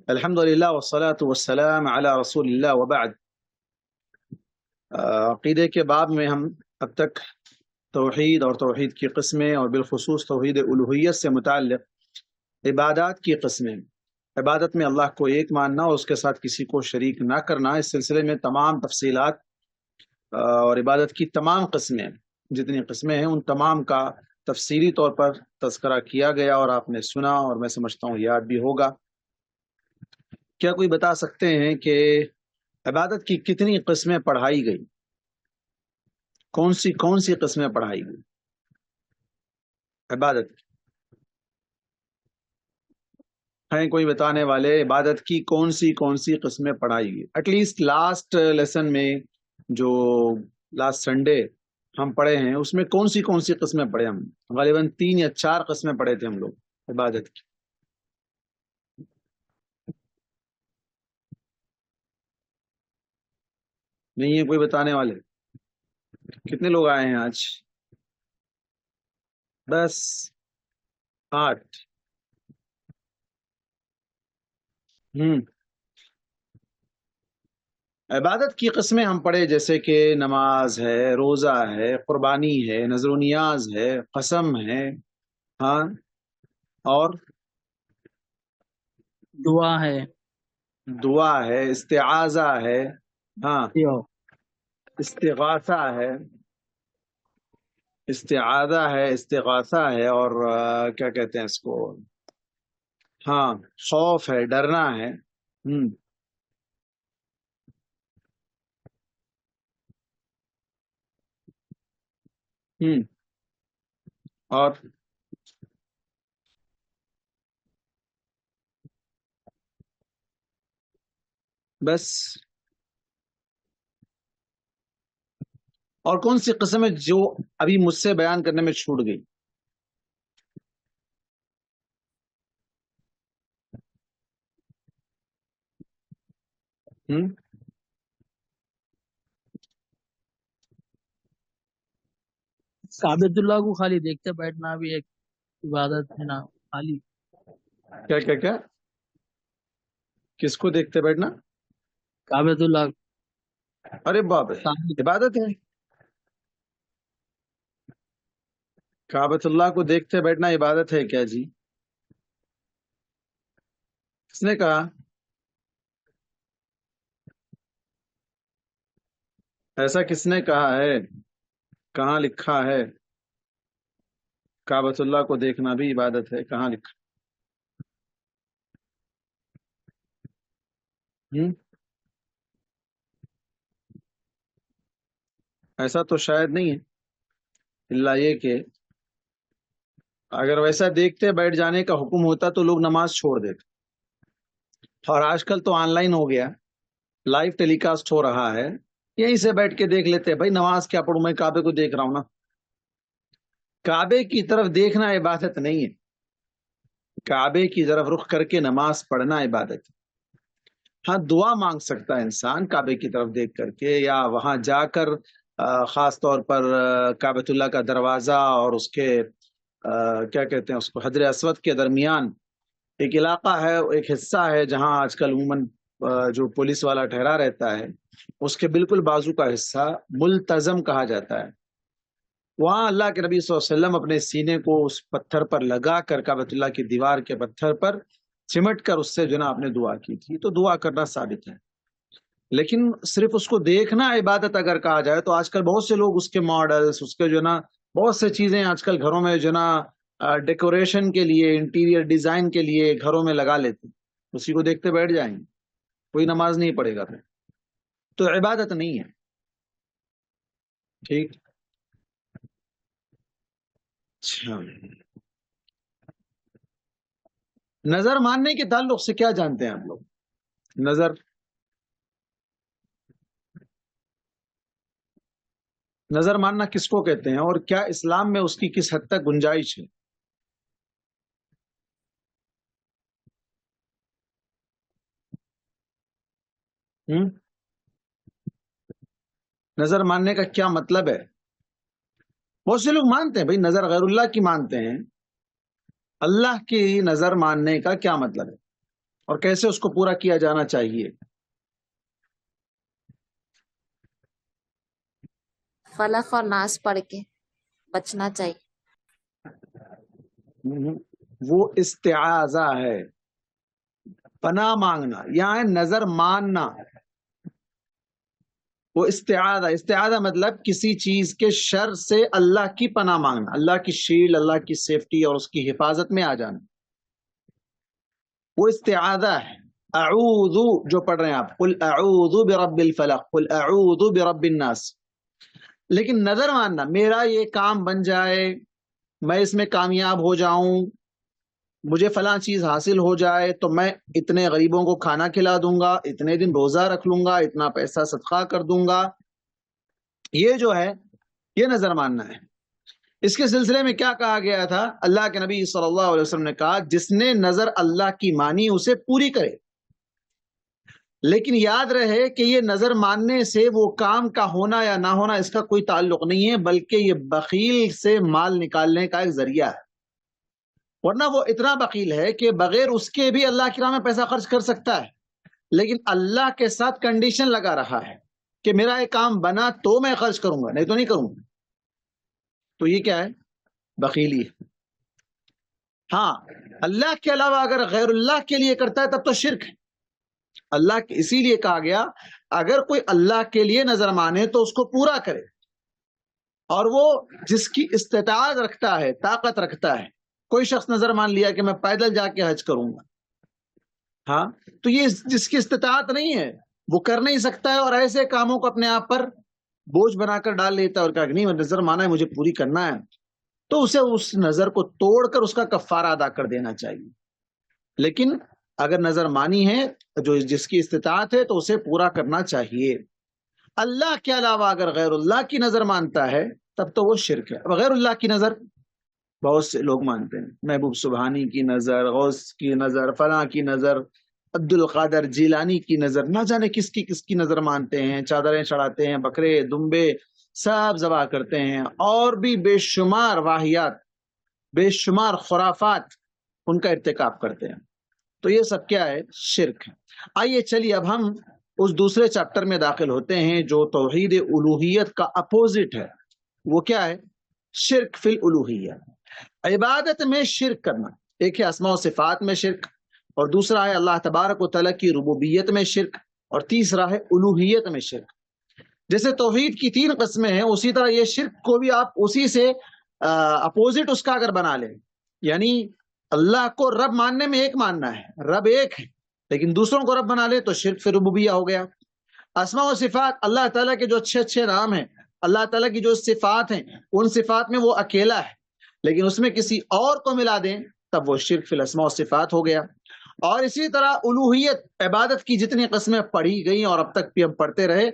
الحمد للہ والصلاة والسلام علی رسول اللہ وبعد۔ عقیدے کے باب میں ہم اب تک توحید اور توحید کی قسمیں اور بالخصوص توحید الوہیت سے متعلق عبادات کی قسمیں، عبادت میں اللہ کو ایک ماننا اور اس کے ساتھ کسی کو شریک نہ کرنا، اس سلسلے میں تمام تفصیلات اور عبادت کی تمام قسمیں جتنی قسمیں ہیں ان تمام کا تفصیلی طور پر تذکرہ کیا گیا اور آپ نے سنا اور میں سمجھتا ہوں یاد بھی ہوگا۔ کیا کوئی بتا سکتے ہیں کہ عبادت کی کتنی قسمیں پڑھائی گئی؟ کون سی قسمیں پڑھائی گئی عبادت کی؟ ہیں کوئی بتانے والے عبادت کی کون سی قسمیں پڑھائی گئی؟ ایٹ لیسٹ لاسٹ لیسن میں جو لاسٹ سنڈے ہم پڑھے ہیں اس میں کون سی قسمیں پڑھے؟ ہم غالباً 3 یا 4 قسمیں پڑھے تھے ہم لوگ عبادت کی۔ نہیں ہے کوئی بتانے والے؟ کتنے لوگ آئے ہیں آج؟ بس 8۔ عبادت کی قسمیں ہم پڑھے جیسے کہ نماز ہے، روزہ ہے، قربانی ہے، نذر و نیاز ہے، قسم ہے، ہاں، اور دعا ہے، استعاذہ ہے، ہاں، استغاثہ ہے، استغاثہ ہے، اور کیا کہتے ہیں اس کو، ہاں، خوف ہے، ڈرنا ہے، اور بس۔ اور کون سی قسم ہے جو ابھی مجھ سے بیان کرنے میں چھوٹ گئی؟ کعبۃ اللہ کو خالی دیکھتے بیٹھنا بھی ایک عبادت ہے نا؟ خالی کیا کیا کیا؟ کس کو دیکھتے بیٹھنا؟ کعبۃ اللہ، ارے باپ رے، عبادت ہے؟ کعبۃ اللہ کو دیکھتے بیٹھنا عبادت ہے کیا جی؟ کس نے کہا؟ ایسا کس نے کہا ہے؟ کہاں لکھا ہے کعبۃ اللہ کو دیکھنا بھی عبادت ہے؟ کہاں لکھا؟ ایسا تو شاید نہیں ہے، اللہ یہ کہ اگر ویسا دیکھتے بیٹھ جانے کا حکم ہوتا تو لوگ نماز چھوڑ دیتے، اور آج کل تو آن لائن ہو گیا، لائیو ٹیلی کاسٹ ہو رہا ہے، یہیں سے بیٹھ کے دیکھ لیتے، بھائی نماز کیا پڑھوں، میں کعبے کو دیکھ رہا ہوں نا۔ کعبے کی طرف دیکھنا عبادت نہیں ہے، کعبے کی طرف رخ کر کے نماز پڑھنا عبادت ہے۔ ہاں، دعا مانگ سکتا ہے انسان کعبے کی طرف دیکھ کر کے، یا وہاں جا کر خاص طور پر کعبۃ اللہ کا دروازہ اور اس کے کیا کہتے ہیں اس کو، حجر اسود کے درمیان ایک علاقہ ہے، ایک حصہ ہے جہاں آج کل عموماً جو پولیس والا ٹھہرا رہتا ہے، اس کے بالکل بازو کا حصہ ملتزم کہا جاتا ہے۔ وہاں اللہ کے نبی صلی اللہ علیہ وسلم اپنے سینے کو اس پتھر پر لگا کر، کعبۃ اللہ کی دیوار کے پتھر پر چمٹ کر اس سے جو نا آپ نے دعا کی تھی، تو دعا کرنا ثابت ہے۔ لیکن صرف اس کو دیکھنا عبادت اگر کہا جائے تو آج کل بہت سے لوگ اس کے ماڈلز، اس کے جو نا بہت سے چیزیں آج کل گھروں میں جو نا ڈیکوریشن کے لیے، انٹیریئر ڈیزائن کے لیے گھروں میں لگا لیتے، اسی کو دیکھتے بیٹھ جائیں گے، کوئی نماز نہیں پڑھے گا، تو عبادت نہیں ہے۔ ٹھیک، اچھا، نظر ماننے کے تعلق سے کیا جانتے ہیں آپ لوگ؟ نظر ماننا کس کو کہتے ہیں، اور کیا اسلام میں اس کی کس حد تک گنجائش ہے؟ نظر ماننے کا کیا مطلب ہے؟ بہت سے لوگ مانتے ہیں بھائی نظر غیر اللہ کی مانتے ہیں، اللہ کی نظر ماننے کا کیا مطلب ہے؟ اور کیسے اس کو پورا کیا جانا چاہیے؟ فلق اور ناس پڑھ کے بچنا چاہیے. وہ استعاذہ ہے، پناہ مانگنا، یہاں ہے نظر ماننا. وہ استعاذہ مطلب کسی چیز کے شر سے اللہ کی پناہ مانگنا، اللہ کی شیلڈ، اللہ کی سیفٹی اور اس کی حفاظت میں آ جانا. وہ استعاذہ ہے. اعوذ جو پڑھ رہے ہیں آپ، قل اعوذ برب الفلق، قل اعوذ برب الناس. لیکن نظر ماننا، میرا یہ کام بن جائے، میں اس میں کامیاب ہو جاؤں، مجھے فلاں چیز حاصل ہو جائے تو میں اتنے غریبوں کو کھانا کھلا دوں گا، اتنے دن روزہ رکھ لوں گا، اتنا پیسہ صدقہ کر دوں گا. یہ جو ہے یہ نظر ماننا ہے. اس کے سلسلے میں کیا کہا گیا تھا؟ اللہ کے نبی صلی اللہ علیہ وسلم نے کہا جس نے نظر اللہ کی مانی اسے پوری کرے. لیکن یاد رہے کہ یہ نظر ماننے سے وہ کام کا ہونا یا نہ ہونا اس کا کوئی تعلق نہیں ہے، بلکہ یہ بخیل سے مال نکالنے کا ایک ذریعہ ہے. ورنہ وہ اتنا بخیل ہے کہ بغیر اس کے بھی اللہ کی راہ میں پیسہ خرچ کر سکتا ہے، لیکن اللہ کے ساتھ کنڈیشن لگا رہا ہے کہ میرا ایک کام بنا تو میں خرچ کروں گا، نہیں تو نہیں کروں گا. تو یہ کیا ہے؟ بخیلی ہے. ہاں، اللہ کے علاوہ اگر غیر اللہ کے لیے کرتا ہے تب تو شرک ہے. اللہ کے اسی لیے کہا گیا اگر کوئی اللہ کے لیے نظر مانے تو اس کو پورا کرے. اور وہ جس کی استطاعت رکھتا ہے، طاقت رکھتا ہے. کوئی شخص نظر مان لیا کہ میں پیدل جا کے حج کروں گا، ہاں، تو یہ جس کی استطاعت نہیں ہے وہ کر نہیں سکتا ہے، اور ایسے کاموں کو اپنے آپ پر بوجھ بنا کر ڈال لیتا ہے اور کہا کہ نہیں میں نظر مانا ہے، مجھے پوری کرنا ہے، تو اسے اس نظر کو توڑ کر اس کا کفارہ ادا کر دینا چاہیے. لیکن اگر نظر مانی ہے جو جس کی استطاعت ہے تو اسے پورا کرنا چاہیے. اللہ کے علاوہ اگر غیر اللہ کی نظر مانتا ہے تب تو وہ شرک ہے. غیر اللہ کی نظر بہت سے لوگ مانتے ہیں، محبوب سبحانی کی نظر، غوث کی نظر، فلاں کی نظر، عبد القادر جیلانی کی نظر، نہ جانے کس کی نظر مانتے ہیں، چادریں چڑھاتے ہیں، بکرے دمبے سب ذبح کرتے ہیں، اور بھی بے شمار واہیات، بے شمار خرافات ان کا ارتکاب کرتے ہیں. تو یہ سب کیا ہے؟ شرک ہے. آئیے چلیے اب ہم اس دوسرے چیپٹر میں داخل ہوتے ہیں جو توحید الوہیت کا اپوزٹ ہے. وہ کیا ہے؟ شرک فی الالوہیہ. عبادت میں شرک کرنا. ایک ہے اسماء و صفات میں شرک، اور دوسرا ہے اللہ تبارک و تعالیٰ کی ربوبیت میں شرک، اور تیسرا ہے الوہیت میں شرک. جیسے توحید کی 3 قسمیں ہیں، اسی طرح یہ شرک کو بھی آپ اسی سے اپوزٹ اس کا اگر بنا لیں، یعنی اللہ کو رب ماننے میں ایک ماننا ہے، رب ایک ہے، لیکن دوسروں کو رب بنا لے تو شرک فی ربوبیہ ہو گیا. اسماء و صفات، اللہ تعالیٰ کے جو اچھے اچھے نام ہیں، اللہ تعالیٰ کی جو صفات ہیں، ان صفات میں وہ اکیلا ہے، لیکن اس میں کسی اور کو ملا دیں تب وہ شرک فی الاسماء و صفات ہو گیا. اور اسی طرح الوہیت، عبادت کی جتنی قسمیں پڑھی گئیں اور اب تک بھی ہم پڑھتے رہے،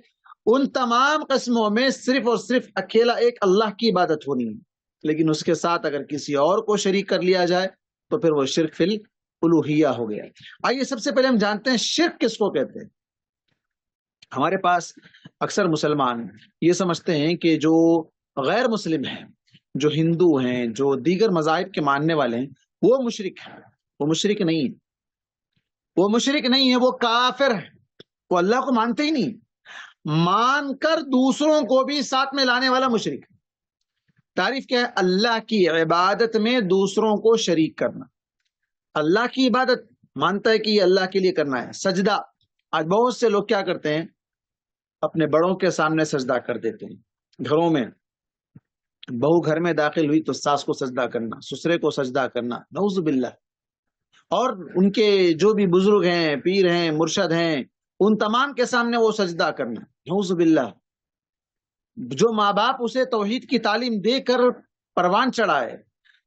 ان تمام قسموں میں صرف اور صرف اکیلا ایک اللہ کی عبادت ہونی ہے، لیکن اس کے ساتھ اگر کسی اور کو شریک کر لیا جائے تو پھر وہ شرک فی الوہیہ ہو گیا. آئیے سب سے پہلے ہم جانتے ہیں شرک کس کو کہتے ہیں. ہمارے پاس اکثر مسلمان یہ سمجھتے ہیں کہ جو غیر مسلم ہیں، جو ہندو ہیں، جو دیگر مذاہب کے ماننے والے ہیں، وہ مشرک ہیں. وہ مشرک نہیں ہے، وہ مشرک نہیں ہے، وہ کافر ہے. وہ اللہ کو مانتے ہی نہیں، مان کر دوسروں کو بھی ساتھ میں لانے والا مشرک. تعریف کیا ہے؟ اللہ کی عبادت میں دوسروں کو شریک کرنا. اللہ کی عبادت مانتا ہے کہ یہ اللہ کے لیے کرنا ہے. سجدہ، آج بہت سے لوگ کیا کرتے ہیں؟ اپنے بڑوں کے سامنے سجدہ کر دیتے ہیں. گھروں میں بہو گھر میں داخل ہوئی تو ساس کو سجدہ کرنا، سسرے کو سجدہ کرنا، نعوذ باللہ. اور ان کے جو بھی بزرگ ہیں، پیر ہیں، مرشد ہیں، ان تمام کے سامنے وہ سجدہ کرنا، نعوذ باللہ. جو ماں باپ اسے توحید کی تعلیم دے کر پروان چڑھائے،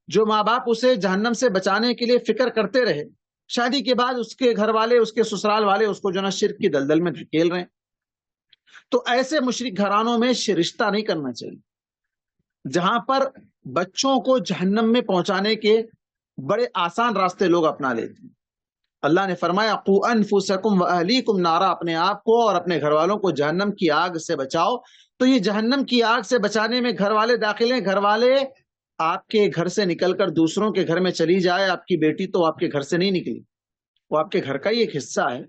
جو ماں باپ اسے جہنم سے بچانے کے لیے فکر کرتے رہے، شادی کے بعد اس کے گھر والے، اس کے سسرال والے اس کو جو نا شرک کی دلدل میں دھکیل رہے ہیں. تو ایسے مشرک گھرانوں میں رشتہ نہیں کرنا چاہیے جہاں پر بچوں کو جہنم میں پہنچانے کے بڑے آسان راستے لوگ اپنا لیتے ہیں. اللہ نے فرمایا قوا انفسکم واہلیکم نارا، اپنے آپ کو اور اپنے گھر والوں کو جہنم کی آگ سے بچاؤ. تو یہ جہنم کی آگ سے بچانے میں گھر والے داخل ہیں. گھر والے آپ کے گھر سے نکل کر دوسروں کے گھر میں چلی جائے، آپ کی بیٹی تو آپ کے گھر سے نہیں نکلی، وہ آپ کے گھر کا ہی ایک حصہ ہے،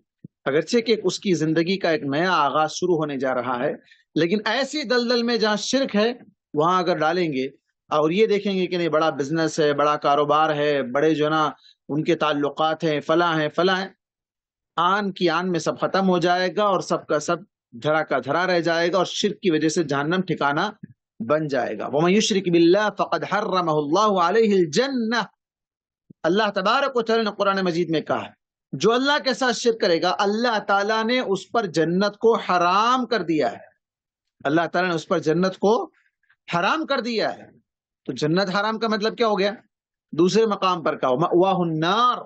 اگرچہ کہ اس کی زندگی کا ایک نیا آغاز شروع ہونے جا رہا ہے، لیکن ایسی دلدل میں جہاں شرک ہے وہاں اگر ڈالیں گے اور یہ دیکھیں گے کہ نہیں بڑا بزنس ہے، بڑا کاروبار ہے، بڑے جو نا ان کے تعلقات ہیں، فلاں ہیں فلاں ہیں، آن کی آن میں سب ختم ہو جائے گا اور سب کا سب دھرا کا دھرا رہ جائے گا اور شرک کی وجہ سے جہنم ٹھکانہ بن جائے گا۔ وَمَن يُشْرِكْ بِاللَّهِ فَقَدْ حَرَّمَهُ اللَّهُ عَلَيْهِ الْجَنَّةَ، اللہ تبارک و تعالی نے قرآن مجید میں کہا ہے جو اللہ کے ساتھ شرک کرے گا اللہ تعالیٰ نے اس پر جنت کو حرام کر دیا ہے، اللہ تعالیٰ نے اس پر جنت کو حرام کر دیا ہے۔ تو جنت حرام کا مطلب کیا ہو گیا؟ دوسرے مقام پر کہا مأواہ النار،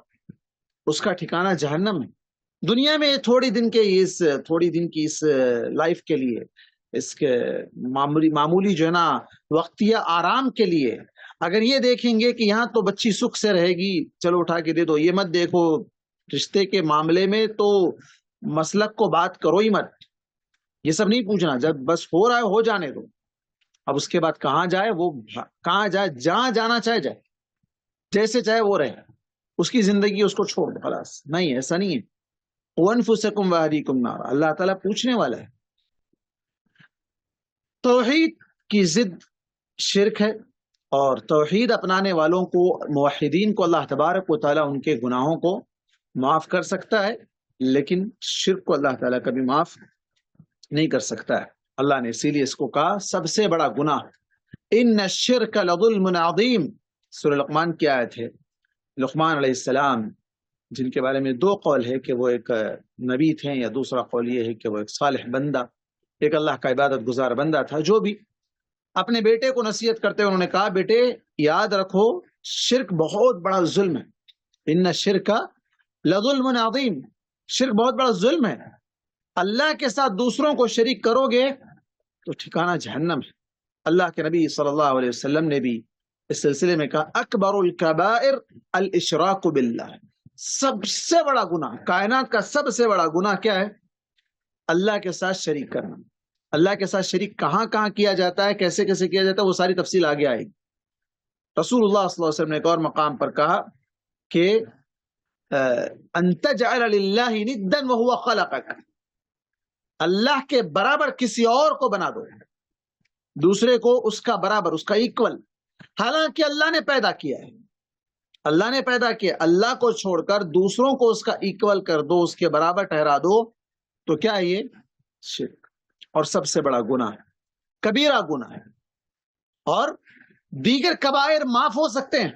اس کا ٹھکانہ جہنم ہے۔ دنیا میں تھوڑی دن کی اس لائف کے لیے، اس کے معمولی جو ہے نا وقتیہ آرام کے لیے اگر یہ دیکھیں گے کہ یہاں تو بچی سکھ سے رہے گی، چلو اٹھا کے دے دو، یہ مت دیکھو رشتے کے معاملے میں تو مسلک کو بات کرو ہی مت، یہ سب نہیں پوچھنا، جب بس ہو رہا ہے ہو جانے دو، اب اس کے بعد کہاں جائے وہ کہاں جائے، جہاں جانا چاہے جائے، جیسے چاہے وہ رہے، اس کی زندگی اس کو چھوڑ دو خلاص۔ نہیں، ایسا نہیں ہے۔ وَأَنفُسَكُمْ وَأَهْلِيكُمْ نَارًا، اللہ تعالیٰ پوچھنے والا ہے۔ توحید کی ضد شرک ہے، اور توحید اپنانے والوں کو، موحدین کو، اللہ تبارک و تعالیٰ ان کے گناہوں کو معاف کر سکتا ہے، لیکن شرک کو اللہ تعالیٰ کبھی معاف نہیں کر سکتا ہے۔ اللہ نے اسی لیے اس کو کہا سب سے بڑا گناہ، ان الشرک لظلم عظیم، سورہ لقمان کی آیت ہے۔ لقمان علیہ السلام جن کے بارے میں دو قول ہے کہ وہ ایک نبی تھے، یا دوسرا قول یہ ہے کہ وہ ایک صالح بندہ، ایک اللہ کا عبادت گزار بندہ تھا، جو بھی اپنے بیٹے کو نصیحت کرتے انہوں نے کہا بیٹے یاد رکھو شرک بہت بڑا ظلم ہے، ان الشرک لظلم عظیم، شرک بہت بڑا ظلم ہے، اللہ کے ساتھ دوسروں کو شریک کرو گے تو ٹھکانہ جہنم ہے۔ اللہ کے نبی صلی اللہ علیہ وسلم نے بھی اس سلسلے میں کہا اکبر الکبائر الاشراک باللہ، سب سے بڑا گناہ، کائنات کا سب سے بڑا گناہ کیا ہے؟ اللہ کے ساتھ شریک کرنا۔ اللہ کے ساتھ شریک کہاں کہاں کیا جاتا ہے، کیسے کیسے کیا جاتا ہے، وہ ساری تفصیل آگے آئے گی۔ رسول اللہ صلی اللہ علیہ وسلم نے ایک اور مقام پر کہا کہ ان تجعل للہ ندا وهو خلقک، اللہ کے برابر کسی اور کو بنا دو، دوسرے کو اس کا برابر، اس کا ایکول، حالانکہ اللہ نے پیدا کیا ہے، اللہ نے پیدا کیا، اللہ کو چھوڑ کر دوسروں کو اس کا ایکول کر دو، اس کے برابر ٹھہرا دو، تو کیا ہے یہ؟ شرک، اور سب سے بڑا گناہ ہے، کبیرہ گناہ ہے۔ اور دیگر کبائر معاف ہو سکتے ہیں،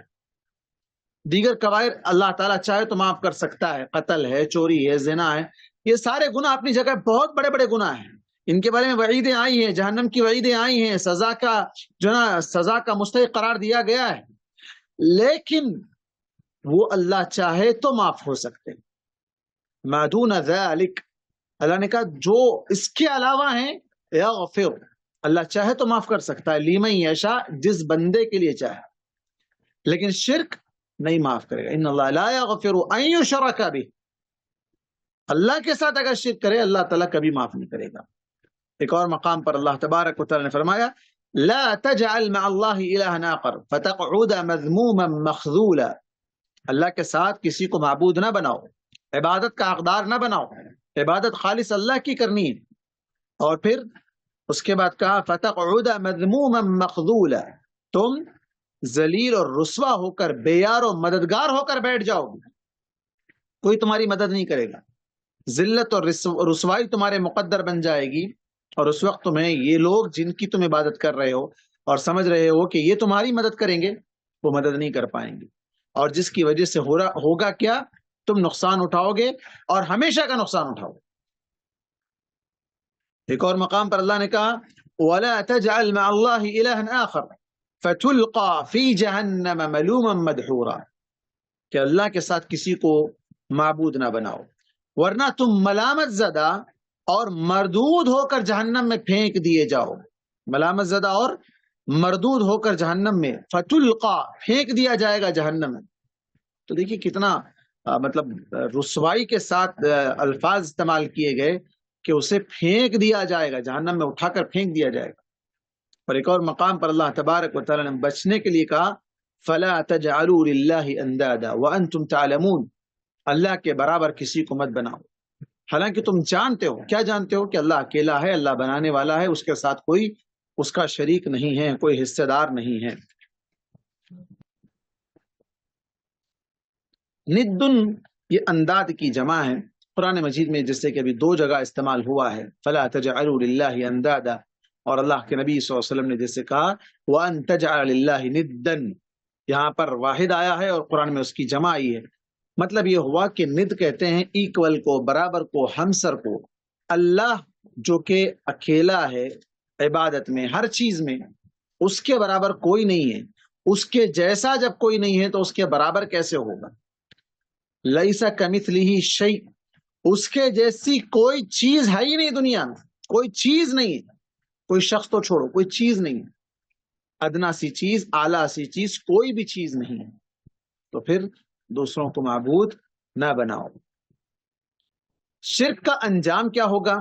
دیگر کبائر اللہ تعالیٰ چاہے تو معاف کر سکتا ہے، قتل ہے، چوری ہے، زنا ہے، یہ سارے گناہ اپنی جگہ بہت بڑے بڑے گناہ ہیں، ان کے بارے میں وعیدیں آئی ہیں، جہنم کی وعیدیں آئی ہیں، سزا کا جو نا سزا کا مستحق قرار دیا گیا ہے، لیکن وہ اللہ چاہے تو معاف ہو سکتے ہیں۔ ما دون ذلک، اللہ نے کہا جو اس کے علاوہ ہیں یغفر، اللہ چاہے تو معاف کر سکتا ہے، لیمن یشاء، جس بندے کے لیے چاہے، لیکن شرک نہیں معاف کرے گا۔ ان اللہ لا یغفر ان یشرک بہ، اللہ کے ساتھ اگر شرک کرے اللہ تعالیٰ کبھی معاف نہیں کرے گا۔ ایک اور مقام پر اللہ تبارک و تعالیٰ نے فرمایا لا تجعل مع اللہ الہا آخر فتقعد مذموما مخذولا، اللہ کے ساتھ کسی کو معبود نہ بناؤ، عبادت کا حقدار نہ بناؤ، عبادت خالص اللہ کی کرنی ہے۔ اور پھر اس کے بعد کہا فتقعد مذموما مخذولا، تم ذلیل اور رسوا ہو کر، بے یار و مددگار ہو کر بیٹھ جاؤ گے، کوئی تمہاری مدد نہیں کرے گا، ذلت اور رسوائی تمہارے مقدر بن جائے گی، اور اس وقت تمہیں یہ لوگ جن کی تم عبادت کر رہے ہو اور سمجھ رہے ہو کہ یہ تمہاری مدد کریں گے، وہ مدد نہیں کر پائیں گے، اور جس کی وجہ سے ہوگا کیا؟ تم نقصان اٹھاؤ گے اور ہمیشہ کا نقصان اٹھاؤ گے۔ ایک اور مقام پر اللہ نے کہا وَلَا تَجْعَلْ مَعَ اللَّهِ إِلَهًا آخَرَ فَتُلْقَى فِي جَهَنَّمَ مَلُومًا مَدْحُورًا، کہ اللہ کے ساتھ کسی کو معبود نہ بناؤ ورنہ تم ملامت زدہ اور مردود ہو کر جہنم میں پھینک دیے جاؤ، ملامت زدہ اور مردود ہو کر جہنم میں، فتلقا، پھینک دیا جائے گا جہنم میں۔ تو دیکھیے کتنا مطلب رسوائی کے ساتھ الفاظ استعمال کیے گئے کہ اسے پھینک دیا جائے گا جہنم میں، اٹھا کر پھینک دیا جائے گا۔ اور ایک اور مقام پر اللہ تبارک و تعالیٰ نے بچنے کے لیے کہا فَلَا تَجْعَلُوا لِلَّهِ أَنْدَادًا وَأَنْتُمْ تَعْلَمُونَ، اللہ کے برابر کسی کو مت بناؤ، حالانکہ تم جانتے ہو، کیا جانتے ہو؟ کہ اللہ اکیلا ہے، اللہ بنانے والا ہے، اس کے ساتھ کوئی اس کا شریک نہیں ہے، کوئی حصہ دار نہیں ہے۔ ندن یہ انداد کی جمع ہے، قرآن مجید میں جس سے کہ ابھی 2 جگہ استعمال ہوا ہے، فلا تجعلوا للہ اندادا، اور اللہ کے نبی صلی اللہ علیہ وسلم نے جس سے کہا وان تجعل للہ ندن، یہاں پر واحد آیا ہے اور قرآن میں اس کی جمع آئی ہے۔ مطلب یہ ہوا کہ ند کہتے ہیں ایکول کو، برابر کو، ہمسر کو۔ اللہ جو کہ اکیلا ہے عبادت میں، ہر چیز میں، اس کے برابر کوئی نہیں ہے، اس کے جیسا جب کوئی نہیں ہے تو اس کے برابر کیسے ہوگا؟ لیسا کمثلہ شیء، اس کے جیسی کوئی چیز ہے ہی نہیں دنیا میں، کوئی چیز نہیں ہے، کوئی شخص تو چھوڑو، کوئی چیز نہیں ہے، ادنا سی چیز، اعلیٰ سی چیز، کوئی بھی چیز نہیں ہے۔ تو پھر دوسروں کو معبود نہ بناؤ۔ شرک کا انجام کیا ہوگا؟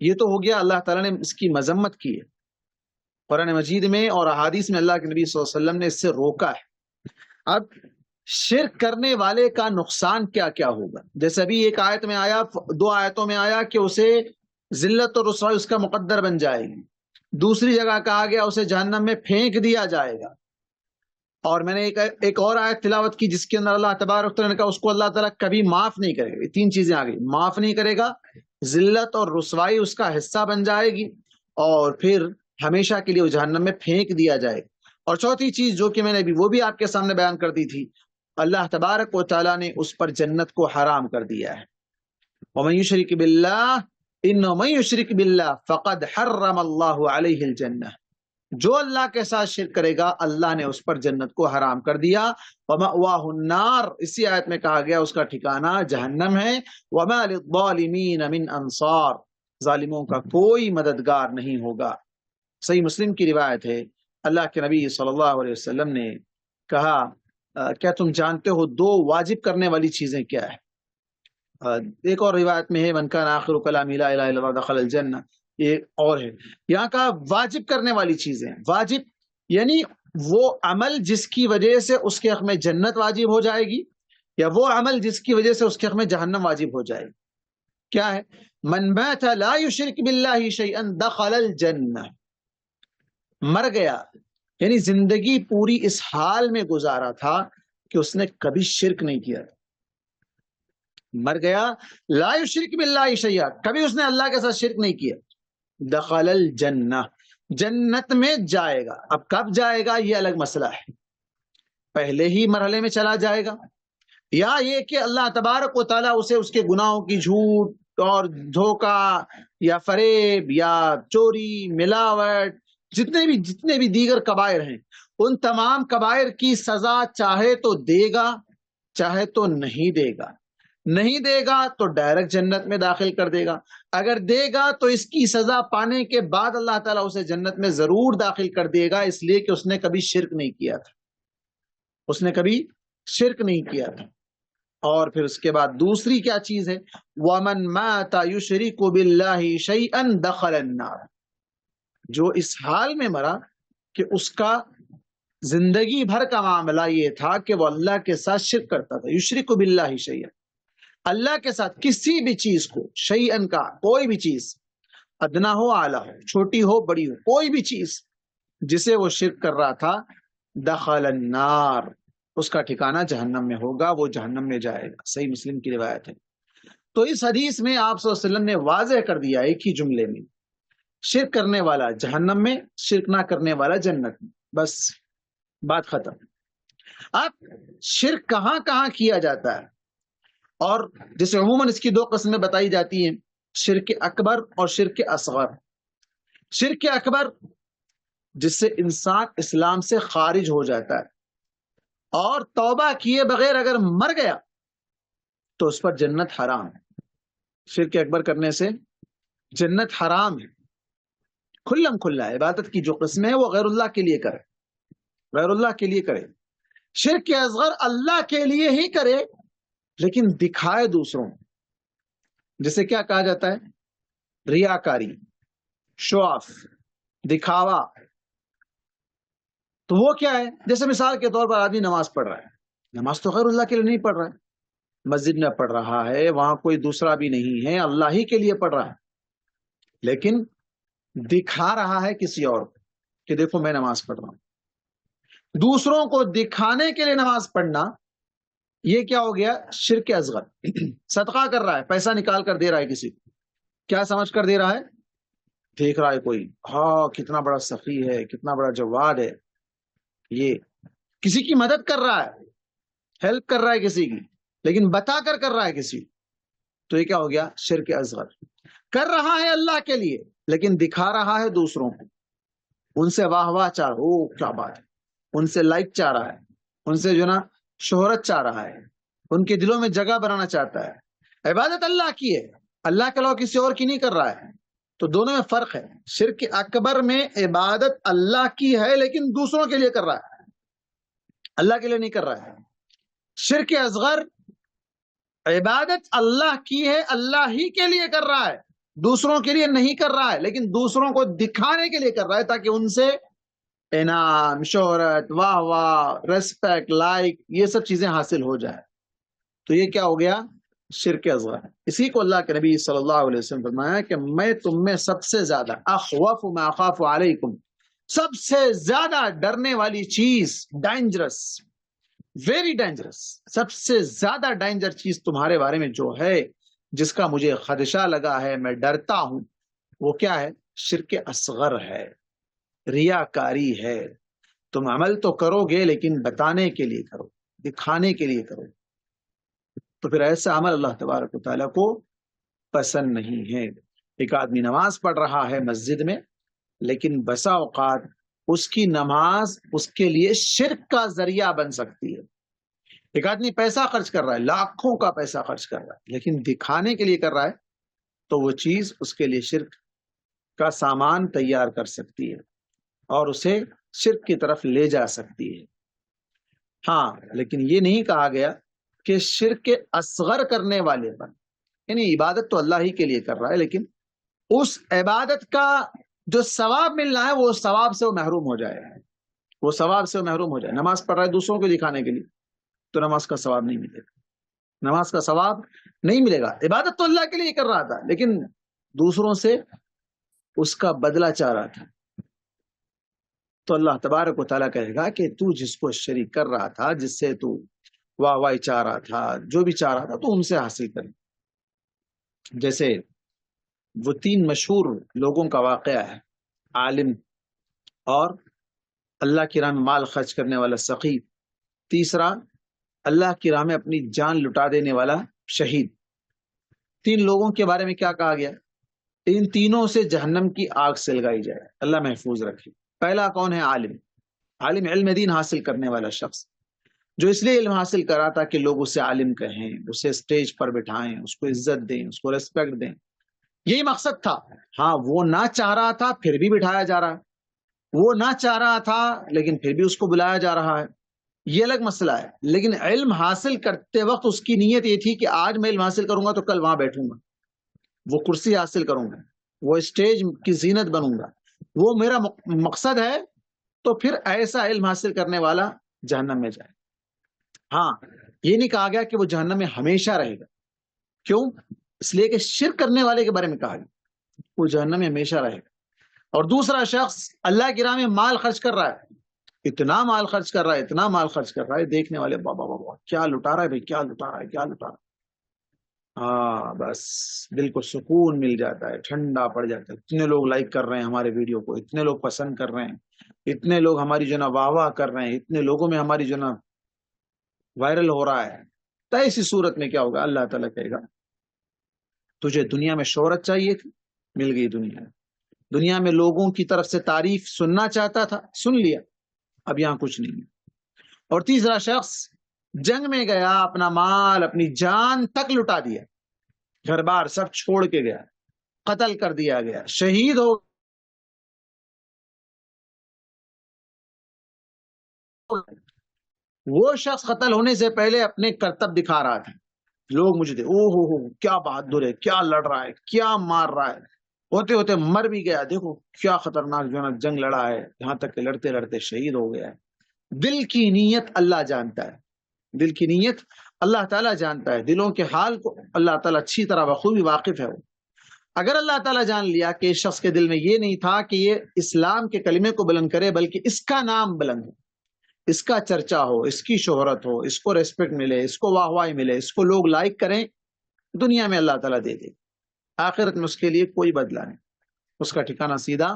یہ تو ہو گیا، اللہ تعالیٰ نے اس کی مذمت کی ہے قرآن مجید میں اور احادیث میں، اللہ کے نبی صلی اللہ علیہ وسلم نے اس سے روکا ہے۔ اب شرک کرنے والے کا نقصان کیا کیا ہوگا؟ جیسے ابھی ایک آیت میں آیا، 2 آیتوں میں آیا کہ اسے ذلت اور رسوائی اس کا مقدر بن جائے گی، دوسری جگہ کہا گیا اسے جہنم میں پھینک دیا جائے گا، اور میں نے ایک اور آیت تلاوت کی جس کے اندر اللہ تبارک و تعالیٰ نے کہا اس کو اللہ تعالیٰ کبھی معاف نہیں کرے گا۔ یہ 3 چیزیں آ گئی، معاف نہیں کرے گا، ذلت اور رسوائی اس کا حصہ بن جائے گی، اور پھر ہمیشہ کے لیے وہ جہنم میں پھینک دیا جائے گا۔ اور چوتھی چیز جو کہ میں نے ابھی وہ بھی آپ کے سامنے بیان کر دی تھی، اللہ تبارک و تعالیٰ نے اس پر جنت کو حرام کر دیا ہے۔ وَمَن يُشْرِكْ بِاللَّهِ إِنَّهُ مَن يُشْرِكْ بِاللَّهِ فَقَدْ حَرَّمَ اللَّهُ عَلَيْهِ الْجَنَّةَ، جو اللہ کے ساتھ شرک کرے گا اللہ نے اس پر جنت کو حرام کر دیا۔ وَمَأْوَاهُ النَّارُ، اسی آیت میں کہا گیا اس کا ٹھکانہ جہنم ہے۔ وَمَا لِلظَّالِمِينَ مِنْ أَنصَارٍ، ظالموں کا کوئی مددگار نہیں ہوگا۔ صحیح مسلم کی روایت ہے، اللہ کے نبی صلی اللہ علیہ وسلم نے کہا کیا تم جانتے ہو 2 واجب کرنے والی چیزیں کیا ہے؟ ایک اور روایت میں ہے من کان آخر کلام لا الہ الا اللہ دخل الجنہ، یہ اور ہے۔ یہاں کا واجب کرنے والی چیزیں، واجب یعنی وہ عمل جس کی وجہ سے اس کے حق میں جنت واجب ہو جائے گی، یا وہ عمل جس کی وجہ سے اس کے حق میں جہنم واجب ہو جائے گی۔ کیا ہے؟ من مات لا یشرک باللہ شیئا دخل الجنہ، مر گیا یعنی زندگی پوری اس حال میں گزارا تھا کہ اس نے کبھی شرک نہیں کیا، مر گیا لا یشرک باللہ شیئا، کبھی اس نے اللہ کے ساتھ شرک نہیں کیا، دخل الجنہ، جنت میں جائے گا۔ اب کب جائے گا یہ الگ مسئلہ ہے، پہلے ہی مرحلے میں چلا جائے گا، یا یہ کہ اللہ تبارک و تعالیٰ اسے اس کے گناہوں کی جھوٹ اور دھوکہ یا فریب یا چوری، ملاوٹ، جتنے بھی دیگر کبائر ہیں، ان تمام کبائر کی سزا چاہے تو دے گا، چاہے تو نہیں دے گا۔ نہیں دے گا تو ڈائریکٹ جنت میں داخل کر دے گا، اگر دے گا تو اس کی سزا پانے کے بعد اللہ تعالیٰ اسے جنت میں ضرور داخل کر دے گا، اس لیے کہ اس نے کبھی شرک نہیں کیا تھا، اس نے کبھی شرک نہیں کیا تھا۔ اور پھر اس کے بعد دوسری کیا چیز ہے؟ وَمَن مَاتَ يُشْرِكُ بِاللَّهِ شَيْئًا دَخَلَ النَّارَ، جو اس حال میں مرا کہ اس کا زندگی بھر کا معاملہ یہ تھا کہ وہ اللہ کے ساتھ شرک کرتا تھا، یشرک باللہ شیئا، اللہ کے ساتھ کسی بھی چیز کو، شیئن کا کوئی بھی چیز، ادنا ہو اعلیٰ ہو، چھوٹی ہو بڑی ہو، کوئی بھی چیز جسے وہ شرک کر رہا تھا، دخل النار، اس کا ٹھکانہ جہنم میں ہوگا، وہ جہنم میں جائے گا۔ صحیح مسلم کی روایت ہے۔ تو اس حدیث میں آپ صلی اللہ علیہ وسلم نے واضح کر دیا ایک ہی جملے میں، شرک کرنے والا جہنم میں، شرک نہ کرنے والا جنت میں، بس بات ختم۔ اب شرک کہاں کہاں کیا جاتا ہے؟ اور جیسے عموماً اس کی 2 قسمیں بتائی جاتی ہیں، شرک اکبر اور شرک اصغر۔ شرک اکبر جس سے انسان اسلام سے خارج ہو جاتا ہے اور توبہ کیے بغیر اگر مر گیا تو اس پر جنت حرام ہے۔ شرک اکبر کرنے سے جنت حرام ہے، کھلم کھلا۔ عبادت کی جو قسم ہے وہ غیر اللہ کے لیے کرے، غیر اللہ کے لیے کرے۔ شرک اصغر اللہ کے لیے ہی کرے لیکن دکھائے دوسروں، جسے کیا کہا جاتا ہے؟ ریاکاری، شو آف، دکھاوا۔ تو وہ کیا ہے؟ جیسے مثال کے طور پر آدمی نماز پڑھ رہا ہے، نماز تو غیر اللہ کے لیے نہیں پڑھ رہا ہے، مسجد میں پڑھ رہا ہے، وہاں کوئی دوسرا بھی نہیں ہے، اللہ ہی کے لیے پڑھ رہا ہے، لیکن دکھا رہا ہے کسی اور کو کہ دیکھو میں نماز پڑھ رہا ہوں. دوسروں کو دکھانے کے لیے نماز پڑھنا، یہ کیا ہو گیا؟ شرک اصغر. صدقہ کر رہا ہے، پیسہ نکال کر دے رہا ہے کسی کو، کیا سمجھ کر دے رہا ہے؟ دیکھ رہا ہے کوئی، ہاں کتنا بڑا سخی ہے، کتنا بڑا جواد ہے، یہ کسی کی مدد کر رہا ہے، ہیلپ کر رہا ہے کسی کی، لیکن بتا کر رہا ہے کسی کو، تو یہ کیا ہو گیا؟ شرک اصغر. کر رہا ہے اللہ کے لیے لیکن دکھا رہا ہے دوسروں کو، ان سے واہ واہ چاہ رہا، او کیا بات ہے، ان سے لائک چاہ رہا ہے، ان سے جو نا شہرت چاہ رہا ہے، ان کے دلوں میں جگہ بنانا چاہتا ہے. عبادت اللہ کی ہے، اللہ کے علاوہ کسی اور کی نہیں کر رہا ہے. تو دونوں میں فرق ہے. شرک اکبر میں عبادت اللہ کی ہے لیکن دوسروں کے لیے کر رہا ہے، اللہ کے لیے نہیں کر رہا ہے. شرک اصغر عبادت اللہ کی ہے، اللہ ہی کے لیے کر رہا ہے، دوسروں کے لیے نہیں کر رہا ہے، لیکن دوسروں کو دکھانے کے لیے کر رہا ہے تاکہ ان سے انعام، شہرت، واہ واہ، ریسپیکٹ، لائک، یہ سب چیزیں حاصل ہو جائے. تو یہ کیا ہو گیا؟ شرک اصغر. اسی کو اللہ کے نبی صلی اللہ علیہ وسلم فرمایا کہ میں تم میں سب سے زیادہ اخوف ما اخاف علیکم، سب سے زیادہ ڈرنے والی چیز، ڈینجرس، ویری ڈینجرس، سب سے زیادہ ڈینجر چیز تمہارے بارے میں جو ہے، جس کا مجھے خدشہ لگا ہے، میں ڈرتا ہوں، وہ کیا ہے؟ شرک اصغر ہے، ریاکاری ہے. تم عمل تو کرو گے لیکن بتانے کے لیے کرو، دکھانے کے لیے کرو، تو پھر ایسا عمل اللہ تبارک و تعالیٰ کو پسند نہیں ہے. ایک آدمی نماز پڑھ رہا ہے مسجد میں، لیکن بسا اوقات اس کی نماز اس کے لیے شرک کا ذریعہ بن سکتی ہے. ایک آدمی پیسہ خرچ کر رہا ہے، لاکھوں کا پیسہ خرچ کر رہا ہے، لیکن دکھانے کے لیے کر رہا ہے، تو وہ چیز اس کے لیے شرک کا سامان تیار کر سکتی ہے اور اسے شرک کی طرف لے جا سکتی ہے. ہاں، لیکن یہ نہیں کہا گیا کہ شرک اصغر کرنے والے پر، یعنی عبادت تو اللہ ہی کے لیے کر رہا ہے، لیکن اس عبادت کا جو ثواب ملنا ہے وہ ثواب سے وہ محروم ہو جائے، وہ ثواب سے وہ محروم ہو جائے. نماز پڑھ رہا ہے دوسروں کو دکھانے کے لیے، تو نماز کا ثواب نہیں ملے گا، نماز کا ثواب نہیں ملے گا. عبادت تو اللہ کے لیے کر رہا تھا لیکن دوسروں سے اس کا بدلہ چاہ رہا تھا، تو اللہ تبارک و تعالیٰ کہے گا کہ تو جس کو شریک کر رہا تھا، جس سے تو واہ واہ چاہ رہا تھا، جو بھی چاہ رہا تھا، تو ان سے حاصل کرے. جیسے وہ 3 مشہور لوگوں کا واقعہ ہے، عالم اور اللہ کی راہ میں مال خرچ کرنے والا سخی، تیسرا اللہ کی راہ میں اپنی جان لٹا دینے والا شہید. 3 لوگوں کے بارے میں کیا کہا گیا؟ ان تینوں سے جہنم کی آگ سے لگائی جائے، اللہ محفوظ رکھے. پہلا کون ہے؟ عالم. عالم علم دین حاصل کرنے والا شخص، جو اس لیے علم حاصل کرا تھا کہ لوگ اسے عالم کہیں، اسے اسٹیج پر بٹھائیں، اس کو عزت دیں، اس کو ریسپیکٹ دیں، یہی مقصد تھا. ہاں، وہ نہ چاہ رہا تھا پھر بھی بٹھایا جا رہا ہے، وہ نہ چاہ رہا تھا لیکن پھر بھی اس کو بلایا جا رہا ہے، یہ الگ مسئلہ ہے. لیکن علم حاصل کرتے وقت اس کی نیت یہ تھی کہ آج میں علم حاصل کروں گا تو کل وہاں بیٹھوں گا، وہ کرسی حاصل کروں گا، وہ اسٹیج کی زینت بنوں گا، وہ میرا مقصد ہے. تو پھر ایسا علم حاصل کرنے والا جہنم میں جائے. ہاں، یہ نہیں کہا گیا کہ وہ جہنم میں ہمیشہ رہے گا. کیوں؟ اس لیے کہ شرک کرنے والے کے بارے میں کہا گیا وہ جہنم میں ہمیشہ رہے گا. اور دوسرا شخص اللہ کی راہ میں مال خرچ کر رہا ہے، اتنا مال خرچ کر رہا ہے، اتنا مال خرچ کر رہا ہے، دیکھنے والے بابا بابا کیا لٹا رہا ہے بھائی، کیا لٹا رہا ہے، کیا لٹا رہا ہے. ہاں، بس دل کو سکون مل جاتا ہے، ٹھنڈا پڑ جاتا ہے. اتنے لوگ لائک کر رہے ہیں ہمارے ویڈیو کو، اتنے لوگ پسند کر رہے ہیں، اتنے لوگ ہماری جو نا واہ واہ کر رہے ہیں، اتنے لوگوں میں ہماری جو نا وائرل ہو رہا ہے. تو ایسی صورت میں کیا ہوگا؟ اللہ تعالیٰ کہے گا تجھے دنیا میں شہرت چاہیے تھی، مل گئی دنیا میں. دنیا میں لوگوں کی طرف سے تعریف سننا چاہتا تھا، سن لیا، اب یہاں کچھ نہیں. اور تیسرا شخص جنگ میں گیا، اپنا مال، اپنی جان تک لٹا دیا، گھر بار سب چھوڑ کے گیا، قتل کر دیا گیا، شہید ہو. وہ شخص قتل ہونے سے پہلے اپنے کرتب دکھا رہا تھا، لوگ مجھے او ہو کیا بہادر ہے، کیا لڑ رہا ہے، کیا مار رہا ہے، ہوتے ہوتے مر بھی گیا، دیکھو کیا خطرناک جو نا جنگ لڑا ہے، یہاں تک کہ لڑتے لڑتے شہید ہو گیا ہے. دل کی نیت اللہ جانتا ہے، دل کی نیت اللہ تعالیٰ جانتا ہے دلوں کے حال کو، اللہ تعالیٰ اچھی طرح بخوبی واقف ہے۔ اگر اللہ تعالیٰ جان لیا کہ اس شخص کے دل میں یہ نہیں تھا کہ یہ اسلام کے کلمے کو بلند کرے، بلکہ اس کا نام بلند ہو، اس کا چرچا ہو، اس کی شہرت ہو، اس کو ریسپیکٹ ملے، اس کو واہ واہی ملے، اس کو لوگ لائک کریں، دنیا میں اللہ تعالیٰ دے دے، آخرت میں اس کے لیے کوئی بدلہ نہیں، اس کا ٹھکانہ سیدھا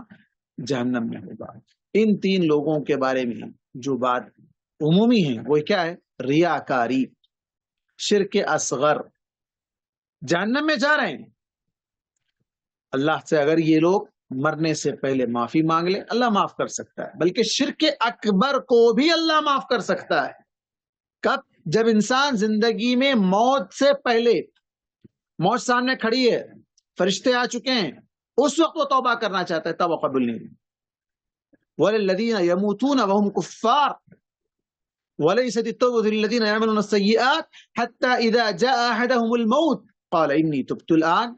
جہنم میں ہوگا۔ ان تین لوگوں کے بارے میں جو بات عمومی ہے وہ کیا ہے؟ ریاکاری، شرک اصغر، جہنم میں جا رہے ہیں۔ اللہ سے اگر یہ لوگ مرنے سے پہلے معافی مانگ لے، اللہ معاف کر سکتا ہے، بلکہ شرک اکبر کو بھی اللہ معاف کر سکتا ہے۔ کب؟ جب انسان زندگی میں موت سے پہلے، موت سامنے کھڑی ہے، فرشتے آ چکے ہیں، اس وقت وہ توبہ کرنا چاہتا ہے، تب وہ قبول نہیں۔ وَلِلَّذِينَ يَمُوتُونَ وَهُمْ كُفَّارٌ وَلَيْسَتِ التَّوْبَةُ لِلَّذِينَ يَعْمَلُونَ السَّيِّئَاتِ حَتَّى إِذَا جَاءَ أَحَدَهُمُ الْمَوْتُ قَالَ إِنِّي تُبْتُ الْآنَ۔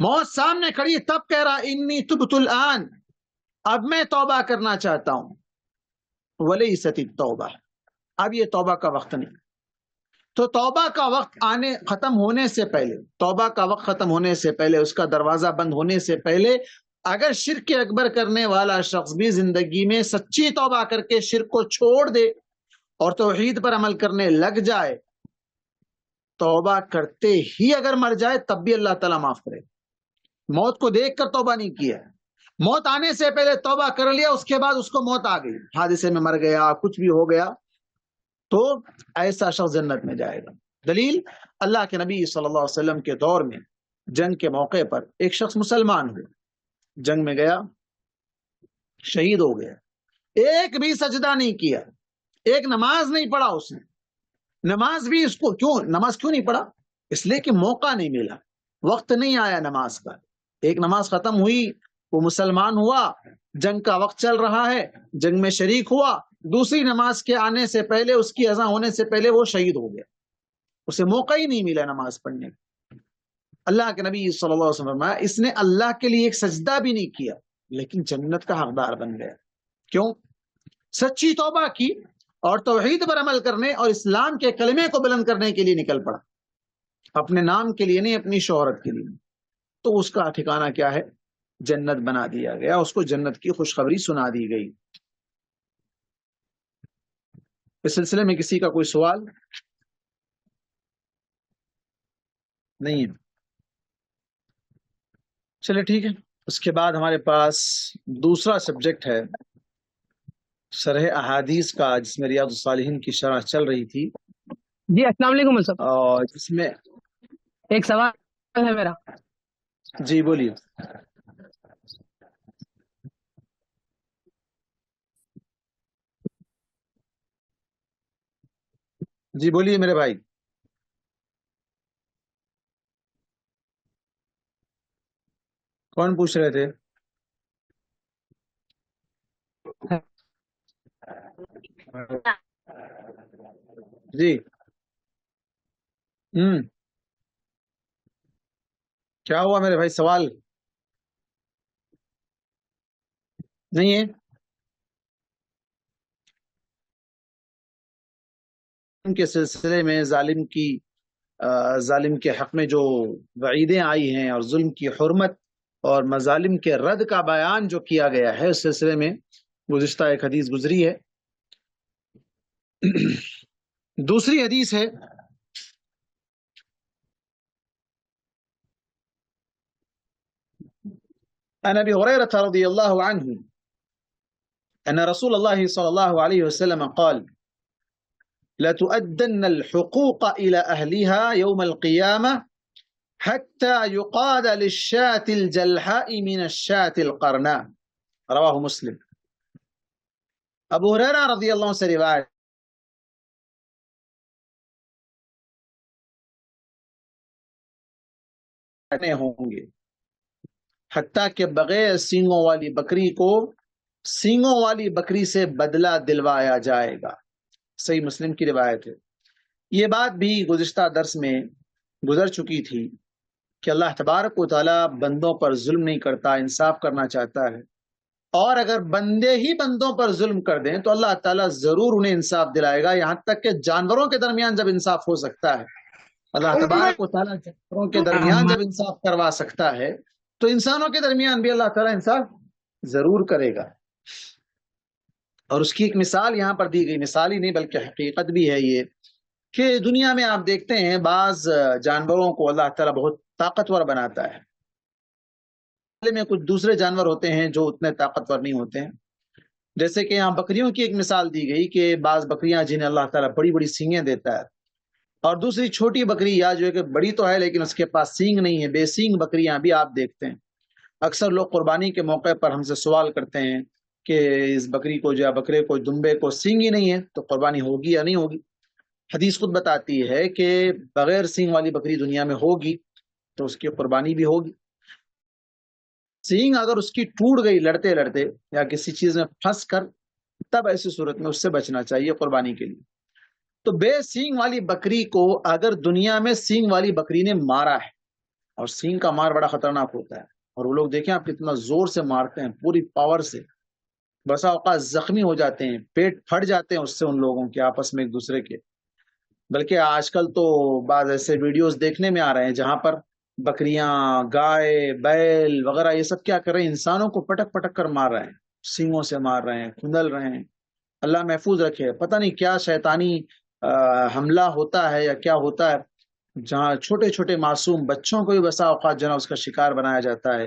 موت سامنے کھڑی ہے تب کہہ رہا انی تبت الآن، اب میں توبہ کرنا چاہتا ہوں۔ ولیست التوبہ، اب یہ توبہ کا وقت نہیں۔ تو توبہ کا وقت ختم ہونے سے پہلے، توبہ کا وقت ختم ہونے سے پہلے، اس کا دروازہ بند ہونے سے پہلے، اگر شرک اکبر کرنے والا شخص بھی زندگی میں سچی توبہ کر کے شرک کو چھوڑ دے اور توحید پر عمل کرنے لگ جائے، توبہ کرتے ہی اگر مر جائے تب بھی اللہ تعالیٰ معاف کرے۔ موت کو دیکھ کر توبہ نہیں کیا، موت آنے سے پہلے توبہ کر لیا، اس کے بعد اس کو موت آ گئی، حادثے میں مر گیا، کچھ بھی ہو گیا، تو ایسا شخص جنت میں جائے گا۔ دلیل، اللہ کے نبی صلی اللہ علیہ وسلم کے دور میں جنگ کے موقع پر ایک شخص مسلمان ہوا، جنگ میں گیا، شہید ہو گیا، ایک بھی سجدہ نہیں کیا، ایک نماز نہیں پڑھا اس نے۔ نماز بھی اس کو نماز کیوں نہیں پڑھا؟ اس لیے کہ موقع نہیں ملا، وقت نہیں آیا نماز کا۔ ایک نماز ختم ہوئی، وہ مسلمان ہوا، جنگ کا وقت چل رہا ہے، جنگ میں شریک ہوا، دوسری نماز کے آنے سے پہلے، اس کی اذان ہونے سے پہلے وہ شہید ہو گیا، اسے موقع ہی نہیں ملا نماز پڑھنے کا۔ اللہ کے نبی صلی اللہ علیہ وسلم فرمایا اس نے اللہ کے لیے ایک سجدہ بھی نہیں کیا، لیکن جنت کا حقدار بن گیا۔ کیوں؟ سچی توبہ کی اور توحید پر عمل کرنے اور اسلام کے کلمے کو بلند کرنے کے لیے نکل پڑا، اپنے نام کے لیے نہیں، اپنی شہرت کے لیے، تو اس کا ٹھکانہ کیا ہے؟ جنت بنا دیا گیا، اس کو جنت کی خوشخبری سنا دی گئی۔ اس سلسلے میں کسی کا کوئی سوال نہیں ہے؟ چلے ٹھیک ہے۔ اس کے بعد ہمارے پاس دوسرا سبجیکٹ ہے شرح احادیث کا، جس میں ریاض الصالحین کی شرح چل رہی تھی، جی السلام علیکم صاحب، اور جس میں ایک سوال ہے میرا۔ جی بولیے۔ جی بولیے میرے بھائی۔ کون پوچھ رہے تھے؟ جی کیا ہوا میرے بھائی؟ سوال نہیں ہے؟ کے سلسلے میں ظالم کے حق میں جو وعیدیں آئی ہیں اور ظلم کی حرمت اور مظالم کے رد کا بیان جو کیا گیا ہے، اس سلسلے میں گزشتہ ایک حدیث گزری ہے۔ دوسری حدیث ہے عن ابي هريره رضي الله عنه ان رسول الله صلى الله عليه وسلم قال لتؤدن الحقوق الى اهلها يوم القيامه حتى يقاد للشاة الجلحاء من الشاة القرناء، رواه مسلم۔ ابو ہریرہ رضی اللہ عنہ سے روایت ہوں گے حتیٰ کہ بغیر سینگوں والی بکری کو سینگوں والی بکری سے بدلہ دلوایا جائے گا۔ صحیح مسلم کی روایت ہے۔ یہ بات بھی گزشتہ درس میں گزر چکی تھی کہ اللہ تبارک و تعالی بندوں پر ظلم نہیں کرتا، انصاف کرنا چاہتا ہے، اور اگر بندے ہی بندوں پر ظلم کر دیں تو اللہ تعالیٰ ضرور انہیں انصاف دلائے گا، یہاں تک کہ جانوروں کے درمیان جب انصاف ہو سکتا ہے، اللہ تبارک و تعالیٰ جانوروں کے درمیان جب انصاف کروا سکتا ہے تو انسانوں کے درمیان بھی اللہ تعالیٰ انصاف ضرور کرے گا۔ اور اس کی ایک مثال یہاں پر دی گئی، مثال ہی نہیں بلکہ حقیقت بھی ہے یہ، کہ دنیا میں آپ دیکھتے ہیں بعض جانوروں کو اللہ تعالیٰ بہت طاقتور بناتا ہے، میں کچھ دوسرے جانور ہوتے ہیں جو اتنے طاقتور نہیں ہوتے ہیں، جیسے کہ یہاں بکریوں کی ایک مثال دی گئی کہ بعض بکریاں جنہیں اللہ تعالیٰ بڑی بڑی سینگیں دیتا ہے، اور دوسری چھوٹی بکری یا جو ہے کہ بڑی تو ہے لیکن اس کے پاس سینگ نہیں ہے، بے سینگ بکریاں بھی آپ دیکھتے ہیں۔ اکثر لوگ قربانی کے موقع پر ہم سے سوال کرتے ہیں کہ اس بکری کو یا بکرے کو، دمبے کو سینگ ہی نہیں ہے تو قربانی ہوگی یا نہیں ہوگی؟ حدیث خود بتاتی ہے کہ بغیر سینگ والی بکری دنیا میں ہوگی تو اس کی قربانی بھی ہوگی۔ سینگ اگر اس کی ٹوٹ گئی لڑتے لڑتے یا کسی چیز میں پھنس کر، تب ایسی صورت میں اس سے بچنا چاہیے قربانی کے لیے۔ تو بے سینگ والی بکری کو اگر دنیا میں سینگ والی بکری نے مارا ہے، اور سینگ کا مار بڑا خطرناک ہوتا ہے، اور وہ لوگ دیکھیں آپ کتنا زور سے مارتے ہیں، پوری پاور سے، بسا اوقات زخمی ہو جاتے ہیں، پیٹ پھٹ جاتے ہیں اس سے ان لوگوں کے آپس میں ایک دوسرے کے۔ بلکہ آج کل تو بعض ایسے ویڈیوز دیکھنے میں آ رہے ہیں جہاں پر بکریاں، گائے، بیل وغیرہ یہ سب کیا کر رہے ہیں، انسانوں کو پٹک پٹک کر مار رہے ہیں، سینگوں سے مار رہے ہیں، کھندل رہے ہیں۔ اللہ محفوظ رکھے، پتہ نہیں کیا شیطانی حملہ ہوتا ہے یا کیا ہوتا ہے، جہاں چھوٹے چھوٹے معصوم بچوں کو بھی بسا اوقات جنا اس کا شکار بنایا جاتا ہے،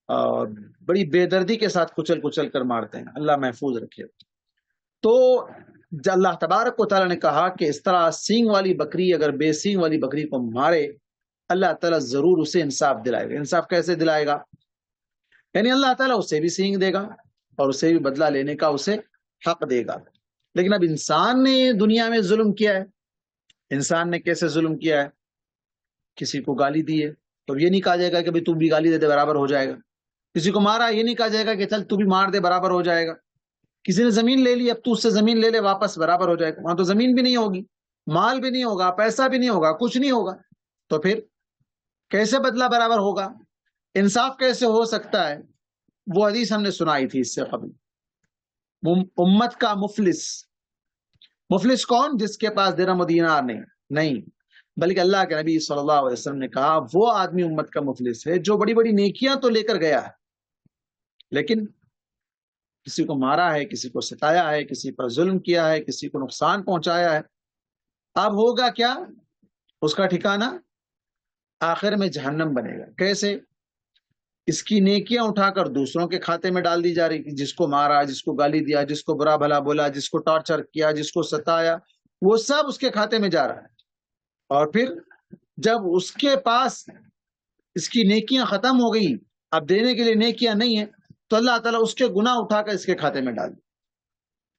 اور بڑی بے دردی کے ساتھ کچل کچل کر مارتے ہیں۔ اللہ محفوظ رکھے۔ تو اللہ تبارک و تعالیٰ نے کہا کہ اس طرح سینگ والی بکری اگر بے سینگ والی بکری کو مارے، اللہ تعالیٰ ضرور اسے انصاف دلائے گا۔ انصاف کیسے دلائے گا؟ یعنی اللہ تعالیٰ اسے بھی سینگ دے گا اور اسے بھی بدلہ لینے کا اسے حق دے گا۔ لیکن اب انسان نے دنیا میں ظلم کیا ہے۔ انسان نے کیسے ظلم کیا ہے؟ کسی کو گالی دی ہے تو یہ نہیں کہا جائے گا کہ تو بھی گالی دے دے برابر ہو جائے گا۔ کسی کو مارا، یہ نہیں کہا جائے گا کہ چل تو بھی مار دے برابر ہو جائے گا۔ کسی نے زمین لے لی، اب تو اس سے زمین لے لے واپس برابر ہو جائے گا۔ وہاں تو زمین بھی نہیں ہوگی، مال بھی نہیں ہوگا، پیسہ بھی نہیں ہوگا، کچھ نہیں ہوگا، تو پھر کیسے بدلہ برابر ہوگا؟ انصاف کیسے ہو سکتا ہے؟ وہ حدیث ہم نے سنائی تھی اس سے قبل، امت کا مفلس۔ مفلس کون؟ جس کے پاس درہم و دینار نہیں، بلکہ اللہ کے نبی صلی اللہ علیہ وسلم نے کہا وہ آدمی امت کا مفلس ہے جو بڑی بڑی نیکیاں تو لے کر گیا ہے، لیکن کسی کو مارا ہے، کسی کو ستایا ہے، کسی پر ظلم کیا ہے، کسی کو نقصان پہنچایا ہے۔ اب ہوگا کیا؟ اس کا ٹھکانہ آخر میں جہنم بنے گا۔ کیسے؟ اس کی نیکیاں اٹھا کر دوسروں کے کھاتے میں ڈال دی جا رہی، جس کو مارا، جس کو گالی دیا، جس کو برا بھلا بولا، جس کو ٹارچر کیا، جس کو ستایا، وہ سب اس کے کھاتے میں جا رہا ہے۔ اور پھر جب اس کے پاس اس کی نیکیاں ختم ہو گئی، اب دینے کے لیے نیکیاں نہیں ہیں، تو اللہ تعالیٰ اس کے گناہ اٹھا کر اس کے کھاتے میں ڈال دے،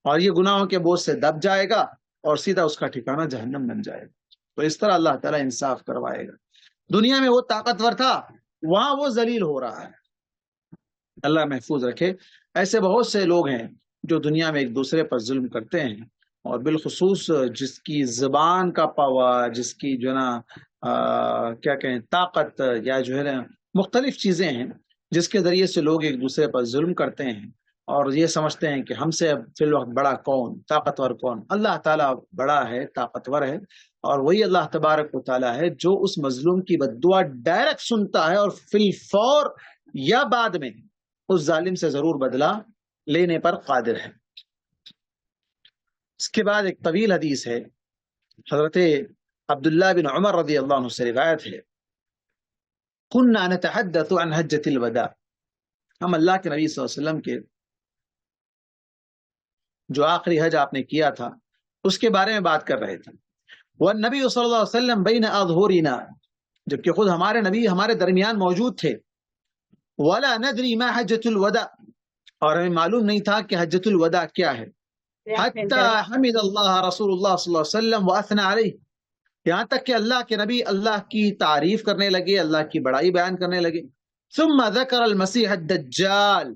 اور یہ گناہوں کے بوجھ سے دب جائے گا اور سیدھا اس کا ٹھکانہ جہنم بن جائے گا۔ تو اس طرح اللہ تعالیٰ انصاف کروائے گا۔ دنیا میں وہ طاقتور تھا، وہاں وہ ذلیل ہو رہا ہے۔ اللہ محفوظ رکھے۔ ایسے بہت سے لوگ ہیں جو دنیا میں ایک دوسرے پر ظلم کرتے ہیں، اور بالخصوص جس کی زبان کا پاور، جس کی جو ہے نا کیا کہیں طاقت، یا جو ہے نا مختلف چیزیں ہیں جس کے ذریعے سے لوگ ایک دوسرے پر ظلم کرتے ہیں، اور یہ سمجھتے ہیں کہ ہم سے فی الوقت بڑا کون، طاقتور کون؟ اللہ تعالیٰ بڑا ہے، طاقتور ہے، اور وہی اللہ تبارک و تعالیٰ ہے جو اس مظلوم کی بددعا ڈائریکٹ سنتا ہے اور فی الفور یا بعد میں اس ظالم سے ضرور بدلہ لینے پر قادر ہے۔ اس کے بعد ایک طویل حدیث ہے، حضرت عبداللہ بن عمر رضی اللہ عنہ سے روایت ہے، كنا نتحدث عن حجۃ الوداع، ہم اللہ کے نبی صلی اللہ علیہ وسلم کے جو آخری حج آپ نے کیا تھا اس کے بارے میں بات کر رہے تھے۔ والنبی صلی اللہ علیہ وسلم بین اظہرنا، جبکہ خود ہمارے نبی ہمارے درمیان موجود تھے۔ ولا ندری ما حجۃ الوداع، اور ہمیں معلوم نہیں تھا کہ حجۃ الوداع کیا ہے۔ حتی حمد اللہ رسول اللہ صلی اللہ علیہ وسلم واثنى علیہ، یہاں تک کہ اللہ کے نبی اللہ کی تعریف کرنے لگے، اللہ کی بڑائی بیان کرنے لگے۔ ثم ذکر المسیح الدجال،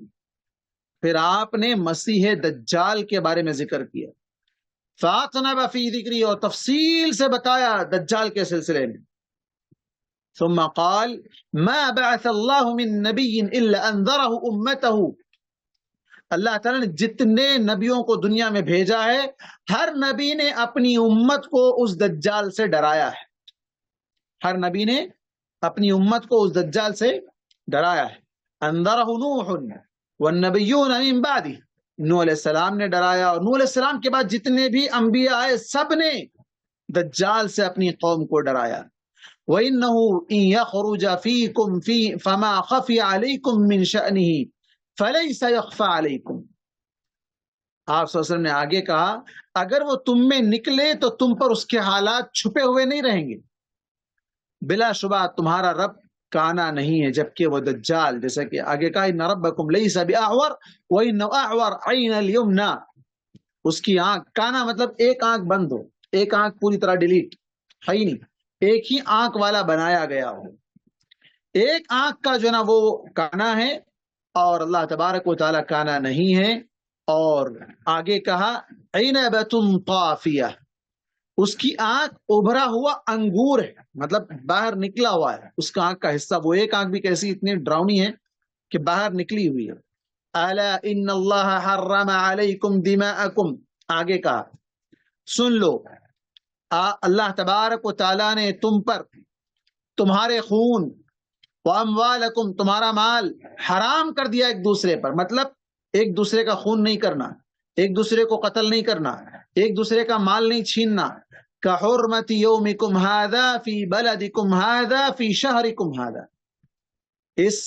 پھر آپ نے مسیح دجال کے بارے میں ذکر کیا۔ فاطنب فی ذکری، اور تفصیل سے بتایا دجال کے سلسلے میں۔ ثم قال ما بعث اللہ من نبی الا انذرہ امتہ، اللہ تعالیٰ نے جتنے نبیوں کو دنیا میں بھیجا ہے ہر نبی نے اپنی امت کو اس دجال سے ڈرایا ہے. ہر نبی نے اپنی امت کو اس دجال سے ڈرایا ہے. انذرہ نوح والنبیون من بعدہ، نوح علیہ السلام نے ڈرایا، اور نوح علیہ السلام کے بعد جتنے بھی انبیاء آئے سب نے دجال سے اپنی قوم کو ڈرایا. وَإِنَّهُ إِن يَخْرُجَ فِيكُمْ فَمَا خَفِيَ عَلَيْكُمْ مِنْ شَأْنِهِ فَلَيْسَ يَخْفَى عَلَيْكُمْ. آپ صلی اللہ علیہ وسلم نے آگے کہا اگر وہ تم میں نکلے تو تم پر اس کے حالات چھپے ہوئے نہیں رہیں گے. بلا شبہ تمہارا رب کانا نہیں ہے، جبکہ وہ دجال جیسا کہ آگے کہا ان ربکم لیس بأعور وإن أعور عین الیمنی، اس کی آنکھ، کانا مطلب ایک آنکھ بند ہو، ایک آنکھ پوری طرح ڈیلیٹ ہے ہی نہیں، ایک ہی آنکھ والا بنایا گیا ہو. ایک آنکھ کا جو نا وہ کانا ہے اور اللہ تبارک و تعالی کانا نہیں ہے. اور آگے کہا عنبۃ طافیہ، اس کی آنکھ ابھرا ہوا انگور ہے، مطلب باہر نکلا ہوا ہے اس کا آنکھ کا حصہ. وہ ایک آنکھ بھی کیسی اتنی ڈراؤنی ہے کہ باہر نکلی ہوئی ہے. الا ان اللہ حرم علیکم دماءکم، آگے کہا سن لو اللہ تبارک و تعالیٰ نے تم پر تمہارے خون، واموالکم تمہارا مال حرام کر دیا ایک دوسرے پر. مطلب ایک دوسرے کا خون نہیں کرنا، ایک دوسرے کو قتل نہیں کرنا، ایک دوسرے کا مال نہیں چھیننا. کحرمت یومکم ھذا فی بلدکم ھذا فی شہرکم ھذا، اس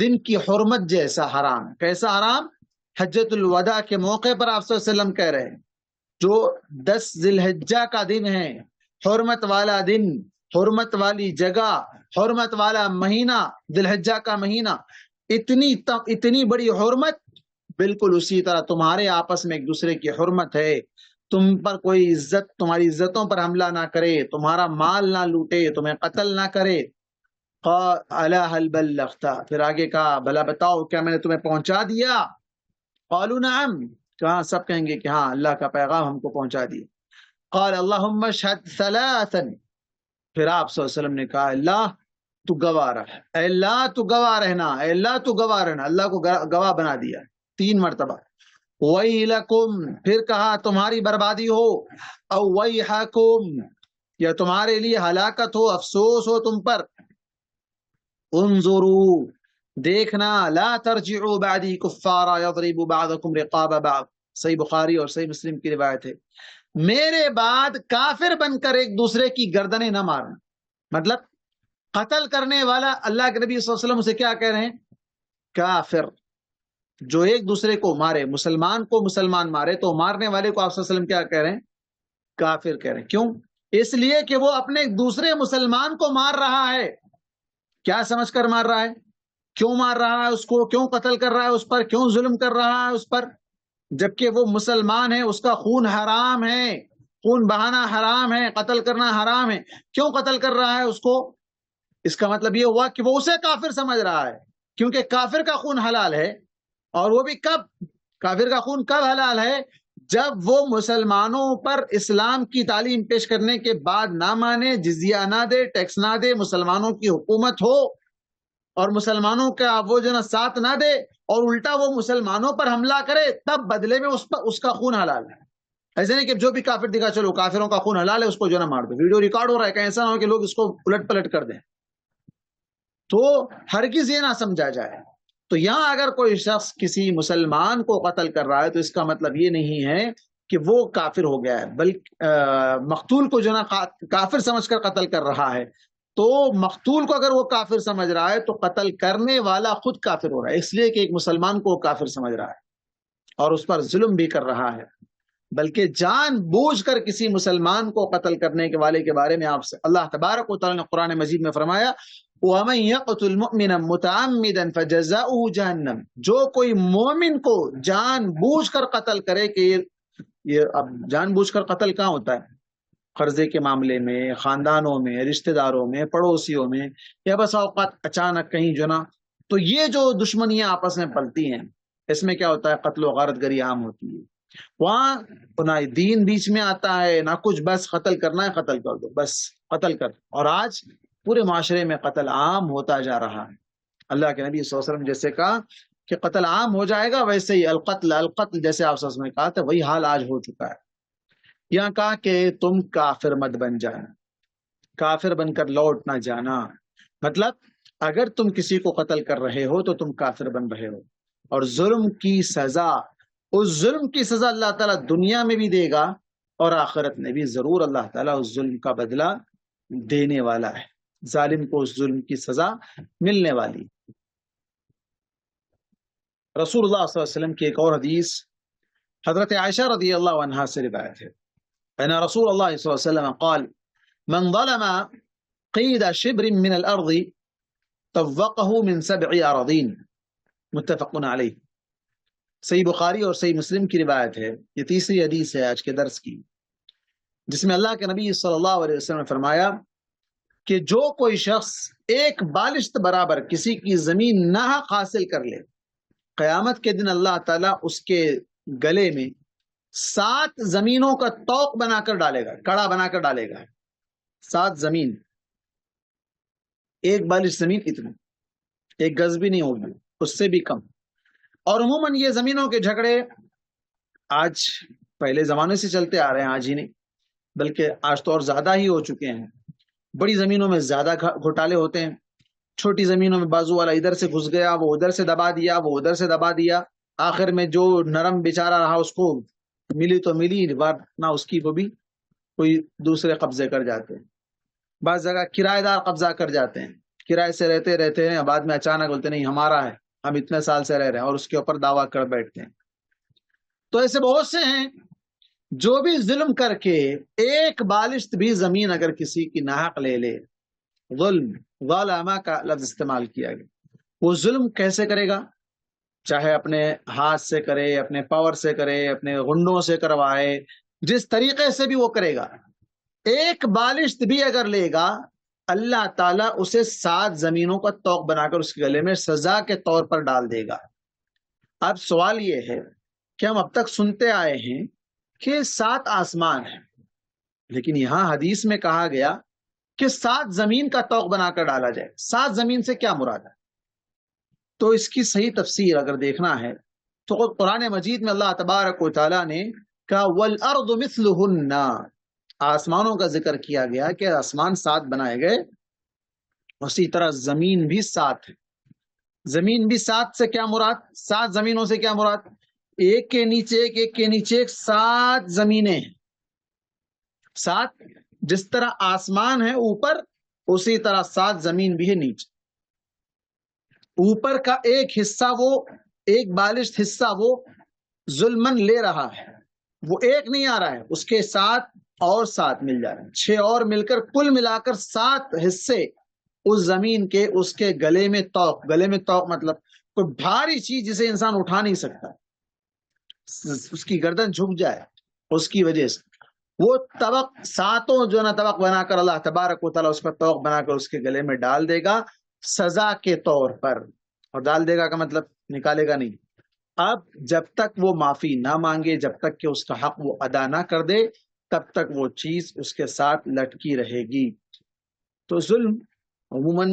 دن کی حرمت جیسا حرام. کیسا حرام؟ حجۃ الوداع کے موقع پر آپ صلی اللہ علیہ وسلم کہہ رہے ہیں جو 10 ذی الحجہ کا دن ہے، حرمت والا دن، حرمت والی جگہ، حرمت والا مہینہ، ذی الحجہ کا مہینہ، اتنی بڑی حرمت. بالکل اسی طرح تمہارے آپس میں ایک دوسرے کی حرمت ہے. تم پر کوئی عزت، تمہاری عزتوں پر حملہ نہ کرے، تمہارا مال نہ لوٹے، تمہیں قتل نہ کرے. الا هل بلغت، پھر آگے کہا بھلا بتاؤ کیا میں نے تمہیں پہنچا دیا؟ قالوا نعم، کہاں سب کہیں گے کہ ہاں اللہ کا پیغام ہم کو پہنچا دیا. قال اللهم اشهد ثلاثا، پھر آپ صلی اللہ علیہ وسلم نے کہا اللہ تو گواہ رہ، اے اللہ تو گواہ رہنا، اے اللہ تو گواہ رہنا. اللہ کو گواہ بنا دیا 3 مرتبہ. وَيْلَكُمْ، پھر کہا تمہاری بربادی ہو، او وَيْحَكُمْ، یا تمہارے لیے ہلاکت ہو، افسوس ہو تم پر. انظروا، دیکھنا، لا ترجعوا بعدی کفارا یضرب بعضکم رقاب بعض، صحیح بخاری اور صحیح مسلم کی روایت ہے. میرے بعد کافر بن کر ایک دوسرے کی گردنیں نہ مارنا. مطلب قتل کرنے والا اللہ کے نبی صلی اللہ علیہ وسلم سے کیا کہہ رہے ہیں؟ کافر. جو ایک دوسرے کو مارے، مسلمان کو مسلمان مارے تو مارنے والے کو آپ صلی اللہ علیہ وسلم کیا کہہ رہے ہیں؟ کافر کہہ رہے ہیں. کیوں؟ اس لیے کہ وہ اپنے دوسرے مسلمان کو مار رہا ہے. کیا سمجھ کر مار رہا ہے؟ کیوں مار رہا ہے اس کو؟ کیوں قتل کر رہا ہے اس پر؟ کیوں ظلم کر رہا ہے اس پر؟ جبکہ وہ مسلمان ہے، اس کا خون حرام ہے، خون بہانا حرام ہے، قتل کرنا حرام ہے. کیوں قتل کر رہا ہے اس کو؟ اس کا مطلب یہ ہوا کہ وہ اسے کافر سمجھ رہا ہے، کیونکہ کافر کا خون حلال ہے. اور وہ بھی کب؟ کافر کا خون کب حلال ہے؟ جب وہ مسلمانوں پر اسلام کی تعلیم پیش کرنے کے بعد نہ مانے، جزیہ نہ دے، ٹیکس نہ دے، مسلمانوں کی حکومت ہو اور مسلمانوں کا وہ جو نا ساتھ نہ دے اور الٹا وہ مسلمانوں پر حملہ کرے، تب بدلے میں اس کا خون حلال ہے. ایسے نہیں کہ جو بھی کافر دکھا چلو کافروں کا خون حلال ہے اس کو جو نا مار دو. ویڈیو ریکارڈ ہو رہا ہے، کہیں ایسا نہ ہو کہ لوگ اس کو الٹ پلٹ کر دیں. تو ہرگز یہ نہ سمجھا جائے. تو یہاں اگر کوئی شخص کسی مسلمان کو قتل کر رہا ہے تو اس کا مطلب یہ نہیں ہے کہ وہ کافر ہو گیا ہے، بلکہ مقتول کو جو نا کافر سمجھ کر قتل کر رہا ہے. تو مقتول کو اگر وہ کافر سمجھ رہا ہے تو قتل کرنے والا خود کافر ہو رہا ہے، اس لیے کہ ایک مسلمان کو کافر سمجھ رہا ہے اور اس پر ظلم بھی کر رہا ہے. بلکہ جان بوجھ کر کسی مسلمان کو قتل کرنے کے والے کے بارے میں آپ سے اللہ تبارک و تعالی نے قرآن مجید میں فرمایا وَمَن يَقْتُلْ مُؤْمِنًا مُتَعَمِّدًا فَجَزَاؤُهُ جَهَنَّمْ، جو کوئی مومن کو جان بوجھ کر قتل کرے. کہ یہ اب جان بوجھ کر قتل کہاں ہوتا ہے؟ قرضے کے معاملے میں، خاندانوں میں، رشتہ داروں میں، پڑوسیوں میں، یا بس اوقات اچانک کہیں جو نا. تو یہ جو دشمنیاں آپس میں پلتی ہیں اس میں کیا ہوتا ہے؟ قتل و غارت گری عام ہوتی ہے. وہاں نہ دین بیچ میں آتا ہے نہ کچھ، بس قتل کرنا ہے قتل کر دو، بس قتل کر. اور آج پورے معاشرے میں قتل عام ہوتا جا رہا ہے. اللہ کے نبی صلی اللہ علیہ وسلم جیسے کہا کہ قتل عام ہو جائے گا، ویسے ہی القتل القتل جیسے آپ نے کہا تھا وہی حال آج ہو چکا ہے. یہاں کہا کہ تم کافر مت بن جانا، کافر بن کر لوٹ نہ جانا. مطلب اگر تم کسی کو قتل کر رہے ہو تو تم کافر بن رہے ہو، اور ظلم کی سزا، اس ظلم کی سزا اللہ تعالیٰ دنیا میں بھی دے گا اور آخرت میں بھی ضرور اللہ تعالیٰ اس ظلم کا بدلہ دینے والا ہے. ظالم کو اس ظلم کی سزا ملنے والی. رسول اللہ صلی اللہ علیہ وسلم کی ایک اور حدیث حضرت عائشہ رضی اللہ عنہا سے روایت ہے، ان رسول اللہ صلی اللہ علیہ وسلم قال من ظلم قید شبر من الارض طوقه من 7 اراضین، متفق علیہ. صحیح بخاری اور صحیح مسلم کی روایت ہے. یہ تیسری حدیث ہے آج کے درس کی، جس میں اللہ کے نبی صلی اللہ علیہ وسلم نے فرمایا کہ جو کوئی شخص ایک بالشت برابر کسی کی زمین ناحق حاصل کر لے، قیامت کے دن اللہ تعالیٰ اس کے گلے میں 7 زمینوں کا طوق بنا کر ڈالے گا، کڑا بنا کر ڈالے گا. 7 زمین، ایک بالش زمین اتنا، 1 گز بھی نہیں ہوگی، اس سے بھی کم. اور عموماً یہ زمینوں کے جھگڑے آج پہلے زمانے سے چلتے آ رہے ہیں، آج ہی نہیں بلکہ آج تو اور زیادہ ہی ہو چکے ہیں. بڑی زمینوں میں زیادہ گھوٹالے ہوتے ہیں، چھوٹی زمینوں میں بازو والا ادھر سے گھس گیا، وہ ادھر سے دبا دیا، وہ ادھر سے دبا دیا، آخر میں جو نرم بیچارہ رہا اس کو ملی تو ملی، ورنہ اس کی وہ بھی کوئی دوسرے قبضے کر جاتے ہیں. بعض جگہ کرایہ دار قبضہ کر جاتے ہیں، کرائے سے رہتے ہیں، بعد میں اچانک بولتے نہیں ہمارا ہے، ہم اتنے سال سے رہ رہے ہیں، اور اس کے اوپر دعویٰ کر بیٹھتے ہیں. تو ایسے بہت سے ہیں جو بھی ظلم کر کے ایک بالشت بھی زمین اگر کسی کی ناحق لے لے، ظلم ظالمہ کا لفظ استعمال کیا گیا. وہ ظلم کیسے کرے گا؟ چاہے اپنے ہاتھ سے کرے، اپنے پاور سے کرے، اپنے غنڈوں سے کروائے، جس طریقے سے بھی وہ کرے گا، ایک بالشت بھی اگر لے گا اللہ تعالیٰ اسے 7 زمینوں کا طوق بنا کر اس کے گلے میں سزا کے طور پر ڈال دے گا. اب سوال یہ ہے کہ ہم اب تک سنتے آئے ہیں کہ 7 آسمان ہیں، لیکن یہاں حدیث میں کہا گیا کہ 7 زمین کا طوق بنا کر ڈالا جائے. 7 زمین سے کیا مراد ہے؟ تو اس کی صحیح تفسیر اگر دیکھنا ہے تو قرآن مجید میں اللہ تبارک و تعالیٰ نے کہا وَالْأَرْضُ مِثْلُهُنَّ، آسمانوں کا ذکر کیا گیا کہ آسمان 7 بنائے گئے، اسی طرح زمین بھی 7 ہے. زمین بھی 7 سے کیا مراد؟ 7 زمینوں سے کیا مراد؟ ایک کے نیچے ایک، ایک کے نیچے ایک، 7 زمینیں ہیں. 7 جس طرح آسمان ہے اوپر، اسی طرح 7 زمین بھی ہے نیچے. اوپر کا ایک حصہ، وہ ایک بالشت حصہ وہ ظلمن لے رہا ہے، وہ ایک نہیں آ رہا ہے، اس کے 7 اور 7 مل جا رہے ہیں، 6 اور مل کر کل ملا کر 7 حصے اس زمین کے اس کے گلے میں طوق. گلے میں طوق مطلب کوئی بھاری چیز جسے انسان اٹھا نہیں سکتا، اس کی گردن جھک جائے، اس کی وجہ سے وہ طبق 7 جو نا طبق بنا کر اللہ تبارک و تعالیٰ اس کا طوق بنا کر اس کے گلے میں ڈال دے گا سزا کے طور پر. اور ڈال دے گا کا مطلب نکالے گا نہیں. اب جب تک وہ معافی نہ مانگے، جب تک کہ اس کا حق وہ ادا نہ کر دے، تب تک وہ چیز اس کے ساتھ لٹکی رہے گی. تو ظلم عموماً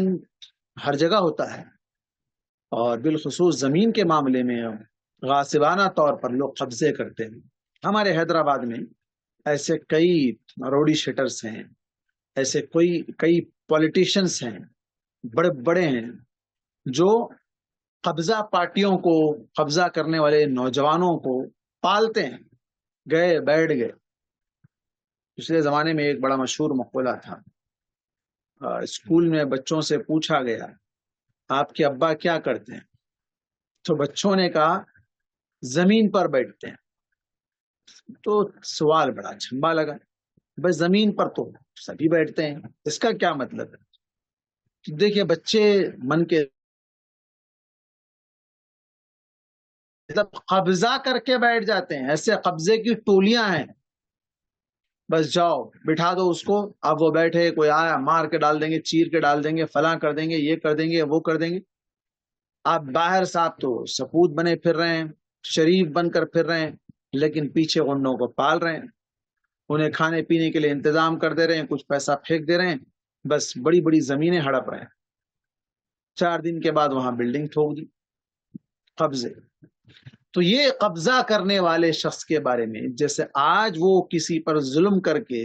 ہر جگہ ہوتا ہے، اور بالخصوص زمین کے معاملے میں غاصبانہ طور پر لوگ قبضے کرتے ہیں. ہمارے حیدرآباد میں ایسے کئی روڈی شیٹرز ہیں، ایسے کئی پولیٹیشنز ہیں، بڑے بڑے ہیں، جو قبضہ پارٹیوں کو، قبضہ کرنے والے نوجوانوں کو پالتے ہیں. گئے بیٹھ گئے. پچھلے زمانے میں ایک بڑا مشہور مقولہ تھا، اسکول میں بچوں سے پوچھا گیا آپ کے ابا کیا کرتے ہیں؟ تو بچوں نے کہا زمین پر بیٹھتے ہیں. تو سوال بڑا چھمبا لگا، بس زمین پر تو سبھی بیٹھتے ہیں، اس کا کیا مطلب ہے؟ دیکھیے بچے من کے قبضہ کر کے بیٹھ جاتے ہیں، ایسے قبضے کی ٹولیاں ہیں، بس جاؤ بٹھا دو اس کو، اب وہ بیٹھے، کوئی آیا مار کے ڈال دیں گے، چیر کے ڈال دیں گے، فلاں کر دیں گے، یہ کر دیں گے، وہ کر دیں گے. آپ باہر صاحب تو سپوت بنے پھر رہے ہیں، شریف بن کر پھر رہے ہیں، لیکن پیچھے غنڈوں کو پال رہے ہیں، انہیں کھانے پینے کے لیے انتظام کر دے رہے ہیں، کچھ پیسہ پھینک دے رہے ہیں، بس بڑی بڑی زمینیں ہڑپ رہے ہیں. 4 دن کے بعد وہاں بلڈنگ ٹھوک دی، قبضے. تو یہ قبضہ کرنے والے شخص کے بارے میں، جیسے آج وہ کسی پر ظلم کر کے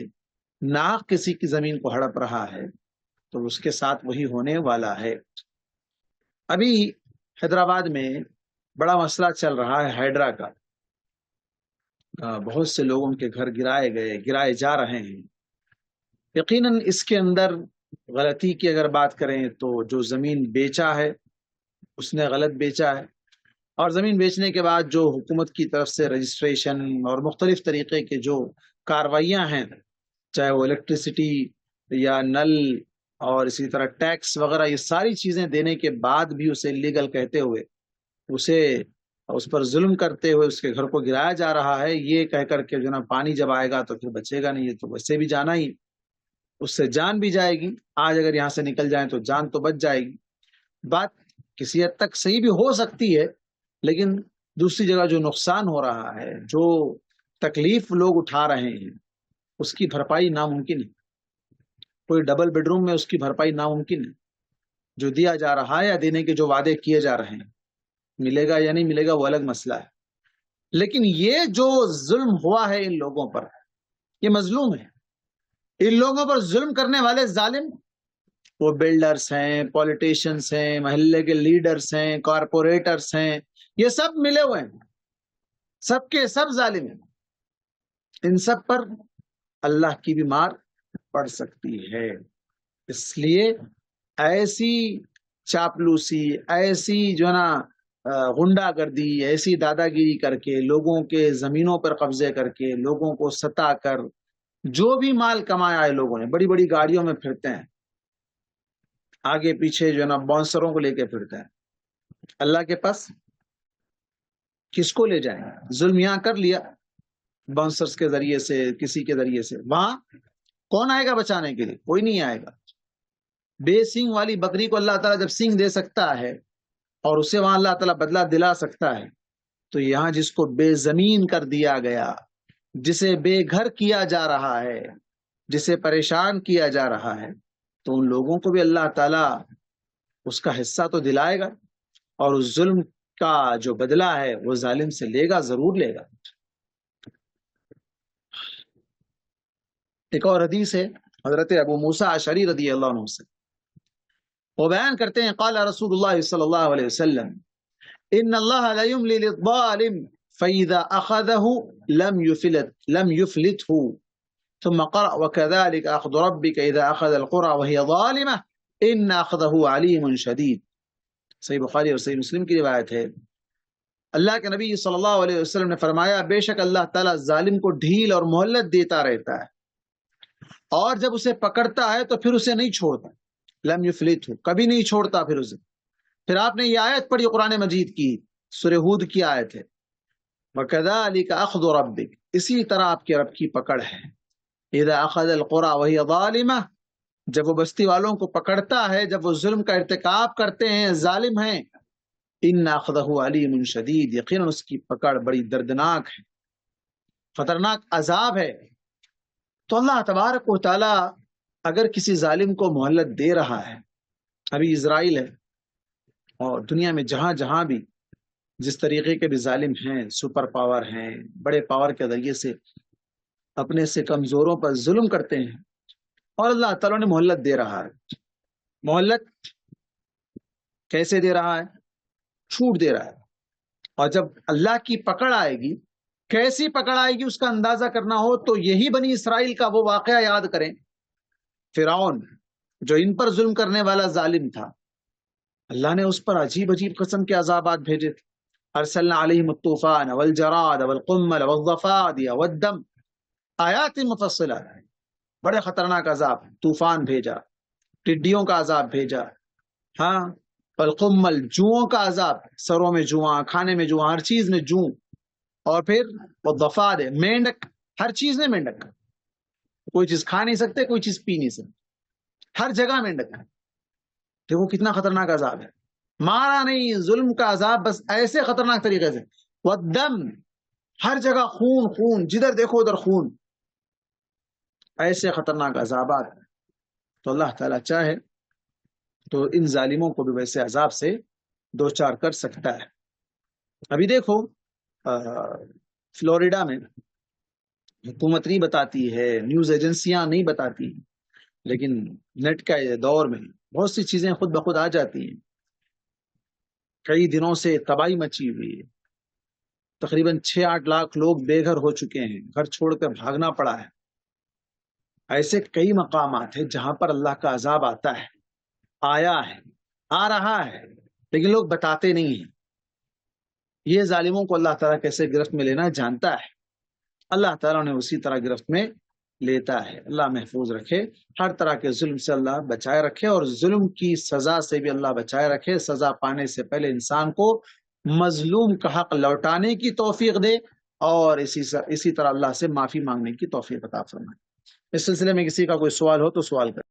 ناحق کسی کی زمین کو ہڑپ رہا ہے، تو اس کے ساتھ وہی ہونے والا ہے. ابھی حیدرآباد میں بڑا مسئلہ چل رہا ہے ہائیڈرا کا. بہت سے لوگوں کے گھر گرائے جا رہے ہیں. یقیناً اس کے اندر غلطی کی اگر بات کریں تو جو زمین بیچا ہے اس نے غلط بیچا ہے، اور زمین بیچنے کے بعد جو حکومت کی طرف سے رجسٹریشن اور مختلف طریقے کے جو کاروائیاں ہیں، چاہے وہ الیکٹریسٹی یا نل اور اسی طرح ٹیکس وغیرہ، یہ ساری چیزیں دینے کے بعد بھی اسے لیگل کہتے ہوئے، اسے اس پر ظلم کرتے ہوئے اس کے گھر کو گرایا جا رہا ہے، یہ کہہ کر کے جو نا پانی جب آئے گا تو پھر بچے گا نہیں، یہ تو ویسے بھی جانا ہی، اس سے جان بھی جائے گی. آج اگر یہاں سے نکل جائیں تو جان تو بچ جائے گی. بات کسی حد تک صحیح بھی ہو سکتی ہے، لیکن دوسری جگہ جو نقصان ہو رہا ہے، جو تکلیف لوگ اٹھا رہے ہیں، اس کی بھرپائی ناممکن ہے. کوئی ڈبل بیڈ روم میں اس کی بھرپائی ناممکن ہے. جو دیا جا رہا ہے یا دینے کے جو وعدے کیے جا رہے ہیں، ملے گا یا نہیں ملے گا وہ الگ مسئلہ ہے. لیکن یہ جو ظلم ہوا ہے ان لوگوں پر، یہ مظلوم ہے. ان لوگوں پر ظلم کرنے والے ظالم وہ بلڈرز ہیں، پولیٹیشنز ہیں، محلے کے لیڈرز ہیں، کارپوریٹرز ہیں، یہ سب ملے ہوئے ہیں، سب کے سب ظالم ہیں. ان سب پر اللہ کی بھی مار پڑ سکتی ہے. اس لیے ایسی چاپلوسی، ایسی جو ہے نا غنڈا گردی، ایسی دادا گیری کر کے، لوگوں کے زمینوں پر قبضے کر کے، لوگوں کو ستا کر جو بھی مال کمایا ہے لوگوں نے، بڑی بڑی گاڑیوں میں پھرتے ہیں، آگے پیچھے جو ہے نا بانسروں کو لے کے پھرتے ہیں. اللہ کے پاس کس کو لے جائیں؟ ظلم یہاں کر لیا بانسرز کے ذریعے سے، کسی کے ذریعے سے، وہاں کون آئے گا بچانے کے لیے؟ کوئی نہیں آئے گا. بے سینگ والی بکری کو اللہ تعالیٰ جب سینگ دے سکتا ہے اور اسے وہاں اللہ تعالیٰ بدلہ دلا سکتا ہے، تو یہاں جس کو بے زمین کر دیا گیا، جسے بے گھر کیا جا رہا ہے، جسے پریشان کیا جا رہا ہے، تو ان لوگوں کو بھی اللہ تعالیٰ اس کا حصہ تو دلائے گا، اور اس ظلم کا جو بدلہ ہے وہ ظالم سے لے گا، ضرور لے گا. ایک اور حدیث ہے حضرت ابو موسیٰ اشعری رضی اللہ عنہ سے، وہ بیان کرتے ہیں، قال رسول اللہ صلی اللہ علیہ وسلم ان اللہ لا یملی للظالم فاذا اخذه لم يفلته ثم قرأ وكذلك اخذ ربك اذا اخذ القرى وهي ظالمة ان اخذه علیم شدید. صحیح بخاری اور صحیح مسلم کی روایت ہے. اللہ کے نبی صلی اللہ علیہ وسلم نے فرمایا، بے شک اللہ تعالیٰ ظالم کو ڈھیل اور مہلت دیتا رہتا ہے، اور جب اسے پکڑتا ہے تو پھر اسے نہیں چھوڑتا. لم یفلتہ، کبھی نہیں چھوڑتا پھر اسے. پھر آپ نے یہ آیت پڑھی قرآن مجید کی، سورہ ہود کی آیت ہے، وَكَذَلِكَ أَخْذُ رَبِّكَ، اسی طرح آپ کے رب کی پکڑ ہے. اذا اخذ القرى وهي ظالمة، جب وہ بستی والوں کو پکڑتا ہے، جب وہ ظلم کا ارتکاب کرتے ہیں، ظالم ہیں، ان اخذہ علیم شدید، یقیناً اس کی پکڑ بڑی دردناک ہے، خطرناک عذاب ہے. تو اللہ تبارک و تعالی اگر کسی ظالم کو مہلت دے رہا ہے، ابھی اسرائیل ہے اور دنیا میں جہاں جہاں بھی جس طریقے کے بھی ظالم ہیں، سپر پاور ہیں، بڑے پاور کے ذریعے سے اپنے سے کمزوروں پر ظلم کرتے ہیں، اور اللہ تعالیٰ نے مہلت دے رہا ہے. مہلت کیسے دے رہا ہے؟ چھوٹ دے رہا ہے. اور جب اللہ کی پکڑ آئے گی، کیسی پکڑ آئے گی اس کا اندازہ کرنا ہو تو یہی بنی اسرائیل کا وہ واقعہ یاد کریں. فرعون جو ان پر ظلم کرنے والا ظالم تھا، اللہ نے اس پر عجیب عجیب قسم کے عذابات بھیجے تھے. ارسلنا علیہم الطوفان والجراد والقمل والضفادع والدم آیات مفصلات، بڑے خطرناک عذاب. طوفان بھیجا، ٹڈیوں کا عذاب بھیجا، ہاں، والقمل، جوؤں کا عذاب، سروں میں جواں، کھانے میں جواں، ہر چیز میں جو، اور پھر والضفادع، مینڈک، ہر چیز میں مینڈک، کوئی چیز کھا نہیں سکتے، کوئی چیز پی نہیں سکتے، ہر جگہ مینڈک ہے. دیکھو کتنا خطرناک عذاب ہے. مارا نہیں، ظلم کا عذاب بس ایسے خطرناک طریقے سے. والدم، ہر جگہ خون خون، جدھر دیکھو ادھر خون، ایسے خطرناک عذابات. تو اللہ تعالیٰ چاہے تو ان ظالموں کو بھی ویسے عذاب سے دو چار کر سکتا ہے. ابھی دیکھو فلوریڈا میں حکومت نہیں بتاتی ہے، نیوز ایجنسیاں نہیں بتاتی، لیکن نیٹ کا دور میں بہت سی چیزیں خود بخود آ جاتی ہیں. کئی دنوں سے تباہی مچی ہوئی ہے، تقریباً 6-8 لاکھ لوگ بے گھر ہو چکے ہیں، گھر چھوڑ کر بھاگنا پڑا ہے. ایسے کئی مقامات ہیں جہاں پر اللہ کا عذاب آتا ہے، آیا ہے، آ رہا ہے، لیکن لوگ بتاتے نہیں ہیں. یہ ظالموں کو اللہ تعالیٰ کیسے گرفت میں لینا جانتا ہے. اللہ تعالیٰ نے اسی طرح گرفت میں لیتا ہے. اللہ محفوظ رکھے، ہر طرح کے ظلم سے اللہ بچائے رکھے، اور ظلم کی سزا سے بھی اللہ بچائے رکھے. سزا پانے سے پہلے انسان کو مظلوم کا حق لوٹانے کی توفیق دے، اور اسی طرح اللہ سے معافی مانگنے کی توفیق عطا فرمائے. اس سلسلے میں کسی کا کوئی سوال ہو تو سوال کریں.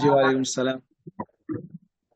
جی وعلیکم السلام.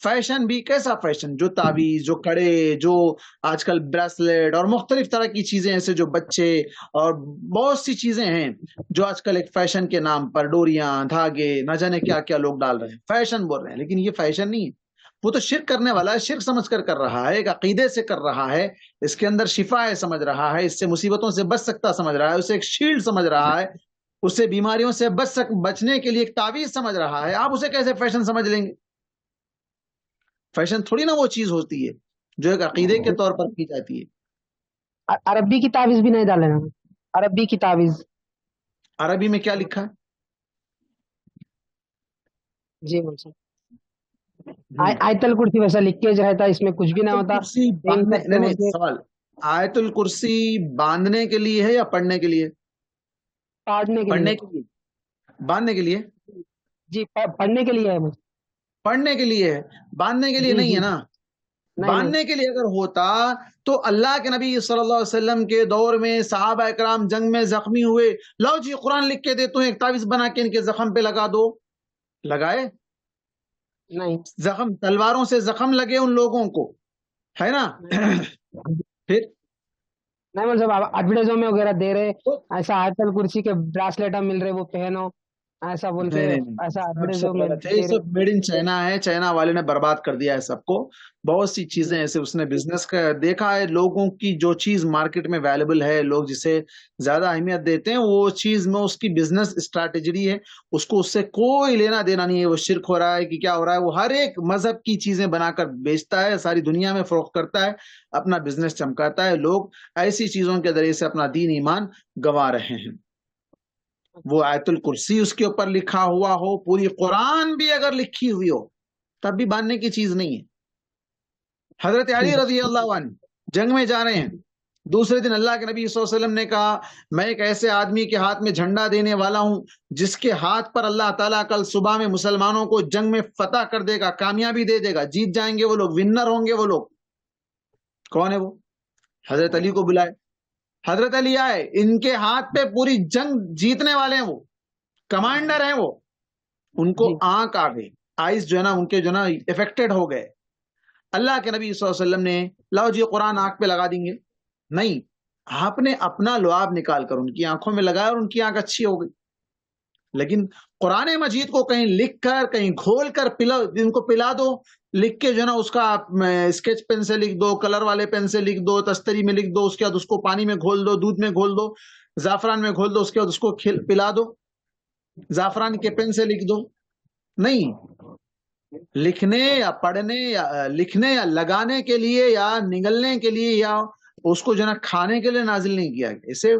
فیشن بھی کیسا فیشن؟ جو تعویذ، جو کڑے، جو آج کل بریسلیٹ اور مختلف طرح کی چیزیں ایسے جو بچے اور بہت سی چیزیں ہیں جو آج کل ایک فیشن کے نام پر ڈوریاں، دھاگے، نہ جانے کیا کیا لوگ ڈال رہے ہیں، فیشن بول رہے ہیں، لیکن یہ فیشن نہیں ہے. وہ تو شرک کرنے والا ہے، شرک سمجھ کر رہا ہے، ایک عقیدے سے کر رہا ہے، اس کے اندر شفا ہے سمجھ رہا ہے، اس سے مصیبتوں سے بچ سکتا سمجھ رہا ہے، اسے ایک شیلڈ سمجھ رہا ہے، اسے بیماریوں سے بچنے کے لیے ایک تعویذ سمجھ رہا ہے. آپ اسے کیسے فیشن سمجھ لیں گے؟ فیشن تھوڑی نا وہ چیز ہوتی ہے جو ایک عقیدے کے طور پر کی جاتی ہے. عربی کی تعویذ بھی نہیں ڈالے نا، عربی کی تعویذ. عربی میں کیا لکھا ہے؟ جی مول صاحب، آیت الکرسی ویسا لکھ کے جو رہتا ہے، اس میں کچھ بھی نہ ہوتا. کرسی باندھنے، نہیں سوال، آیت الکرسی باندھنے کے لیے ہے یا پڑھنے کے لیے؟ پڑھنے کے پڑھنے لیے. کے لیے، باندھنے کے لیے. جی پڑھنے کے لیے ہے مجھے. پڑھنے کے لیے ہے، باندھنے کے لیے جی نہیں جی ہے نا. نہیں باندھنے کے لیے اگر ہوتا تو اللہ کے نبی صلی اللہ علیہ وسلم کے دور میں صحابہ اکرام جنگ میں زخمی ہوئے، لو جی قرآن لکھ کے دیتا ہوں، ایک تعویذ بنا کے ان کے زخم پہ لگا دو، لگائے؟ نہیں زخم، تلواروں سے زخم لگے ان لوگوں کو، ہے نا. پھر نہیں مول صاحب، ایڈورٹائزوں میں وغیرہ دے رہے ایسا آیت الکرسی کے براسلیٹ مل رہے، وہ پہنو ایسا بول کے، نہیں نہیں، ایسا سب ایڈورٹائزوں میں غلط ہے، یہ دے سب رہے. میڈ ان چائنا ہے، چائنا والے نے برباد کر دیا ہے سب کو. بہت سی چیزیں ایسے اس نے بزنس کا دیکھا ہے، لوگوں کی جو چیز مارکیٹ میں اویلیبل ہے، لوگ جسے زیادہ اہمیت دیتے ہیں، وہ چیز میں اس کی بزنس اسٹریٹجی ہے، اس کو اس سے کوئی لینا دینا نہیں ہے. وہ شرک ہو رہا ہے کہ کیا ہو رہا ہے، وہ ہر ایک مذہب کی چیزیں بنا کر بیچتا ہے، ساری دنیا میں فروخت کرتا ہے، اپنا بزنس چمکاتا ہے. لوگ ایسی چیزوں کے ذریعے سے اپنا دین ایمان گنوا رہے ہیں. وہ آیت الکرسی اس کے اوپر لکھا ہوا ہو، پوری قرآن بھی اگر لکھی ہوئی ہو، تب بھی باندھنے کی چیز نہیں ہے. حضرت علی رضی اللہ عنہ جنگ میں جا رہے ہیں، دوسرے دن اللہ کے نبی صلی اللہ علیہ وسلم نے کہا، میں ایک ایسے آدمی کے ہاتھ میں جھنڈا دینے والا ہوں جس کے ہاتھ پر اللہ تعالیٰ کل صبح میں مسلمانوں کو جنگ میں فتح کر دے گا، کامیابی دے دے گا، جیت جائیں گے وہ لوگ، ونر ہوں گے وہ لوگ. کون ہے وہ؟ حضرت علی کو بلائے. حضرت علی آئے، ان کے ہاتھ پہ پوری جنگ جیتنے والے ہیں، وہ کمانڈر ہیں، وہ ان کو آنکھ آ گئی، آئیز جو ہے نا ان کے جو ہے نا افیکٹڈ ہو گئے. اللہ کے نبی صلی اللہ علیہ وسلم نے لاؤ جی قرآن آنکھ پہ لگا دیں گے، نہیں، آپ نے اپنا لعاب نکال کر ان کی آنکھوں میں لگایا اور ان کی آنکھ اچھی ہو گئی. لیکن قرآن مجید کو کہیں لکھ کر، کہیں کھول کر ان کو پلا دو، لکھ کے جو ہے نا اس کا اسکیچ پین سے لکھ دو، کلر والے پین سے لکھ دو، تستری میں لکھ دو، اس کے بعد اس کو پانی میں گھول دو، دودھ میں گھول دو، زعفران میں گھول دو، اس کے بعد اس کو پلا دو، زعفران کے پین سے لکھ دو. نہیں، لکھنے یا پڑھنے یا لکھنے یا لگانے کے لیے یا نگلنے کے لیے یا اس کو جو ہے نا کھانے کے لیے نازل نہیں کیا گیا. اسے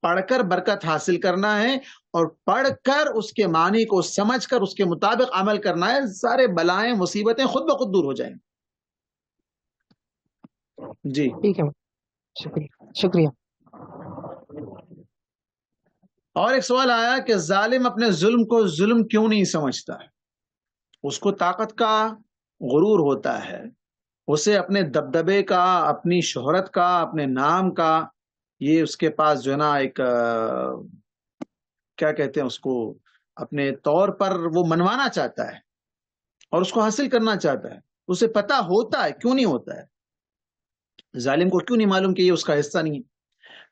پڑھ کر برکت حاصل کرنا ہے، اور پڑھ کر اس کے معنی کو سمجھ کر اس کے مطابق عمل کرنا ہے، سارے بلائیں مصیبتیں خود بخود دور ہو جائیں. جی ٹھیک ہے، شکریہ شکریہ. اور ایک سوال آیا کہ ظالم اپنے ظلم کو ظلم کیوں نہیں سمجھتا؟ اس کو طاقت کا غرور ہوتا ہے، اسے اپنے دبدبے کا، اپنی شہرت کا، اپنے نام کا، یہ اس کے پاس جو ہے نا ایک کیا کہتے ہیں اس کو، اپنے طور پر وہ منوانا چاہتا ہے اور اس کو حاصل کرنا چاہتا ہے. اسے پتا ہوتا ہے، کیوں نہیں ہوتا ہے؟ ظالم کو کیوں نہیں معلوم کہ یہ اس کا حصہ نہیں ہے؟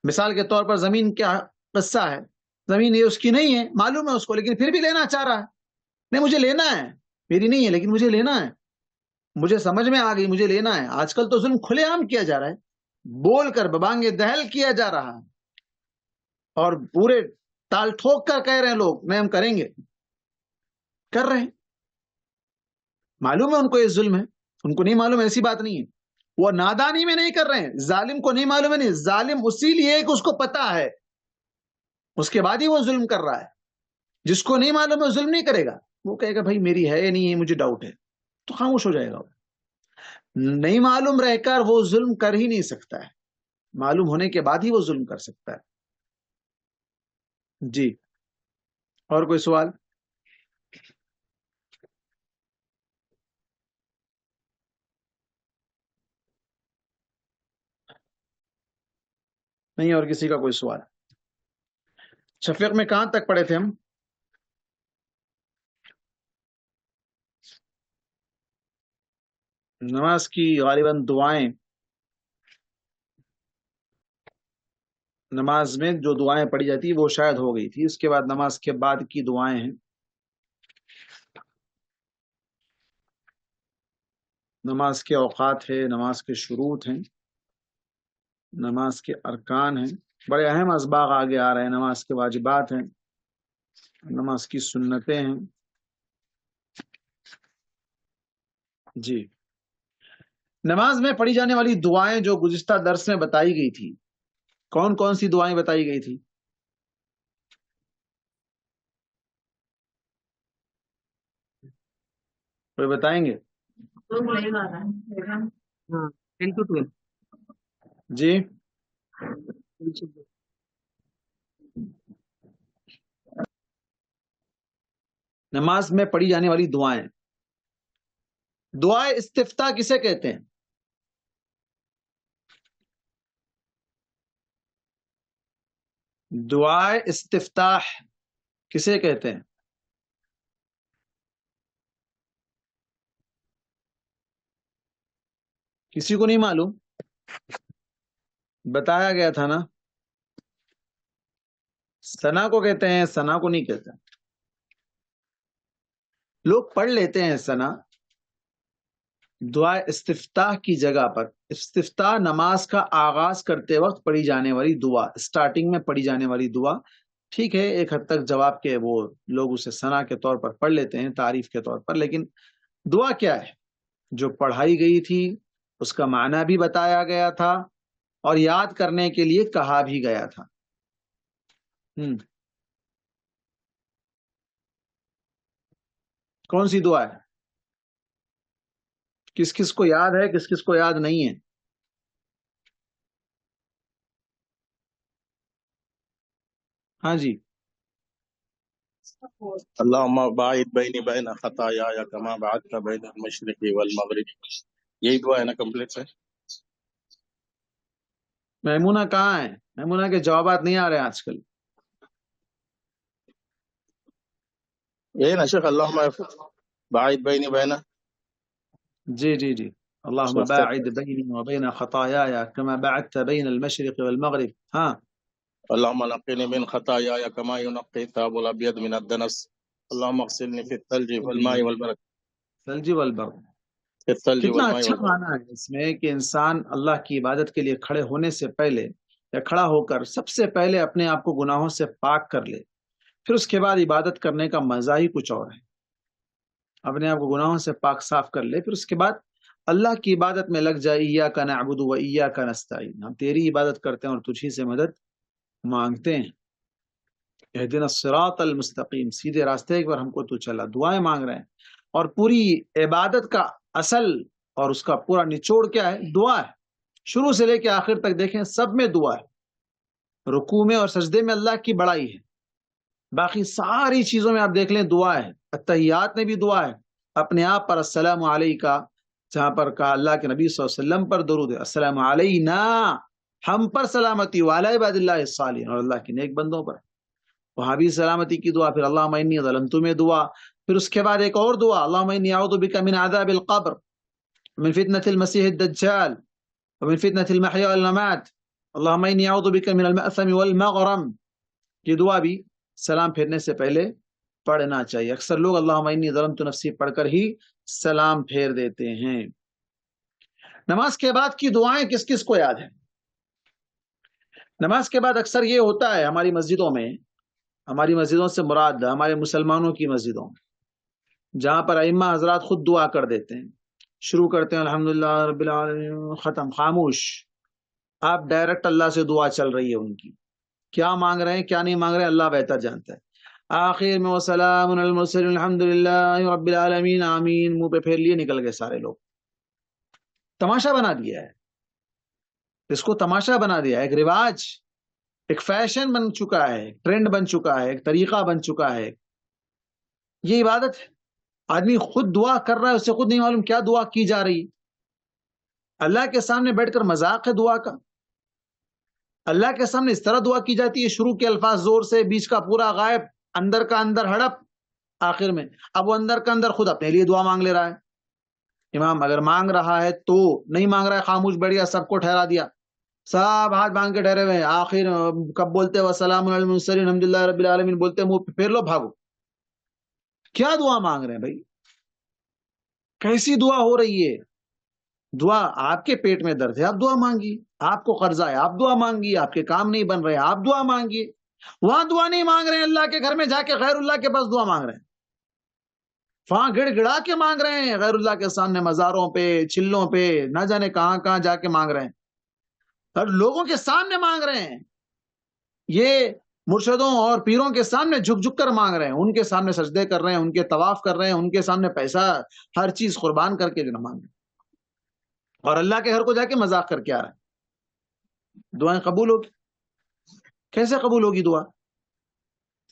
مثال کے طور پر زمین کیا قصہ ہے، زمین یہ اس کی نہیں ہے، معلوم ہے اس کو، لیکن پھر بھی لینا چاہ رہا ہے. نہیں، مجھے لینا ہے، میری نہیں ہے لیکن مجھے لینا ہے، مجھے سمجھ میں آ گئی، مجھے لینا ہے. آج کل تو ظلم کھلے عام کیا جا رہا ہے، بول کر ببانگے دہل کیا جا رہا ہے، اور پورے تال ٹھوک کر کہہ رہے ہیں لوگ نہیں ہم کریں گے، کر رہے ہیں. معلوم ہے ان کو یہ ظلم ہے، ان کو نہیں معلوم، ایسی بات نہیں ہے، وہ نادانی میں نہیں کر رہے ہیں. ظالم کو نہیں معلوم ہے، نہیں، ظالم اسی لیے کہ اس کو پتا ہے، اس کے بعد ہی وہ ظلم کر رہا ہے. جس کو نہیں معلوم ہے ظلم نہیں کرے گا، وہ کہے گا بھائی میری ہے یا نہیں ہے، مجھے ڈاؤٹ ہے، تو خاموش ہو جائے گا. نہیں معلوم رہ کر وہ ظلم کر ہی نہیں سکتا ہے، معلوم ہونے کے بعد ہی وہ ظلم کر سکتا ہے. جی، اور کوئی سوال؟ نہیں، اور کسی کا کوئی سوال؟ شفیق میں کہاں تک پڑھے تھے ہم؟ نماز کی غالباً دعائیں، نماز میں جو دعائیں پڑھی جاتی وہ شاید ہو گئی تھی. اس کے بعد نماز کے بعد کی دعائیں ہیں. نماز کے اوقات ہے، نماز کے شروط ہیں، نماز کے ارکان ہیں، بڑے اہم اسباق آگے آ رہے ہیں. نماز کے واجبات ہیں، نماز کی سنتیں ہیں. جی، نماز میں پڑھی جانے والی دعائیں جو گزشتہ درس میں بتائی گئی تھی، کون کون سی دعائیں بتائی گئی تھی؟ کوئی بتائیں گے؟ ہاں 10 to 12. جی، نماز میں پڑھی جانے والی دعائیں. دعائے استفتاح کسے کہتے ہیں؟ دعائے استفتاح کسے کہتے ہیں؟ کسی کو نہیں معلوم؟ بتایا گیا تھا نا، ثنا کو کہتے ہیں، ثنا کو نہیں کہتے. لوگ پڑھ لیتے ہیں ثنا دعائے استفتاح کی جگہ پر. استفتاح نماز کا آغاز کرتے وقت پڑھی جانے والی دعا، سٹارٹنگ میں پڑھی جانے والی دعا. ٹھیک ہے، ایک حد تک جواب کے وہ لوگ اسے ثنا کے طور پر پڑھ لیتے ہیں، تعریف کے طور پر. لیکن دعا کیا ہے؟ جو پڑھائی گئی تھی اس کا معنی بھی بتایا گیا تھا اور یاد کرنے کے لیے کہا بھی گیا تھا. کون سی دعا ہے؟ کس کس کو یاد ہے، کس کس کو یاد نہیں ہے؟ ہاں جی، اللهم باعد بینی بین خطایا کما بعدت بین المشرق والمغرب. یہی دعا ہے نا کمپلیٹ سے؟ میمونہ کہاں ہے؟ میمونہ کے جوابات نہیں آ رہے ہیں آج کل. یہی نا شیخ، اللهم باعد بینی بین. جی جی جی، اللهم باعد بینی وبین خطایا کما بعدت بین المشرق والمغرب. ہاں، اللهم نقنی من خطایا کما ینقی الثوب الابیض من الدنس. اللهم اغسلنی فی الثلج والماء والبرد. ثلج والبرد. فی الثلج کتنا والماء اچھا والبرد. معنی ہے اس میں کہ انسان اللہ کی عبادت کے لیے کھڑے ہونے سے پہلے یا کھڑا ہو کر سب سے پہلے اپنے آپ کو گناہوں سے پاک کر لے، پھر اس کے بعد عبادت کرنے کا مزہ ہی کچھ اور ہے. اپنے آپ کو گناہوں سے پاک صاف کر لے، پھر اس کے بعد اللہ کی عبادت میں لگ جائے. ایاک نعبد و ایاک نستعین، ہم تیری عبادت کرتے ہیں اور تجھی سے مدد مانگتے ہیں. اہدنا الصراط المستقیم، سیدھے راستے پر ہم کو تو چلا. دعائیں مانگ رہے ہیں، اور پوری عبادت کا اصل اور اس کا پورا نچوڑ کیا ہے؟ دعا ہے. شروع سے لے کے آخر تک دیکھیں سب میں دعا ہے. رکوع میں اور سجدے میں اللہ کی بڑائی ہے، باقی ساری چیزوں میں آپ دیکھ لیں دعا ہے. اتحیات میں بھی دعا ہے. اپنے آپ پر السلام علیکہ، جہاں پر کہا اللہ کے نبی صلی اللہ علیہ وسلم پر درود ہے، السلام علینا، ہم پر سلامتی، وعلی عباد اللہ الصالحین، اور اللہ کے نیک بندوں پر، وہاں بھی سلامتی کی دعا. پھر اللہم انی ظلمت میں دعا. پھر اس کے بعد ایک اور دعا، اللہم انی اعوذ بک من عذاب القبر من فتنة المسیح الدجال ومن فتنة المحیا والممات اللہم انی اعوذ بک من المأثم والمغرم. یہ دعا بھی سلام پھیرنے سے پہلے پڑھنا چاہیے. اکثر لوگ اللہم انی ظلمت نفسی پڑھ کر ہی سلام پھیر دیتے ہیں. نماز کے بعد کی دعائیں کس کس کو یاد ہے؟ نماز کے بعد اکثر یہ ہوتا ہے ہماری مسجدوں میں، ہماری مسجدوں سے مراد ہمارے مسلمانوں کی مسجدوں، جہاں پر ائمہ حضرات خود دعا کر دیتے ہیں، شروع کرتے ہیں الحمدللہ رب العالمین، ختم، خاموش. آپ ڈائریکٹ اللہ سے دعا چل رہی ہے ان کی، کیا مانگ رہے ہیں کیا نہیں مانگ رہے ہیں اللہ بہتر جانتا ہے. آخر میں وسلام علی المرسلین الحمدللہ رب العالمین آمین، منہ پہ پھیر لیے نکل گئے سارے لوگ. تماشا بنا دیا ہے اس کو، تماشا بنا دیا ہے، ایک رواج، ایک فیشن بن چکا ہے، ایک ٹرینڈ بن چکا ہے، ایک طریقہ بن چکا ہے. یہ عبادت ہے؟ آدمی خود دعا کر رہا ہے، اسے خود نہیں معلوم کیا دعا کی جا رہی. اللہ کے سامنے بیٹھ کر مذاق ہے دعا کا. اللہ کے سامنے اس طرح دعا کی جاتی ہے، شروع کے الفاظ زور سے، بیچ کا پورا غائب، اندر کا اندر ہڑپ، آخر میں اب وہ اندر کا اندر خود اپنے لیے دعا مانگ لے رہا ہے. امام اگر مانگ رہا ہے تو، نہیں مانگ رہا ہے خاموش بیٹھ گیا، سب کو ٹھہرا دیا، سب ہاتھ باندھ کے ٹھہرے ہوئے ہیں، آخر کب بولتے وسلام علی المرسلین الحمدللہ رب العالمین بولتے منہ پہ پھیر لو بھاگو. کیا دعا مانگ رہے ہیں بھائی؟ کیسی دعا ہو رہی ہے؟ دعا آپ کے پیٹ میں درد ہے آپ دعا مانگیے، آپ کو قرضہ ہے آپ دعا مانگیے، آپ کے کام نہیں بن رہے آپ دعا مانگیے. وہاں دعا نہیں مانگ رہے ہیں، اللہ کے گھر میں جا کے غیر اللہ کے پاس دعا مانگ رہے ہیں، وہاں گڑ گڑا کے مانگ رہے ہیں، غیر اللہ کے سامنے مزاروں پہ چلوں پہ نہ جانے کہاں کہاں جا کے مانگ رہے ہیں، اور لوگوں کے سامنے مانگ رہے ہیں. یہ مرشدوں اور پیروں کے سامنے جھک جھک کر مانگ رہے ہیں، ان کے سامنے سجدے کر رہے ہیں، ان کے طواف کر رہے ہیں، ان کے سامنے پیسہ ہر چیز قربان کر کے جو نہ مانگ رہے ہیں، اور اللہ کے گھر کو جا کے مذاق کر کے آ رہے ہیں. دعائیں قبول ہوگی؟ کیسے قبول ہوگی دعا؟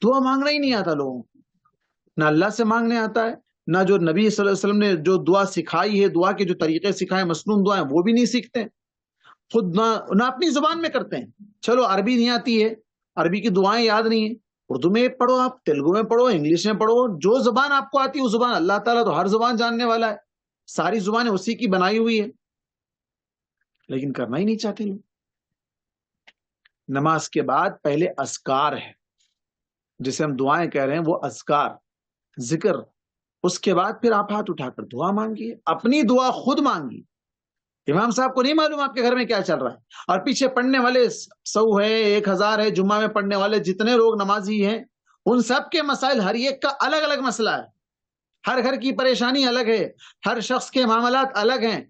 دعا مانگنا ہی نہیں آتا لوگوں کو، نہ اللہ سے مانگنے آتا ہے، نہ جو نبی صلی اللہ علیہ وسلم نے جو دعا سکھائی ہے، دعا کے جو طریقے سکھائے مسنون دعائیں وہ بھی نہیں سیکھتے، خود نہ اپنی زبان میں کرتے ہیں. چلو عربی نہیں آتی ہے، عربی کی دعائیں یاد نہیں ہیں، اردو میں پڑھو، آپ تیلگو میں پڑھو، انگلش میں پڑھو، جو زبان آپ کو آتی ہے وہ زبان. اللہ تعالیٰ تو ہر زبان جاننے والا ہے، ساری زبانیں اسی کی بنائی ہوئی ہے، لیکن کرنا ہی نہیں چاہتے لوگ. نماز کے بعد پہلے اذکار ہے، جسے ہم دعائیں کہہ رہے ہیں، وہ اذکار ذکر. اس کے بعد پھر آپ ہاتھ اٹھا کر دعا مانگیے، اپنی دعا خود مانگیے. امام صاحب کو نہیں معلوم آپ کے گھر میں کیا چل رہا ہے، اور پیچھے پڑھنے والے 100 ہے 1000 ہے، جمعہ میں پڑھنے والے جتنے لوگ نمازی ہیں ان سب کے مسائل ہر ایک کا الگ الگ مسئلہ ہے، ہر گھر کی پریشانی الگ ہے، ہر شخص کے معاملات الگ ہیں،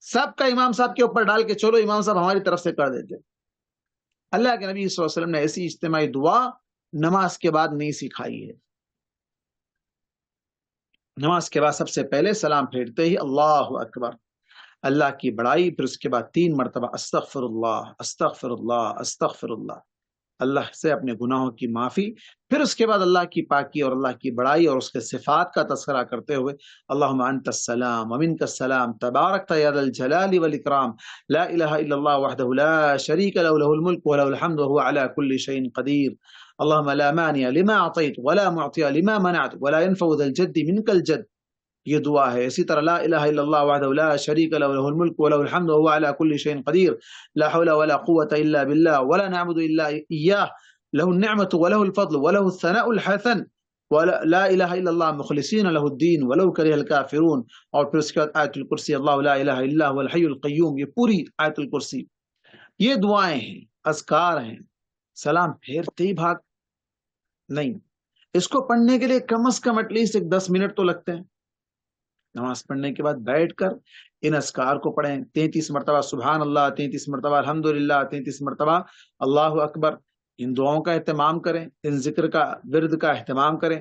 سب کا امام صاحب کے اوپر ڈال کے چلو امام صاحب ہماری طرف سے کر دیتے. اللہ کے نبی صلی اللہ علیہ وسلم نے ایسی اجتماعی دعا نماز کے بعد نہیں سکھائی ہے. نماز کے بعد سب سے پہلے سلام پھیرتے ہی اللہ اکبر، اللہ کی بڑائی، پھر اس کے بعد 3 مرتبہ استغفر اللہ استغفر اللہ استغفر اللہ، اللہ سے اپنے گناہوں کی معافی، پھر اس کے بعد اللہ کی پاکی اور اللہ کی بڑائی اور اس کے صفات کا تذکرہ کرتے ہوئے اللہم انت السلام ومنک السلام تبارکت یا ذا الجلال والاکرام لا الہ الا اللہ وحدہ لا شریک له له الملک وله الحمد وهو على كل شيء قدیر اللہم لا مانع لما اعطیت ولا معطی لما منعت ولا ينفع ذا الجد منک الجد. یہ دعا ہے. اسی طرح لا الہ الا اللہ وحدہ لا شریک له له الملک وله الحمد وهو على كل شيء قدیر لا حول ولا قوة الا بالله ولا نعبد الا اياه له النعمة وله الفضل وله الثناء الحسن لا الہ الا اللہ مخلصین له الدین ولو کرہ الکافرون. اور پھر اس کے بعد آیت الکرسی اللہ لا الہ الا هو الحی القیوم، یہ پوری آیت الکرسی. یہ دعائیں ہیں، اذکار ہیں. سلام پھیرتے ہی بھاگ نہیں، اس کو پڑھنے کے لیے کم از کم ایٹ لیسٹ 10 منٹ تو لگتے ہیں. نماز پڑھنے کے بعد بیٹھ کر ان اذکار کو پڑھیں، 33 مرتبہ سبحان اللہ، 33 مرتبہ الحمدللہ، 33 مرتبہ اللہ اکبر. ان دعاؤں کا اہتمام کریں، ان ذکر کا ورد کا اہتمام کریں.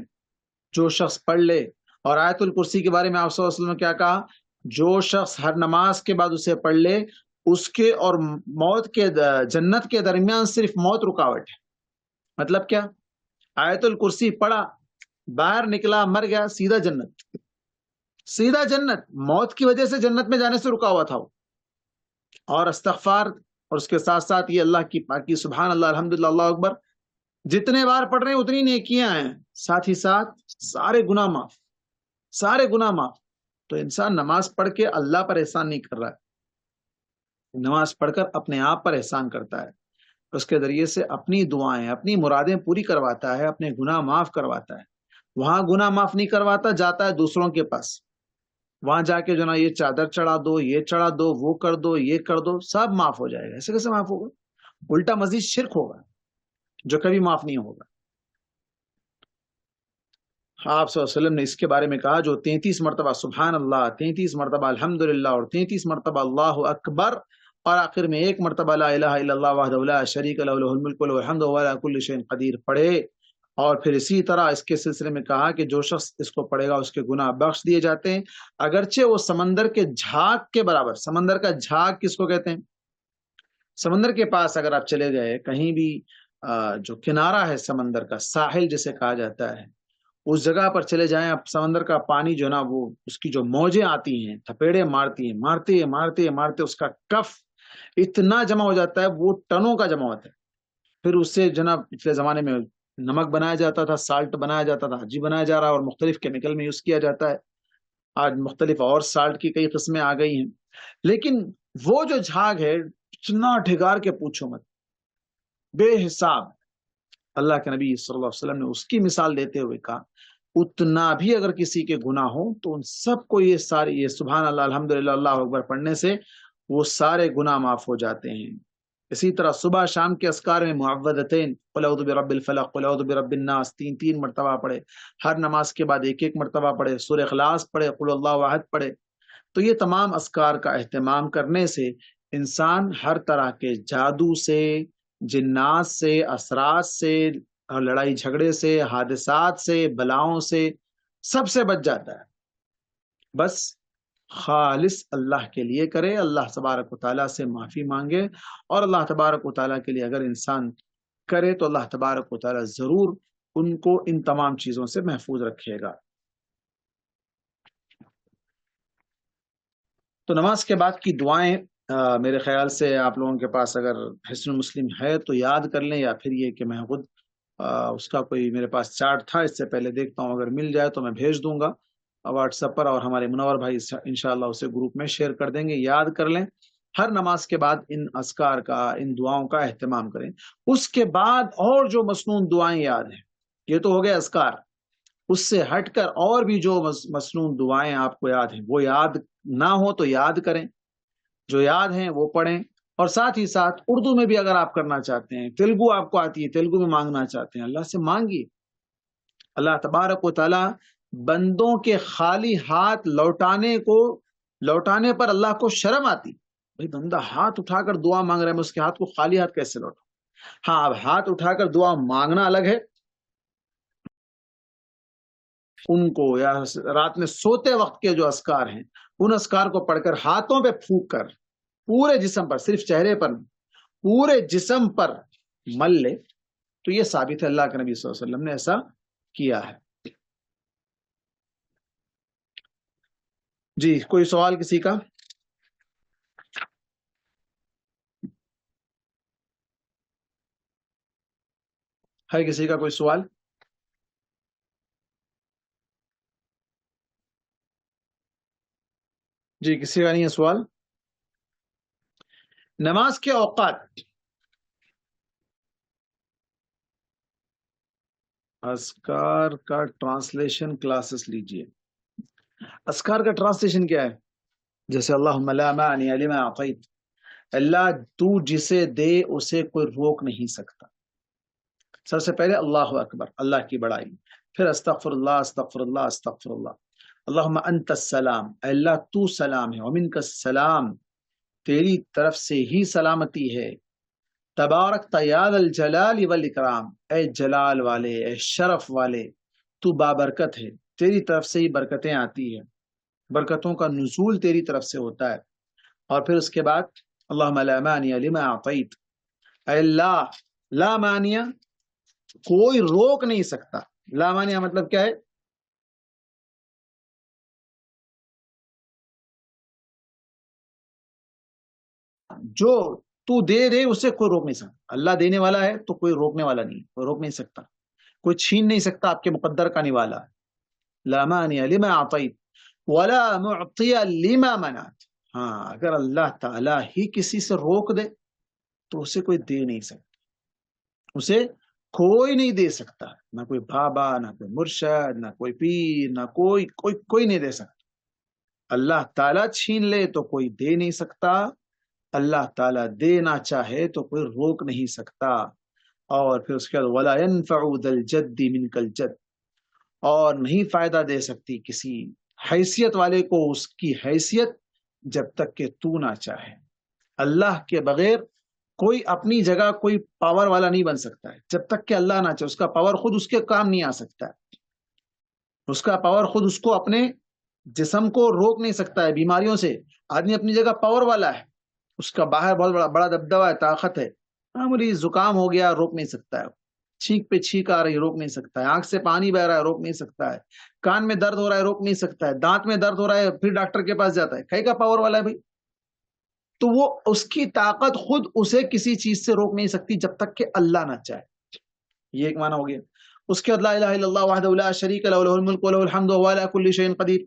جو شخص پڑھ لے، اور آیت الکرسی کے بارے میں آپ صلی اللہ علیہ وسلم نے کیا کہا، جو شخص ہر نماز کے بعد اسے پڑھ لے، اس کے اور موت کے جنت کے درمیان صرف موت رکاوٹ ہے. مطلب کیا؟ آیت الکرسی پڑھا، باہر نکلا، مر گیا، سیدھا جنت، سیدھا جنت. موت کی وجہ سے جنت میں جانے سے رکا ہوا تھا وہ. اور استغفار، اور اس کے ساتھ ساتھ یہ اللہ کی پاکی، سبحان اللہ الحمدللہ اللہ اکبر، جتنے بار پڑھ رہے ہیں اتنی نیکیاں ہیں، ساتھ ہی ساتھ سارے گناہ معاف، سارے گناہ معاف. تو انسان نماز پڑھ کے اللہ پر احسان نہیں کر رہا ہے، نماز پڑھ کر اپنے آپ پر احسان کرتا ہے. اس کے ذریعے سے اپنی دعائیں، اپنی مرادیں پوری کرواتا ہے، اپنے گناہ معاف کرواتا ہے. وہاں گناہ معاف نہیں کرواتا، جاتا ہے دوسروں کے پاس، وہاں جا کے جو نا یہ چادر چڑھا دو، یہ چڑھا دو، وہ کر دو، یہ کر دو، سب معاف ہو جائے گا. ایسے کیسے معاف ہوگا؟ الٹا مزید شرک ہوگا جو کبھی معاف نہیں ہوگا. آپ صلی اللہ علیہ وسلم نے اس کے بارے میں کہا، جو 33 مرتبہ سبحان اللہ، 33 مرتبہ الحمدللہ اور 33 مرتبہ اللہ اکبر، اور آخر میں 1 مرتبہ لا الہ الا اللہ وحدہ لا شریک له له الملک وله الحمد وهو على كل شيء قدیر پڑھے. اور پھر اسی طرح اس کے سلسلے میں کہا کہ جو شخص اس کو پڑھے گا اس کے گناہ بخش دیے جاتے ہیں، اگرچہ وہ سمندر کے جھاگ کے برابر. سمندر کا جھاگ کس کو کہتے ہیں؟ سمندر کے پاس اگر آپ چلے گئے کہیں بھی، جو کنارہ ہے سمندر کا، ساحل جسے کہا جاتا ہے، اس جگہ پر چلے جائیں آپ، سمندر کا پانی جو نا، وہ اس کی جو موجیں آتی ہیں، تھپیڑے مارتی ہیں، مارتے مارتے مارتے اس کا کف اتنا جمع ہو جاتا ہے، وہ ٹنوں کا جمع ہوتا ہے. پھر اس سے جناب پچھلے زمانے میں نمک بنایا جاتا تھا، سالٹ بنایا جاتا تھا، حجی بنایا جا رہا ہے، اور مختلف کیمیکل میں یوز کیا جاتا ہے. آج مختلف اور سالٹ کی کئی قسمیں آ گئی ہیں، لیکن وہ جو جھاگ ہے اتنا ڈھگار کے پوچھو مت، بے حساب۔ اللہ کے نبی صلی اللہ علیہ وسلم نے اس کی مثال دیتے ہوئے کہا اتنا بھی اگر کسی کے گناہ ہو تو ان سب کو یہ سبحان اللہ الحمدللہ اللہ اکبر پڑھنے سے وہ سارے گناہ معاف ہو جاتے ہیں۔ اسی طرح صبح شام کے اذکار میں معوذتین، قل اعوذ برب الفلق، قل اعوذ برب الناس، تین مرتبہ پڑھے، ہر نماز کے بعد ایک مرتبہ پڑھے، سورہ اخلاص پڑھے، قل اللہ احد پڑھے۔ تو یہ تمام اذکار کا اہتمام کرنے سے انسان ہر طرح کے جادو سے، جنات سے، اثرات سے، لڑائی جھگڑے سے، حادثات سے، بلاؤں سے، سب سے بچ جاتا ہے۔ بس خالص اللہ کے لیے کرے، اللہ تبارک و تعالیٰ سے معافی مانگے، اور اللہ تبارک و تعالیٰ کے لیے اگر انسان کرے تو اللہ تبارک و تعالیٰ ضرور ان کو ان تمام چیزوں سے محفوظ رکھے گا۔ تو نماز کے بعد کی دعائیں میرے خیال سے آپ لوگوں کے پاس اگر حسن مسلم ہے تو یاد کر لیں، یا پھر یہ کہ میں خود اس کا کوئی میرے پاس چارٹ تھا، اس سے پہلے دیکھتا ہوں، اگر مل جائے تو میں بھیج دوں گا واٹس ایپ پر، اور ہمارے منور بھائی انشاءاللہ اسے گروپ میں شیئر کر دیں گے۔ یاد کر لیں، ہر نماز کے بعد ان اذکار کا، ان دعاؤں کا اہتمام کریں۔ اس کے بعد اور جو مسنون دعائیں یاد ہیں، یہ تو ہو گئے اذکار، اس سے ہٹ کر اور بھی جو مسنون دعائیں آپ کو یاد ہیں وہ یاد نہ ہو تو یاد کریں، جو یاد ہیں وہ پڑھیں، اور ساتھ ہی ساتھ اردو میں بھی اگر آپ کرنا چاہتے ہیں، تیلگو آپ کو آتی ہے، تیلگو میں مانگنا چاہتے ہیں، اللہ سے مانگیے۔ اللہ تبارک و تعالی بندوں کے خالی ہاتھ لوٹانے پر اللہ کو شرم آتی۔ بھائی بندہ ہاتھ اٹھا کر دعا مانگ رہا ہے، میں اس کے ہاتھ کو خالی ہاتھ کیسے لوٹاؤں؟ ہاں، اب ہاتھ اٹھا کر دعا مانگنا الگ ہے، ان کو یا رات میں سوتے وقت کے جو اذکار ہیں ان اذکار کو پڑھ کر ہاتھوں پہ پھونک کر پورے جسم پر، صرف چہرے پر نہیں، پورے جسم پر مل لے تو یہ ثابت ہے، اللہ کے نبی صلی اللہ علیہ وسلم نے ایسا کیا ہے۔ جی، کوئی سوال کسی کا؟ ہے کسی کا کوئی سوال؟ جی، کسی کا نہیں ہے سوال؟ نماز کے اوقات، اذکار کا ٹرانسلیشن کلاسز لیجئے۔ اذکار کا ٹرانسلیشن کیا ہے؟ جیسے اللہم لا مانع لما اعطیت، اللہ تو جسے دے اسے کوئی روک نہیں سکتا۔ سب سے پہلے اللہ اکبر، اللہ کی بڑائی، پھر استغفر اللہ استغفر اللہ استغفر اللہ، اللہم انت السلام، اے اللہ تو سلام ہے، ومنک السلام، تیری طرف سے ہی سلامتی ہے، تبارک یا ذا الجلال والاکرام، اے جلال والے، اے شرف والے، تو بابرکت ہے، تیری طرف سے ہی برکتیں آتی ہیں، برکتوں کا نزول تیری طرف سے ہوتا ہے۔ اور پھر اس کے بعد اللہم لا مانع لما اعطیت، اے اللہ لا مانع، کوئی روک نہیں سکتا۔ لا مانع مطلب کیا ہے؟ جو تو دے اسے کوئی روک نہیں سکتا۔ اللہ دینے والا ہے تو کوئی روکنے والا نہیں، کوئی روک نہیں سکتا، کوئی چھین نہیں سکتا آپ کے مقدر کا نوالا ہے۔ لا مانع لما اعطیت ولا معطی لما منعت، ہاں اگر اللہ تعالی ہی کسی سے روک دے تو اسے کوئی دے نہیں سکتا، اسے کوئی نہیں دے سکتا، نہ کوئی بابا، نہ کوئی مرشد، نہ کوئی پیر، نہ کوئی نہیں دے سکتا۔ اللہ تعالیٰ چھین لے تو کوئی دے نہیں سکتا، اللہ تعالیٰ دینا چاہے تو کوئی روک نہیں سکتا۔ اور پھر اس کے بعد وَلَا يَنْفَعُ ذَا الْجَدِّ مِنْكَ الْجَدِّ، اور نہیں فائدہ دے سکتی کسی حیثیت والے کو اس کی حیثیت جب تک کہ تو نہ چاہے۔ اللہ کے بغیر کوئی اپنی جگہ کوئی پاور والا نہیں بن سکتا ہے جب تک کہ اللہ نہ چاہے۔ اس کا پاور خود اس کے کام نہیں آ سکتا ہے، اس کا پاور خود اس کو اپنے جسم کو روک نہیں سکتا ہے بیماریوں سے۔ آدمی اپنی جگہ پاور والا ہے، اس کا باہر بہت بڑا دبدبہ ہے، طاقت ہے، معمولی زکام ہو گیا روک نہیں سکتا ہے، چھینک پہ چھینک آ رہی روک نہیں سکتا ہے، آنکھ سے پانی بہ رہا ہے روک نہیں سکتا ہے، کان میں درد ہو رہا ہے روک نہیں سکتا ہے، دانت میں درد ہو رہا ہے پھر ڈاکٹر کے پاس جاتا ہے، کہیں کا پاور والا ہے بھائی؟ تو وہ اس کی طاقت خود اسے کسی چیز سے روک نہیں سکتی جب تک کہ اللہ نہ چاہے۔ یہ ایک معنی ہو گیا۔ اس کے بعد لا الہ الا اللہ وحدہ لا شریک لہ لہ الملک ولہ الحمد وهو علی کل شیء قدیر،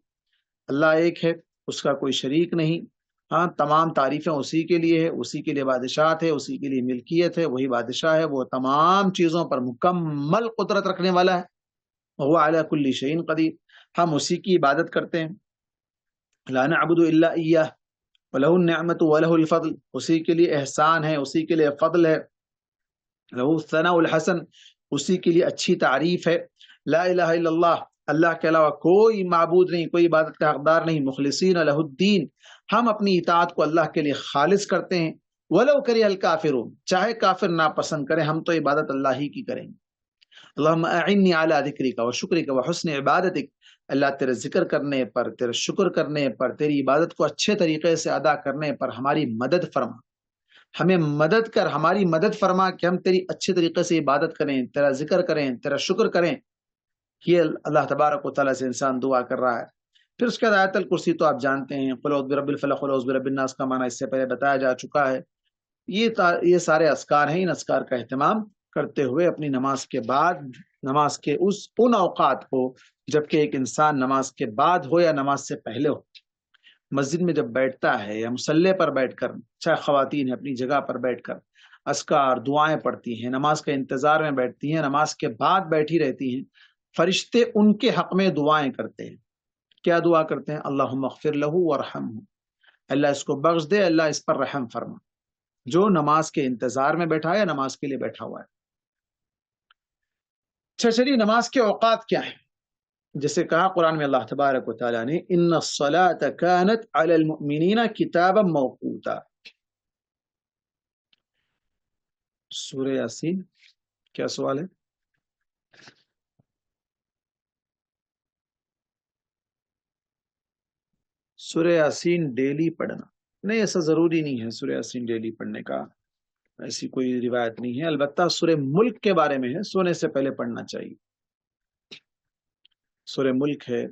اللہ ایک ہے، اس کا کوئی شریک نہیں. ہاں تمام تعریفیں اسی کے لیے ہے، اسی کے لیے بادشاہت ہے، اسی کے لیے ملکیت ہے، وہی بادشاہ ہے، وہ تمام چیزوں پر مکمل قدرت رکھنے والا ہے. وہ علی کل شیء قدیر. ہم اسی کی عبادت کرتے ہیں. لا نعبد الا اياه وله النعمت وله الفضل. اسی کے لیے احسان ہے، اسی کے لیے فضل ہے. له الثناء الحسن. اسی کے لیے اچھی تعریف ہے. لا الہ الا اللہ. اللہ کے علاوہ کوئی معبود نہیں، کوئی عبادت کا حقدار نہیں. مخلصین لہ الدین. ہم اپنی اطاعت کو اللہ کے لیے خالص کرتے ہیں. ولو کرہ الکافرون. چاہے کافر ناپسند کریں، ہم تو عبادت اللہ ہی کی کریں گے. اللہم اعنی علی ذکرک و شکرک و حسن عبادتک. اللہ تیرے ذکر کرنے پر، تیرے شکر کرنے پر، تیری عبادت کو اچھے طریقے سے ادا کرنے پر ہماری مدد فرما. ہمیں مدد کر، ہماری مدد فرما کہ ہم تیری اچھے طریقے سے عبادت کریں، تیرا ذکر کریں، تیرا شکر کریں. یہ اللہ تبارک و تعالیٰ سے انسان دعا کر رہا ہے. پھر اس کے بعد آیت الکرسی تو آپ جانتے ہیں، قل اعوذ برب الفلق قل اعوذ برب الناس کا معنی اس سے پہلے بتایا جا چکا ہے. یہ سارے اذکار ہیں. ان اذکار کا اہتمام کرتے ہوئے اپنی نماز کے بعد، نماز کے ان اوقات کو جبکہ ایک انسان نماز کے بعد ہو یا نماز سے پہلے ہو، مسجد میں جب بیٹھتا ہے یا مصلی پر بیٹھ کر، چاہے خواتین ہیں اپنی جگہ پر بیٹھ کر اذکار دعائیں پڑھتی ہیں، نماز کے انتظار میں بیٹھتی ہیں، نماز کے بعد بیٹھی رہتی ہیں، فرشتے ان کے حق میں دعائیں کرتے ہیں. کیا دعا کرتے ہیں؟ اللہم اغفر لہ وارحمہ. اللہ اس کو بخش دے، اللہ اس پر رحم فرما. جو نماز کے انتظار میں بیٹھا ہے یا نماز کے لیے بیٹھا ہوا ہے. چلیے نماز کے اوقات کیا ہیں؟ جیسے کہا قرآن میں اللہ تبارک و تعالیٰ نے ان الصلاۃ کانت علی المؤمنین کتابا موقوتا. سورہ یاسین. کیا سوال ہے؟ سورہ یاسین ڈیلی پڑھنا؟ نہیں، ایسا ضروری نہیں ہے سورہ یاسین ڈیلی پڑھنے کا، ایسی کوئی روایت نہیں ہے. البتہ سورہ ملک کے بارے میں ہے، سونے سے پہلے پڑھنا چاہیے. سورہ ملک ہے،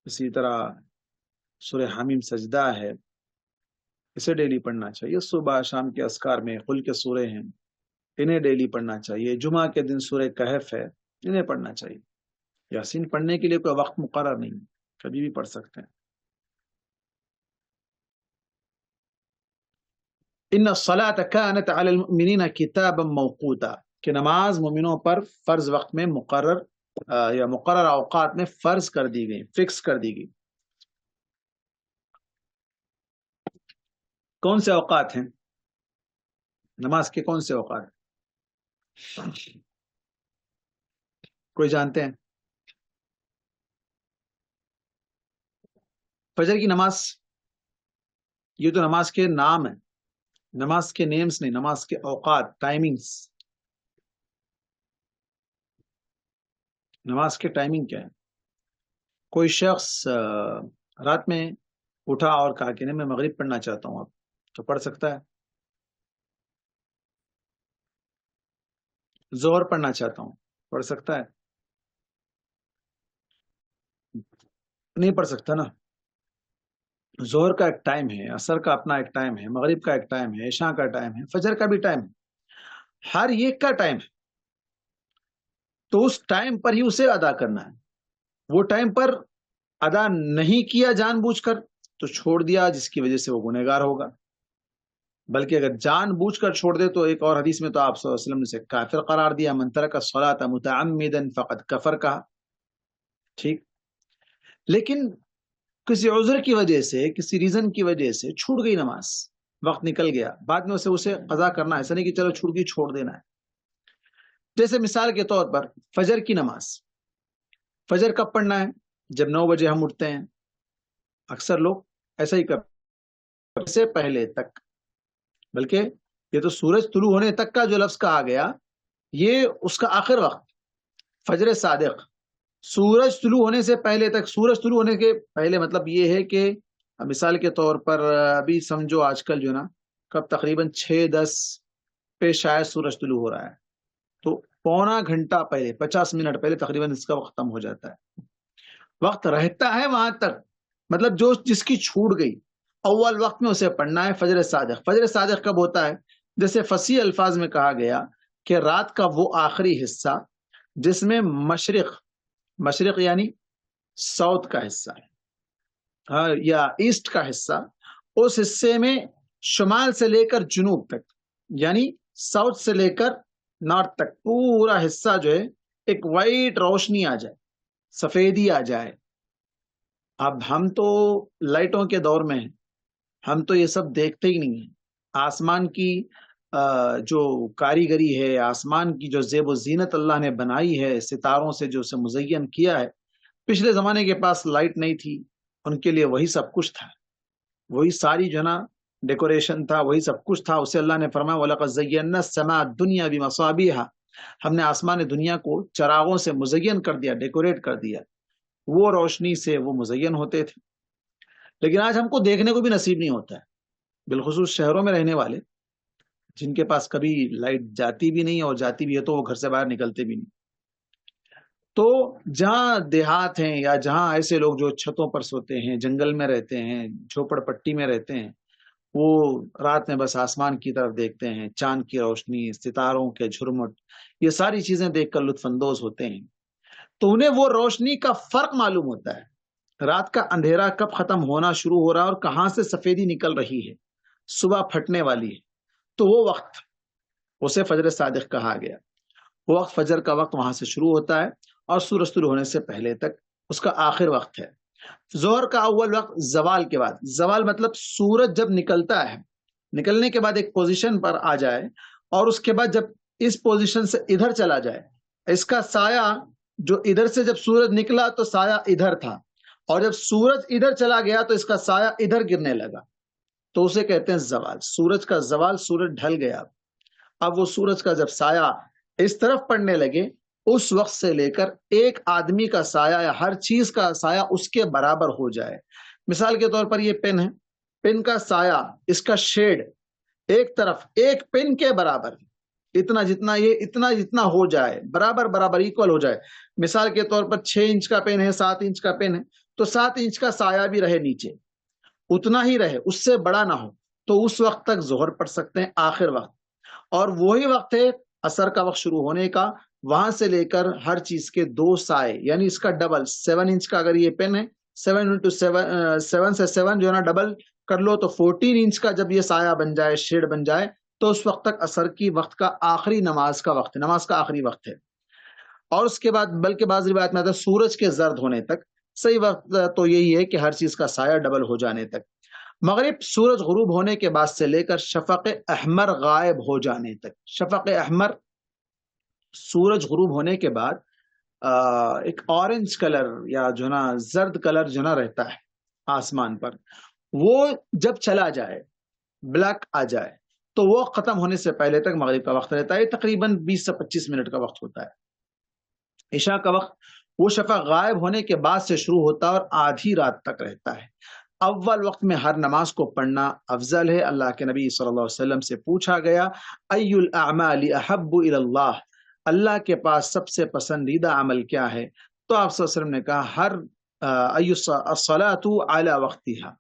اسی طرح سورہ حمیم سجدہ ہے، اسے ڈیلی پڑھنا چاہیے. صبح شام کے اذکار میں قل کے سورے ہیں، انہیں ڈیلی پڑھنا چاہیے. جمعہ کے دن سورہ کہف ہے، انہیں پڑھنا چاہیے. یاسین پڑھنے کے لیے کوئی وقت مقرر نہیں، کبھی بھی پڑھ سکتے ہیں. ان الصلاۃ کانت علی المؤمنین کتابا موقوتا، کہ نماز مومنوں پر فرض وقت میں مقرر یا مقرر اوقات میں فرض کر دی گئی، فکس کر دی گئی. کون سے اوقات ہیں نماز کے؟ کون سے اوقات کوئی جانتے ہیں؟ فجر کی نماز، یہ تو نماز کے نام ہے، نماز کے نیمز نہیں، نماز کے اوقات، ٹائمنگز. نماز کے ٹائمنگ کیا ہے؟ کوئی شخص رات میں اٹھا اور کہا کہ نہیں میں مغرب پڑھنا چاہتا ہوں، اب تو پڑھ سکتا ہے. ظہر پڑھنا چاہتا ہوں، پڑھ سکتا ہے؟ نہیں پڑھ سکتا نا. ظہر کا ایک ٹائم ہے، عصر کا اپنا ایک ٹائم ہے، مغرب کا ایک ٹائم ہے، عشاء کا ٹائم ہے، فجر کا بھی ٹائم ہے، ہر ایک کا ٹائم ہے. تو اس ٹائم پر ہی اسے ادا کرنا ہے. وہ ٹائم پر ادا نہیں کیا جان بوجھ کر تو چھوڑ دیا، جس کی وجہ سے وہ گنہگار ہوگا. بلکہ اگر جان بوجھ کر چھوڑ دے تو ایک اور حدیث میں تو آپ صلی اللہ علیہ وسلم نے اسے کافر قرار دیا، من ترک الصلاۃ متعمدا فقد کفر کہا. ٹھیک، لیکن کسی عذر کی وجہ سے، کسی ریزن کی وجہ سے چھوٹ گئی نماز، وقت نکل گیا، بعد میں اسے قضا کرنا ہے، ایسا نہیں کہ چلو چھوٹ گئی چھوڑ دینا ہے. جیسے مثال کے طور پر فجر کی نماز، فجر کب پڑھنا ہے؟ جب 9 بجے ہم اٹھتے ہیں. اکثر لوگ ایسا ہی کرتے سے پہلے تک، بلکہ یہ تو سورج طلوع ہونے تک کا جو لفظ کہا گیا یہ اس کا آخر وقت فجر صادق، سورج طلوع ہونے سے پہلے تک. سورج طلوع ہونے کے پہلے مطلب یہ ہے کہ مثال کے طور پر ابھی سمجھو آج کل جو نا کب تقریباً 6:10 پہ شاید سورج طلوع ہو رہا ہے، تو پونا گھنٹہ پہلے، 50 منٹ پہلے تقریباً اس کا وقت ختم ہو جاتا ہے. وقت رہتا ہے وہاں تک، مطلب جو جس کی چھوٹ گئی اول وقت میں اسے پڑھنا ہے فجر صادق. فجر صادق کب ہوتا ہے؟ جیسے فصیح الفاظ میں کہا گیا کہ رات کا وہ آخری حصہ جس میں مشرق یعنی ساؤتھ کا حصہ ہے، یا ایسٹ کا حصہ، اس حصے میں شمال سے لے کر جنوب تک، یعنی ساؤتھ سے لے کر نارتھ تک پورا حصہ جو ہے ایک وائٹ روشنی آ جائے، سفیدی آ جائے. اب ہم تو لائٹوں کے دور میں ہیں، ہم تو یہ سب دیکھتے ہی نہیں ہیں. آسمان کی جو کاریگری ہے، آسمان کی جو زیب و زینت اللہ نے بنائی ہے، ستاروں سے جو اسے مزین کیا ہے، پچھلے زمانے کے پاس لائٹ نہیں تھی، ان کے لیے وہی سب کچھ تھا، وہی ساری جو نا ڈیکوریشن تھا، وہی سب کچھ تھا. اسے اللہ نے فرمایا وَلَقَدْ زَيَّنَّا السَّمَاءَ الدُّنْيَا بِمَصَابِيحَ، ہم نے آسمان دنیا کو چراغوں سے مزین کر دیا، ڈیکوریٹ کر دیا. وہ روشنی سے وہ مزین ہوتے تھے، لیکن آج ہم کو دیکھنے کو بھی نصیب نہیں ہوتا ہے. بالخصوص شہروں میں رہنے والے جن کے پاس کبھی لائٹ جاتی بھی نہیں، اور جاتی بھی ہے تو وہ گھر سے باہر نکلتے بھی نہیں. تو جہاں دیہات ہیں یا جہاں ایسے لوگ جو چھتوں پر سوتے ہیں، جنگل میں رہتے ہیں، جھوپڑ پٹی میں رہتے ہیں، وہ رات میں بس آسمان کی طرف دیکھتے ہیں، چاند کی روشنی، ستاروں کے جھرمٹ، یہ ساری چیزیں دیکھ کر لطف اندوز ہوتے ہیں. تو انہیں وہ روشنی کا فرق معلوم ہوتا ہے، رات کا اندھیرا کب ختم ہونا شروع ہو رہا ہے اور کہاں سے سفیدی نکل رہی ہے، صبح پھٹنے والی ہے. تو وہ وقت اسے فجر صادق کہا گیا. وہ وقت فجر کا وقت وہاں سے شروع ہوتا ہے اور سورج طلوع ہونے سے پہلے تک اس کا آخر وقت ہے. ظہر کا اول وقت زوال کے بعد، زوال مطلب سورج جب نکلتا ہے، نکلنے کے بعد ایک پوزیشن پر آ جائے اور اس کے بعد جب اس پوزیشن سے ادھر چلا جائے، اس کا سایہ جو ادھر سے جب سورج نکلا تو سایہ ادھر تھا، اور جب سورج ادھر چلا گیا تو اس کا سایہ ادھر گرنے لگا، تو اسے کہتے ہیں زوال. سورج کا زوال، سورج ڈھل گیا. اب وہ سورج کا جب سایہ اس طرف پڑنے لگے، اس وقت سے لے کر ایک آدمی کا سایہ یا ہر چیز کا سایہ اس کے برابر ہو جائے. مثال کے طور پر یہ پین ہے، پین کا سایہ، اس کا شیڈ ایک طرف ایک پین کے برابر ہے، اتنا جتنا ہو جائے، برابر ایکول ہو جائے. مثال کے طور پر 6 انچ کا پین ہے، 7 انچ کا پین ہے، تو 7 انچ کا سایہ بھی رہے نیچے، اتنا ہی رہے، اس سے بڑا نہ ہو، تو اس وقت تک ظہر پڑھ سکتے ہیں، آخر وقت. اور وہی وقت ہے عصر کا وقت شروع ہونے کا، وہاں سے لے کر ہر چیز کے 2 سائے، یعنی اس کا ڈبل. 7 انچ کا اگر یہ پین ہے، 7 انٹو 7 سے 7 جو ہے نا ڈبل کر لو، تو 14 انچ کا جب یہ سایہ بن جائے، شیڈ بن جائے، تو اس وقت تک عصر کی وقت کا آخری نماز کا وقت ہے، نماز کا آخری وقت ہے. اور اس کے بعد بلکہ بعض روایت میں آتا ہے سورج کے زرد ہونے تک. صحیح وقت تو یہی ہے کہ ہر چیز کا سایہ ڈبل ہو جانے تک. مغرب سورج غروب ہونے کے بعد سے لے کر شفق احمر غائب ہو جانے تک. شفق احمر سورج غروب ہونے کے بعد ایک اورنج کلر یا جو نا زرد کلر جو نا رہتا ہے آسمان پر، وہ جب چلا جائے، بلیک آ جائے، تو وہ ختم ہونے سے پہلے تک مغرب کا وقت رہتا ہے. تقریباً 20 سے 25 منٹ کا وقت ہوتا ہے. عشاء کا وقت وہ شفق غائب ہونے کے بعد سے شروع ہوتا ہے اور آدھی رات تک رہتا ہے. اول وقت میں ہر نماز کو پڑھنا افضل ہے. اللہ کے نبی صلی اللہ علیہ وسلم سے پوچھا گیا ای الاعمال احب الی اللہ، اللہ کے پاس سب سے پسندیدہ عمل کیا ہے؟ تو آپ صلی اللہ علیہ وسلم نے کہا ہر الصلاۃ علی وقتها،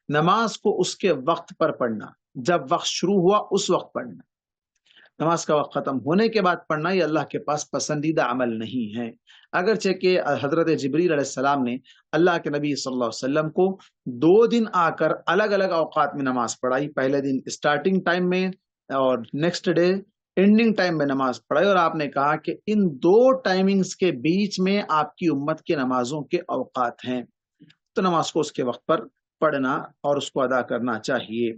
نماز کو اس کے وقت پر پڑھنا، جب وقت شروع ہوا اس وقت پڑھنا. نماز کا وقت ختم ہونے کے بعد پڑھنا یہ اللہ کے پاس پسندیدہ عمل نہیں ہے. اگرچہ کہ حضرت جبریل علیہ السلام نے اللہ کے نبی صلی اللہ علیہ وسلم کو 2 دن آ کر الگ الگ اوقات میں نماز پڑھائی، پہلے دن اسٹارٹنگ ٹائم میں اور نیکسٹ ڈے اینڈنگ ٹائم میں نماز پڑھائی، اور آپ نے کہا کہ ان 2 ٹائمنگز کے بیچ میں آپ کی امت کے نمازوں کے اوقات ہیں، تو نماز کو اس کے وقت پر پڑھنا اور اس کو ادا کرنا چاہیے.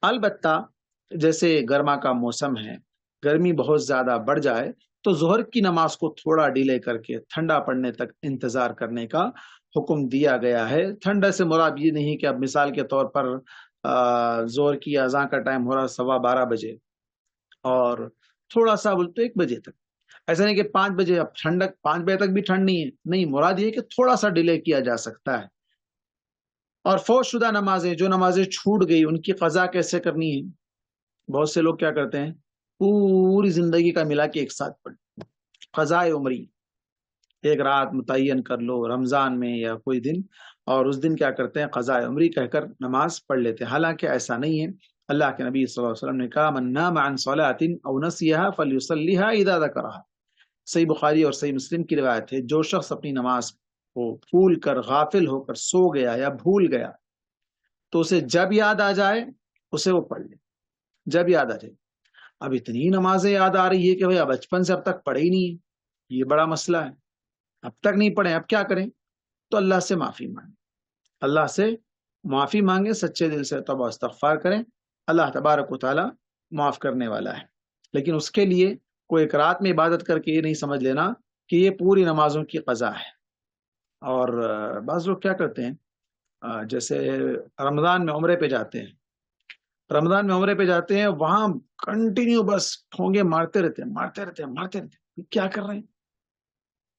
البتہ جیسے گرما کا موسم ہے، گرمی بہت زیادہ بڑھ جائے تو ظہر کی نماز کو تھوڑا ڈیلے کر کے ٹھنڈا پڑنے تک انتظار کرنے کا حکم دیا گیا ہے. ٹھنڈا سے مراد یہ نہیں کہ اب مثال کے طور پر ظہر کی اذان کا ٹائم ہو رہا 12:15 بجے اور تھوڑا سا بولتے 1 بجے تک، ایسا نہیں کہ 5 بجے، اب ٹھنڈک 5 بجے تک بھی ٹھنڈ نہیں ہے، نہیں، مراد یہ کہ تھوڑا سا ڈیلے کیا جا سکتا ہے. اور فوت شدہ نمازیں، جو نمازیں چھوٹ گئی، ان کی قضا کیسے کرنی ہے؟ بہت سے لوگ کیا کرتے ہیں، پوری زندگی کا ملا کے ایک ساتھ پڑھ، قضاء عمری، ایک رات متعین کر لو رمضان میں یا کوئی دن، اور اس دن کیا کرتے ہیں، قضاء عمری کہہ کر نماز پڑھ لیتے ہیں. حالانکہ ایسا نہیں ہے. اللہ کے نبی صلی اللہ علیہ وسلم نے کہا من نام عن صلاۃ او نسیها فلیصلیها اذا ذکرها. صحیح بخاری اور صحیح مسلم کی روایت ہے، جو شخص اپنی نماز وہ بھول کر غافل ہو کر سو گیا یا بھول گیا تو اسے جب یاد آ جائے اسے وہ پڑھ لے، جب یاد آ جائے۔ اب اتنی نمازیں یاد آ رہی ہے کہ بھئی اب بچپن سے اب تک پڑھے ہی نہیں ہے، یہ بڑا مسئلہ ہے، اب تک نہیں پڑھے، اب کیا کریں؟ تو اللہ سے معافی مانگیں، اللہ سے معافی مانگیں، سچے دل سے توبہ استغفار کریں، اللہ تبارک و تعالی معاف کرنے والا ہے۔ لیکن اس کے لیے کوئی ایک رات میں عبادت کر کے یہ نہیں سمجھ لینا کہ یہ پوری نمازوں کی قضا ہے۔ اور بعض لوگ کیا کرتے ہیں، جیسے رمضان میں عمرے پہ جاتے ہیں، رمضان میں عمرے پہ جاتے ہیں، وہاں کنٹینیو بس ٹھونگے مارتے رہتے ہیں، کیا کر رہے ہیں؟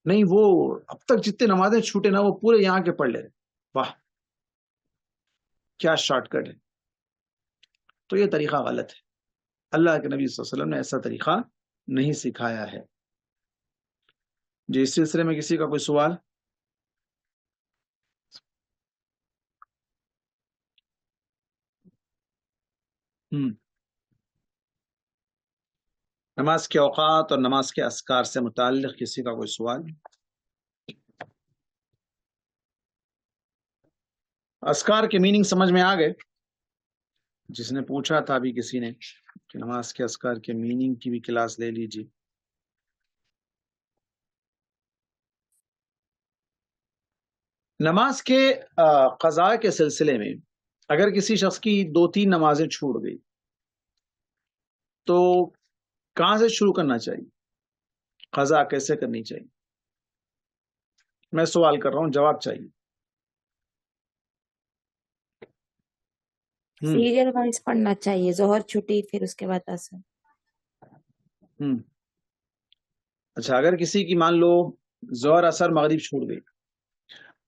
نہیں، وہ اب تک جتنے نمازیں چھوٹے نا وہ پورے یہاں کے پڑھ لے رہے۔ واہ، کیا شارٹ کٹ ہے! تو یہ طریقہ غلط ہے، اللہ کے نبی صلی اللہ علیہ وسلم نے ایسا طریقہ نہیں سکھایا ہے۔ جی، اس سلسلے میں کسی کا کوئی سوال؟ نماز کے اوقات اور نماز کے اذکار سے متعلق کسی کا کوئی سوال؟ اذکار کے میننگ سمجھ میں آ گئے؟ جس نے پوچھا تھا ابھی کسی نے کہ نماز کے اذکار کے میننگ کی بھی کلاس لے لیجیے۔ نماز کے قضاء کے سلسلے میں اگر کسی شخص کی 2-3 نمازیں چھوٹ گئی تو کہاں سے شروع کرنا چاہیے؟ قضاء کیسے کرنی چاہیے؟ میں سوال کر رہا ہوں، جواب چاہیے۔ سیریل وائز پڑھنا چاہیے، ظہر چھٹی پھر اس کے بعد اثر۔ اچھا، اگر کسی کی مان لو ظہر اثر مغرب چھوٹ گئی،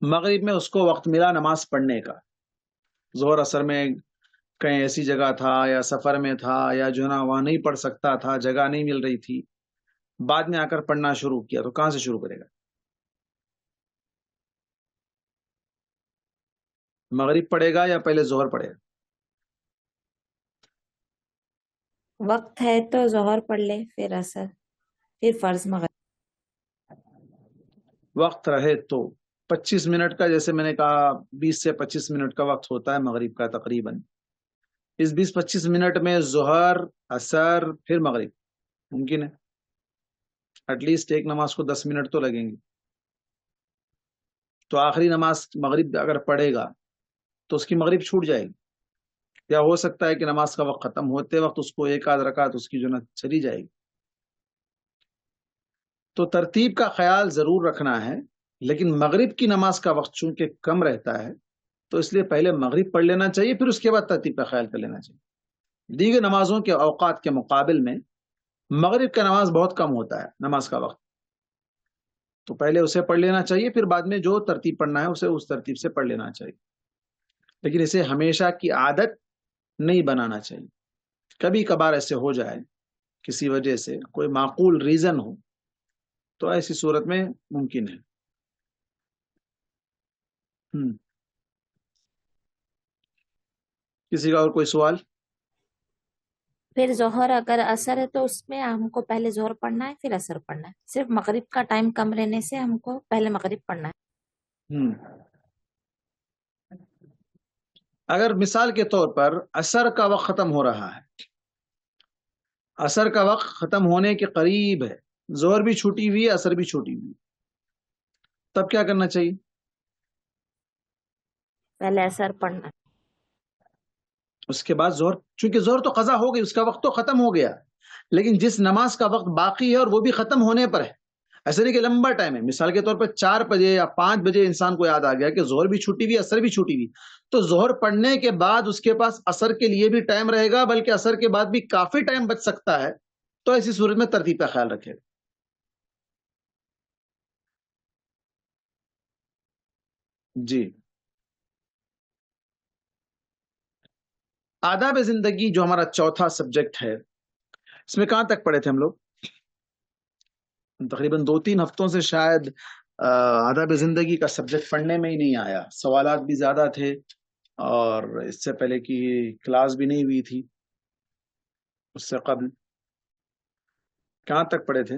مغرب میں اس کو وقت ملا نماز پڑھنے کا، ظہر اثر میں کہیں ایسی جگہ تھا یا سفر میں تھا یا جو ہے نا وہاں نہیں پڑھ سکتا تھا، جگہ نہیں مل رہی تھی، بعد میں آ کر پڑھنا شروع کیا، تو کہاں سے شروع کرے گا؟ مغرب پڑھے گا یا پہلے ظہر پڑھے گا؟ وقت ہے تو ظہر پڑھ لے، پھر اثر، پھر فرض مغرب۔ وقت رہے تو 25 منٹ کا، جیسے میں نے کہا 20 سے 25 منٹ کا وقت ہوتا ہے مغرب کا تقریباً، اس 20-25 منٹ میں ظہر، اثر، پھر مغرب ممکن ہے؟ ایٹ لیسٹ ایک نماز کو 10 منٹ تو لگیں گے، تو آخری نماز مغرب اگر پڑھے گا تو اس کی مغرب چھوٹ جائے گی، یا ہو سکتا ہے کہ نماز کا وقت ختم ہوتے وقت اس کو ایک آدھ رکعت اس کی جو نا چلی جائے گی۔ تو ترتیب کا خیال ضرور رکھنا ہے، لیکن مغرب کی نماز کا وقت چونکہ کم رہتا ہے تو اس لیے پہلے مغرب پڑھ لینا چاہیے، پھر اس کے بعد ترتیب کا خیال کر لینا چاہیے۔ دیگر نمازوں کے اوقات کے مقابل میں مغرب کا نماز بہت کم ہوتا ہے نماز کا وقت، تو پہلے اسے پڑھ لینا چاہیے، پھر بعد میں جو ترتیب پڑھنا ہے اسے اس ترتیب سے پڑھ لینا چاہیے، لیکن اسے ہمیشہ کی عادت نہیں بنانا چاہیے۔ کبھی کبھار ایسے ہو جائے، کسی وجہ سے کوئی معقول ریزن ہو، تو ایسی صورت میں ممکن ہے۔ کسی کا اور کوئی سوال؟ پھر ظہر اگر اثر ہے تو اس میں ہم کو پہلے ظہر پڑھنا ہے پھر اثر پڑھنا ہے، صرف مغرب کا ٹائم کم رہنے سے ہم کو پہلے مغرب پڑھنا ہے۔ اگر مثال کے طور پر اثر کا وقت ختم ہو رہا ہے، اثر کا وقت ختم ہونے کے قریب ہے، ظہر بھی چھوٹی ہوئی ہے، اثر بھی چھوٹی ہوئی، تب کیا کرنا چاہیے؟ پہلے اثر پڑھنا ہے، اس کے بعد ظہر، چونکہ ظہر تو قضا ہو گئی، اس کا وقت تو ختم ہو گیا، لیکن جس نماز کا وقت باقی ہے اور وہ بھی ختم ہونے پر ہے، ایسے نہیں کہ لمبا ٹائم ہے، مثال کے طور پر 4 بجے یا 5 بجے انسان کو یاد آ گیا کہ ظہر بھی چھوٹی ہوئی، اثر بھی چھوٹی ہوئی، تو ظہر پڑھنے کے بعد اس کے پاس اثر کے لیے بھی ٹائم رہے گا، بلکہ اثر کے بعد بھی کافی ٹائم بچ سکتا ہے، تو ایسی صورت میں ترتیب کا خیال رکھے گا۔ جی، آداب زندگی جو ہمارا چوتھا سبجیکٹ ہے، اس میں کہاں تک پڑھے تھے ہم لوگ؟ تقریباً 2-3 ہفتوں سے شاید آداب زندگی کا سبجیکٹ پڑھنے میں ہی نہیں آیا، سوالات بھی زیادہ تھے اور اس سے پہلے کی کلاس بھی نہیں ہوئی تھی، اس سے قبل کہاں تک پڑھے تھے؟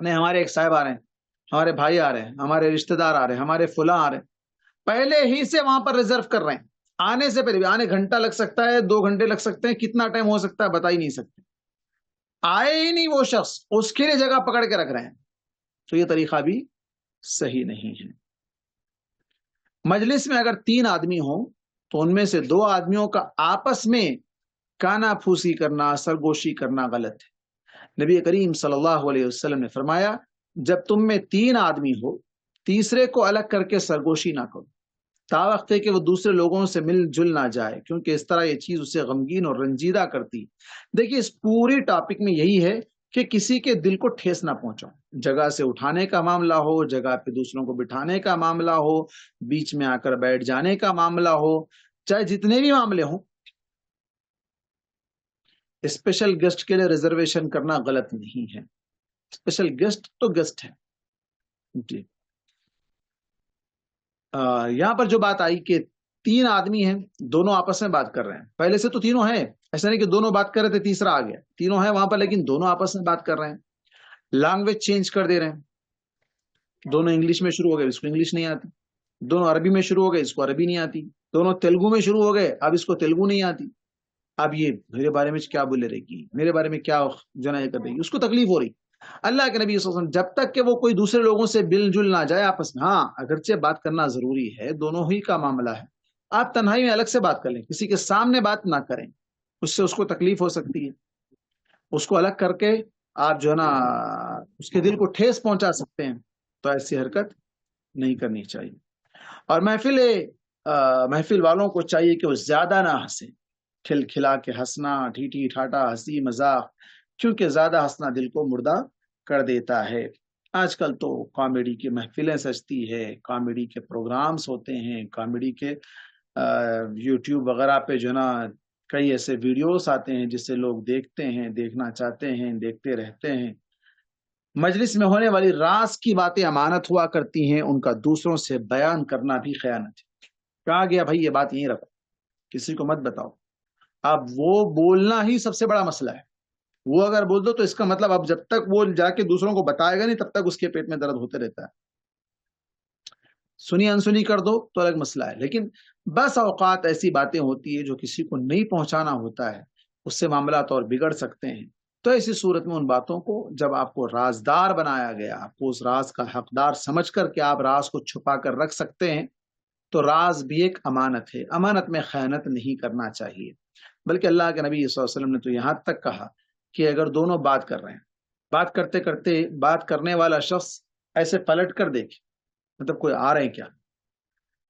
نہیں ہمارے ایک صاحب آ رہے ہیں، ہمارے بھائی آ رہے ہیں، ہمارے رشتہ دار آ رہے ہیں، ہمارے فلاں آ رہے ہیں، پہلے ہی سے وہاں پر ریزرو کر رہے ہیں، آنے سے پہلے بھی، آنے گھنٹہ لگ سکتا ہے، 2 گھنٹے لگ سکتے ہیں، کتنا ٹائم ہو سکتا ہے بتا ہی نہیں سکتے، آئے ہی نہیں وہ شخص، اس کے لیے جگہ پکڑ کے رکھ رہے ہیں، تو یہ طریقہ بھی صحیح نہیں ہے۔ مجلس میں اگر 3 آدمی ہوں تو ان میں سے 2 آدمیوں کا آپس میں کانا پھوسی کرنا، سرگوشی کرنا غلط ہے۔ نبی کریم صلی اللہ علیہ وسلم نے فرمایا جب تم میں 3 آدمی ہو، تیسرے کو الگ کر کے سرگوشی نہ کرو، تا وقت ہے کہ وہ دوسرے لوگوں سے مل جل نہ جائے، کیونکہ اس طرح یہ چیز اسے غمگین اور رنجیدہ کرتی۔ دیکھیے اس پوری ٹاپک میں یہی ہے کہ کسی کے دل کو ٹھیس نہ پہنچاؤ، جگہ سے اٹھانے کا معاملہ ہو، جگہ پہ دوسروں کو بٹھانے کا معاملہ ہو، بیچ میں آ کر بیٹھ جانے کا معاملہ ہو، چاہے جتنے بھی معاملے ہوں، اسپیشل گیسٹ کے لیے ریزرویشن کرنا غلط نہیں ہے۔ اسپیشل گیسٹ تو گیسٹ ہے جی۔ یہاں پر جو بات آئی کہ 3 آدمی ہیں، دونوں آپس میں بات کر رہے ہیں، پہلے سے تو تینوں ہیں، ایسا نہیں کہ دونوں بات کر رہے تھے تیسرا آ گیا، تینوں ہیں وہاں پر لیکن دونوں آپس میں بات کر رہے ہیں، لینگویج چینج کر دے رہے ہیں، دونوں انگلش میں شروع ہو گئے، اس کو انگلش نہیں آتی، دونوں عربی میں شروع ہو گئے، اس کو عربی نہیں آتی، دونوں تیلگو میں شروع ہو گئے، اب اس کو تیلگو نہیں آتی، اب یہ میرے بارے میں کیا بولے رہے گی، میرے بارے میں کیا جنا کر رہی گی، اس کو تکلیف ہو رہی۔ اللہ کے نبی صلی اللہ علیہ وسلم جب تک کہ وہ کوئی دوسرے لوگوں سے مل جل نہ جائے آپس میں، ہاں اگرچہ بات کرنا ضروری ہے، دونوں ہی کا معاملہ ہے، آپ تنہائی میں الگ سے بات کر لیں، کسی کے سامنے بات نہ کریں، اس سے اس کو تکلیف ہو سکتی ہے، اس کو الگ کر کے آپ جو ہے نا اس کے دل کو ٹھیس پہنچا سکتے ہیں، تو ایسی حرکت نہیں کرنی چاہیے۔ اور محفل والوں کو چاہیے کہ وہ زیادہ نہ ہنسیں، کھل کھلا کے ہنسنا، ٹھیٹھی ٹھاٹا، ہنسی مذاق، کیونکہ زیادہ ہنسنا دل کو مردہ کر دیتا ہے۔ آج کل تو کامیڈی کی محفلیں سجتی ہے، کامیڈی کے پروگرامز ہوتے ہیں، کامیڈی کے یوٹیوب وغیرہ پہ جو نا کئی ایسے ویڈیوز آتے ہیں جسے لوگ دیکھتے ہیں، دیکھنا چاہتے ہیں، دیکھتے رہتے ہیں۔ مجلس میں ہونے والی راز کی باتیں امانت ہوا کرتی ہیں، ان کا دوسروں سے بیان کرنا بھی خیانت ہے۔ کہا گیا بھائی یہ بات یہیں رکھو، کسی کو مت بتاؤ۔ اب وہ بولنا ہی سب سے بڑا مسئلہ ہے، وہ اگر بول دو تو اس کا مطلب اب جب تک وہ جا کے دوسروں کو بتائے گا نہیں تب تک اس کے پیٹ میں درد ہوتے رہتا ہے۔ سنی انسنی کر دو تو الگ مسئلہ ہے، لیکن بس اوقات ایسی باتیں ہوتی ہے جو کسی کو نہیں پہنچانا ہوتا ہے، اس سے معاملات اور بگڑ سکتے ہیں۔ تو ایسی صورت میں ان باتوں کو جب آپ کو رازدار بنایا گیا، آپ کو اس راز کا حقدار سمجھ کر کہ آپ راز کو چھپا کر رکھ سکتے ہیں، تو راز بھی ایک امانت ہے، امانت میں خیانت نہیں کرنا چاہیے۔ بلکہ اللہ کے نبی صلی اللہ علیہ وسلم نے تو یہاں تک کہا کہ اگر دونوں بات کر رہے ہیں، بات کرتے کرتے بات کرنے والا شخص ایسے پلٹ کر دیکھے، مطلب کوئی آ رہے ہیں کیا،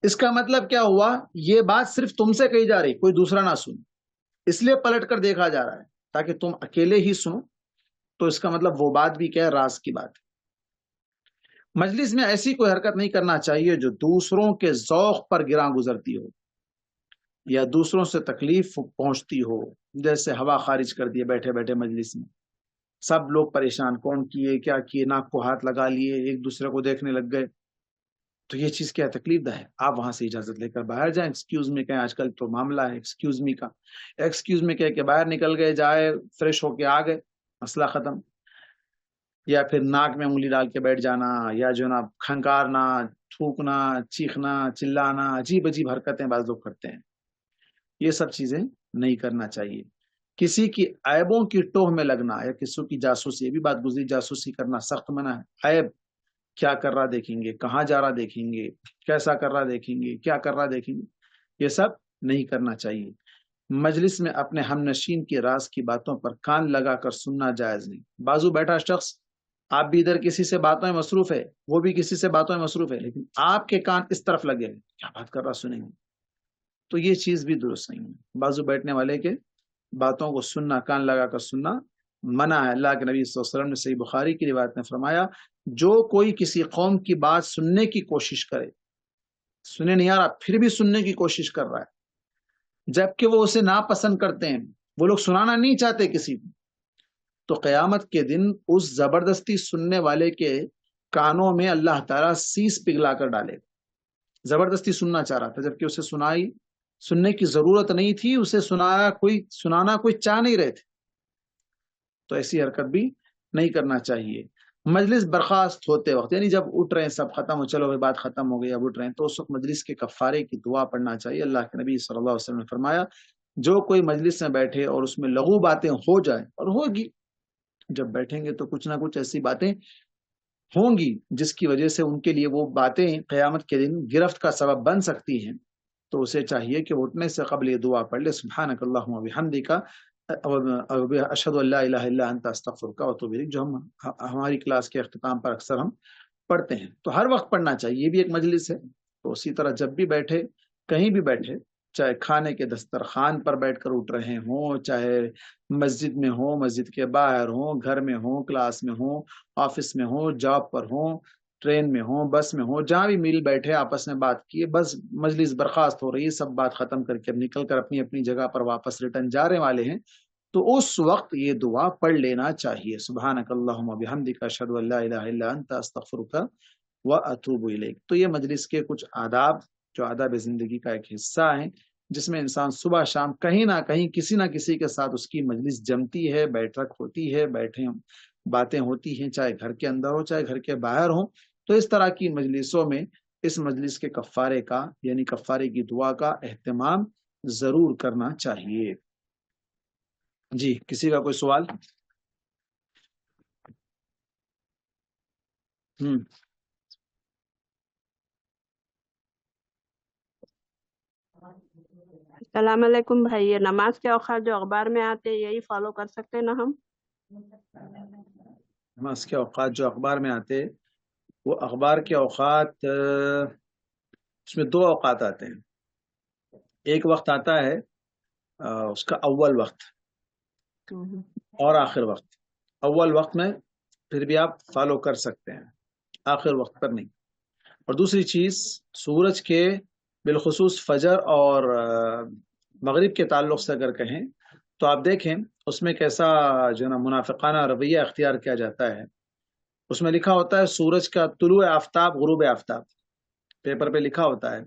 اس کا مطلب کیا ہوا، یہ بات صرف تم سے کہی جا رہی، کوئی دوسرا نہ سنے، اس لیے پلٹ کر دیکھا جا رہا ہے تاکہ تم اکیلے ہی سنو، تو اس کا مطلب وہ بات بھی کیا ہے، راز کی بات ہے۔ مجلس میں ایسی کوئی حرکت نہیں کرنا چاہیے جو دوسروں کے ذوق پر گراں گزرتی ہو یا دوسروں سے تکلیف پہنچتی ہو، جیسے ہوا خارج کر دیے بیٹھے بیٹھے مجلس میں، سب لوگ پریشان، کون کیے کیا کیے، ناک کو ہاتھ لگا لیے، ایک دوسرے کو دیکھنے لگ گئے، تو یہ چیز کیا تکلیف دہ ہے۔ آپ وہاں سے اجازت لے کر باہر جائیں، ایکسکیوز می کہیں، آج کل تو معاملہ ہے ایکسکیوز می کا، ایکسکیوز می کہہ کے باہر نکل گئے، جائے فریش ہو کے آ گئے، مسئلہ ختم۔ یا پھر ناک میں انگلی ڈال کے بیٹھ جانا، یا جو نا کھنکارنا، تھوکنا، چیخنا، چلانا، عجیب عجیب حرکتیں بعض لوگ کرتے ہیں، یہ سب چیزیں نہیں کرنا چاہیے۔ کسی کی عیبوں کی ٹوہ میں لگنا یا کسی کی جاسوسی، یہ بھی بات گزری، جاسوسی کرنا سخت منع ہے۔ عیب کیا کر رہا دیکھیں گے، کہاں جا رہا دیکھیں گے، کیسا کر رہا دیکھیں گے، کیا کر رہا دیکھیں گے، یہ سب نہیں کرنا چاہیے۔ مجلس میں اپنے ہم نشین کی راز کی باتوں پر کان لگا کر سننا جائز نہیں۔ بازو بیٹھا شخص، آپ بھی ادھر کسی سے باتوں میں مصروف ہے، وہ بھی کسی سے باتوں میں مصروف ہے، لیکن آپ کے کان اس طرف لگے ہیں، کیا بات کر رہا سنیں گے، تو یہ چیز بھی درست نہیں ہے۔ بازو بیٹھنے والے کے باتوں کو سننا، کان لگا کر سننا منع ہے۔ اللہ کے نبی صلی اللہ علیہ وسلم نے صحیح بخاری کی روایت میں فرمایا، جو کوئی کسی قوم کی بات سننے کی کوشش کرے، سنے نہیں آ رہا پھر بھی سننے کی کوشش کر رہا ہے، جبکہ وہ اسے ناپسند کرتے ہیں، وہ لوگ سنانا نہیں چاہتے کسی کو، تو قیامت کے دن اس زبردستی سننے والے کے کانوں میں اللہ تعالیٰ سیس پگھلا کر ڈالے گا۔ زبردستی سننا چاہ رہا تھا جبکہ اسے سننے کی ضرورت نہیں تھی، اسے سنانا کوئی چاہ نہیں رہے تھے، تو ایسی حرکت بھی نہیں کرنا چاہیے۔ مجلس برخاست ہوتے وقت، یعنی جب اٹھ رہے ہیں سب ختم ہو، چلو بھائی بات ختم ہو گئی اب اٹھ رہے ہیں، تو اس وقت مجلس کے کفارے کی دعا پڑھنا چاہیے۔ اللہ کے نبی صلی اللہ علیہ وسلم نے فرمایا جو کوئی مجلس میں بیٹھے اور اس میں لغو باتیں ہو جائیں، اور ہوگی، جب بیٹھیں گے تو کچھ نہ کچھ ایسی باتیں ہوں گی جس کی وجہ سے ان کے لیے وہ باتیں قیامت کے دن گرفت کا سبب بن سکتی ہیں، تو اسے چاہیے کہ اٹھنے سے قبل یہ دعا پڑھ لے، سبحانک اللہم و بحمدک اشہد ان لا الہ الا انت استغفرک و اتوب الیک، جو ہماری کلاس کے اختتام پر اکثر ہم پڑھتے ہیں، تو ہر وقت پڑھنا چاہیے، یہ بھی ایک مجلس ہے۔ تو اسی طرح جب بھی بیٹھے، کہیں بھی بیٹھے، چاہے کھانے کے دسترخوان پر بیٹھ کر اٹھ رہے ہوں، چاہے مسجد میں ہوں، مسجد کے باہر ہوں، گھر میں ہوں، کلاس میں ہوں، آفس میں ہوں، جاب پر ہوں، ٹرین میں ہوں، بس میں ہوں، جہاں بھی مل بیٹھے آپس میں بات کیے، بس مجلس برخاست ہو رہی ہے، سب بات ختم کر کے اب نکل کر اپنی اپنی جگہ پر واپس ریٹرن جانے والے ہیں، تو اس وقت یہ دعا پڑھ لینا چاہیے، سبحانک اللہم و بحمدک اشہد ان لا الہ الا انت استغفرک و اتوب الیک۔ تو یہ مجلس کے کچھ آداب جو آداب زندگی کا ایک حصہ ہیں، جس میں انسان صبح شام کہیں نہ کہیں کسی نہ کسی کے ساتھ اس کی مجلس جمتی ہے، بیٹھک ہوتی ہے، بیٹھے باتیں ہوتی ہیں، چاہے گھر کے اندر ہو چاہے گھر کے باہر ہوں، تو اس طرح کی مجلسوں میں اس مجلس کے کفارے کا یعنی کفارے کی دعا کا اہتمام ضرور کرنا چاہیے۔ جی، کسی کا کوئی سوال؟ السلام علیکم بھائی، یہ نماز کے اوقات جو اخبار میں آتے یہی فالو کر سکتے نا ہم؟ نماز کے اوقات جو اخبار میں آتے، وہ اخبار کے اوقات اس میں دو اوقات آتے ہیں، ایک وقت آتا ہے اس کا اول وقت اور آخر وقت۔ اول وقت میں پھر بھی آپ فالو کر سکتے ہیں، آخر وقت پر نہیں۔ اور دوسری چیز، سورج کے بالخصوص فجر اور مغرب کے تعلق سے اگر کہیں تو آپ دیکھیں اس میں کیسا جو ہے نا منافقانہ رویہ اختیار کیا جاتا ہے۔ اس میں لکھا ہوتا ہے سورج کا طلوع آفتاب، غروب آفتاب، پیپر پہ لکھا ہوتا ہے،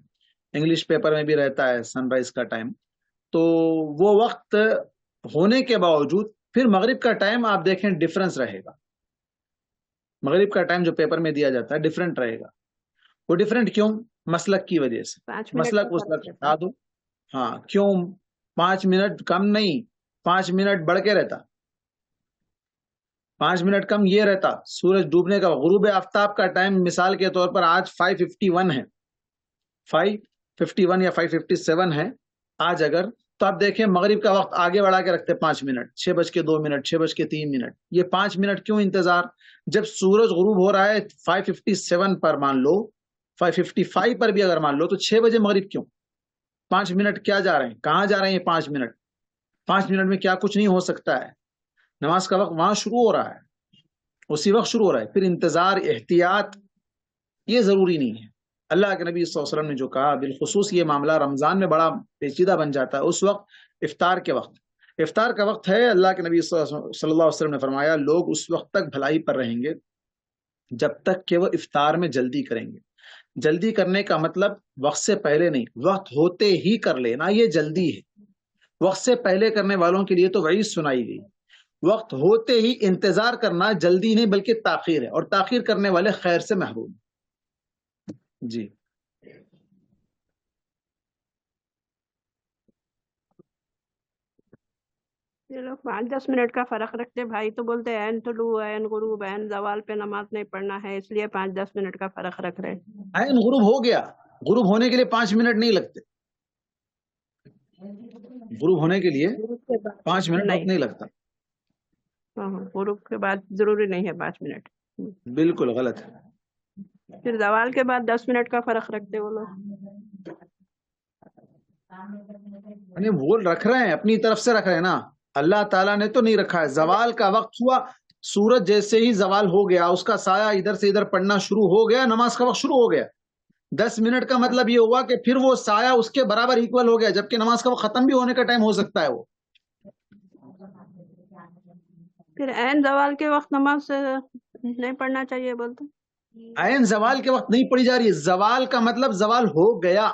انگلش پیپر میں بھی رہتا ہے سن رائز کا ٹائم، تو وہ وقت ہونے کے باوجود پھر مغرب کا ٹائم آپ دیکھیں ڈفرنس رہے گا، مغرب کا ٹائم جو پیپر میں دیا جاتا ہے ڈفرنٹ رہے گا۔ وہ ڈفرنٹ کیوں؟ مسلک کی وجہ سے، 5 منٹ مسلک بتا دو، ہاں کیوں 5 منٹ کم نہیں، 5 منٹ بڑھ کے رہتا، 5 منٹ کم یہ رہتا سورج ڈوبنے کا، غروب آفتاب کا ٹائم مثال کے طور پر آج 5:51 ہے، 5:51 یا 5:57 ہے آج، اگر تو آپ دیکھیں مغرب کا وقت آگے بڑھا کے رکھتے 5 منٹ، 6:02، 6:03۔ یہ 5 منٹ کیوں انتظار؟ جب سورج غروب ہو رہا ہے 5:57 پر، مان لو 5:55 پر بھی اگر مان لو، تو 6 بجے مغرب کیوں؟ 5 منٹ کیا جا رہے ہیں، کہاں جا رہے ہیں یہ 5 منٹ؟ 5 منٹ میں کیا کچھ نہیں ہو سکتا ہے۔ نماز کا وقت وہاں شروع ہو رہا ہے، اسی وقت شروع ہو رہا ہے، پھر انتظار، احتیاط یہ ضروری نہیں ہے۔ اللہ کے نبی صلی اللہ علیہ وسلم نے جو کہا، بالخصوص یہ معاملہ رمضان میں بڑا پیچیدہ بن جاتا ہے، اس وقت افطار کے وقت، افطار کا وقت ہے، اللہ کے نبی صلی اللہ علیہ وسلم نے فرمایا لوگ اس وقت تک بھلائی پر رہیں گے جب تک کہ وہ افطار میں جلدی کریں گے۔ جلدی کرنے کا مطلب وقت سے پہلے نہیں، وقت ہوتے ہی کر لینا، یہ جلدی ہے۔ وقت سے پہلے کرنے والوں کے لیے تو وعید سنائی گئی، وقت ہوتے ہی انتظار کرنا جلدی نہیں بلکہ تاخیر ہے، اور تاخیر کرنے والے خیر سے محروم۔ جی یہ لوگ 5-10 منٹ کا فرق رکھتے، بھائی تو بولتے عین طلوع، عین غروب، عین زوال پہ نماز نہیں پڑھنا ہے، اس لیے 5-10 منٹ کا فرق رکھ رہے۔ عین غروب ہو گیا، غروب ہونے کے لیے 5 منٹ نہیں لگتے، غروب ہونے کے لیے 5 منٹ وقت نہیں لگتا۔ غروب کے بعد ضروری نہیں ہے 5 منٹ، بالکل غلط ہے۔ پھر زوال کے بعد 10 منٹ کا فرق رکھتے وہ لوگ۔ یعنی وہ رکھ رہے ہیں، اپنی طرف سے رکھ رہے ہیں نا، اللہ تعالیٰ نے تو نہیں رکھا ہے۔ زوال کا وقت ہوا، سورج جیسے ہی زوال ہو گیا، اس کا سایہ ادھر سے ادھر پڑنا شروع ہو گیا، نماز کا وقت شروع ہو گیا۔ 10 منٹ کا مطلب یہ ہوا کہ پھر وہ سایہ اس کے برابر ایکول ہو گیا، جبکہ نماز کا وقت ختم بھی ہونے کا ٹائم ہو سکتا ہے وہ۔ پھر عین زوال کے وقت نماز نہیں پڑھنا چاہیے بولتے؟ عین زوال کے وقت نہیں پڑھی جا رہی ہے، زوال کا مطلب زوال ہو گیا،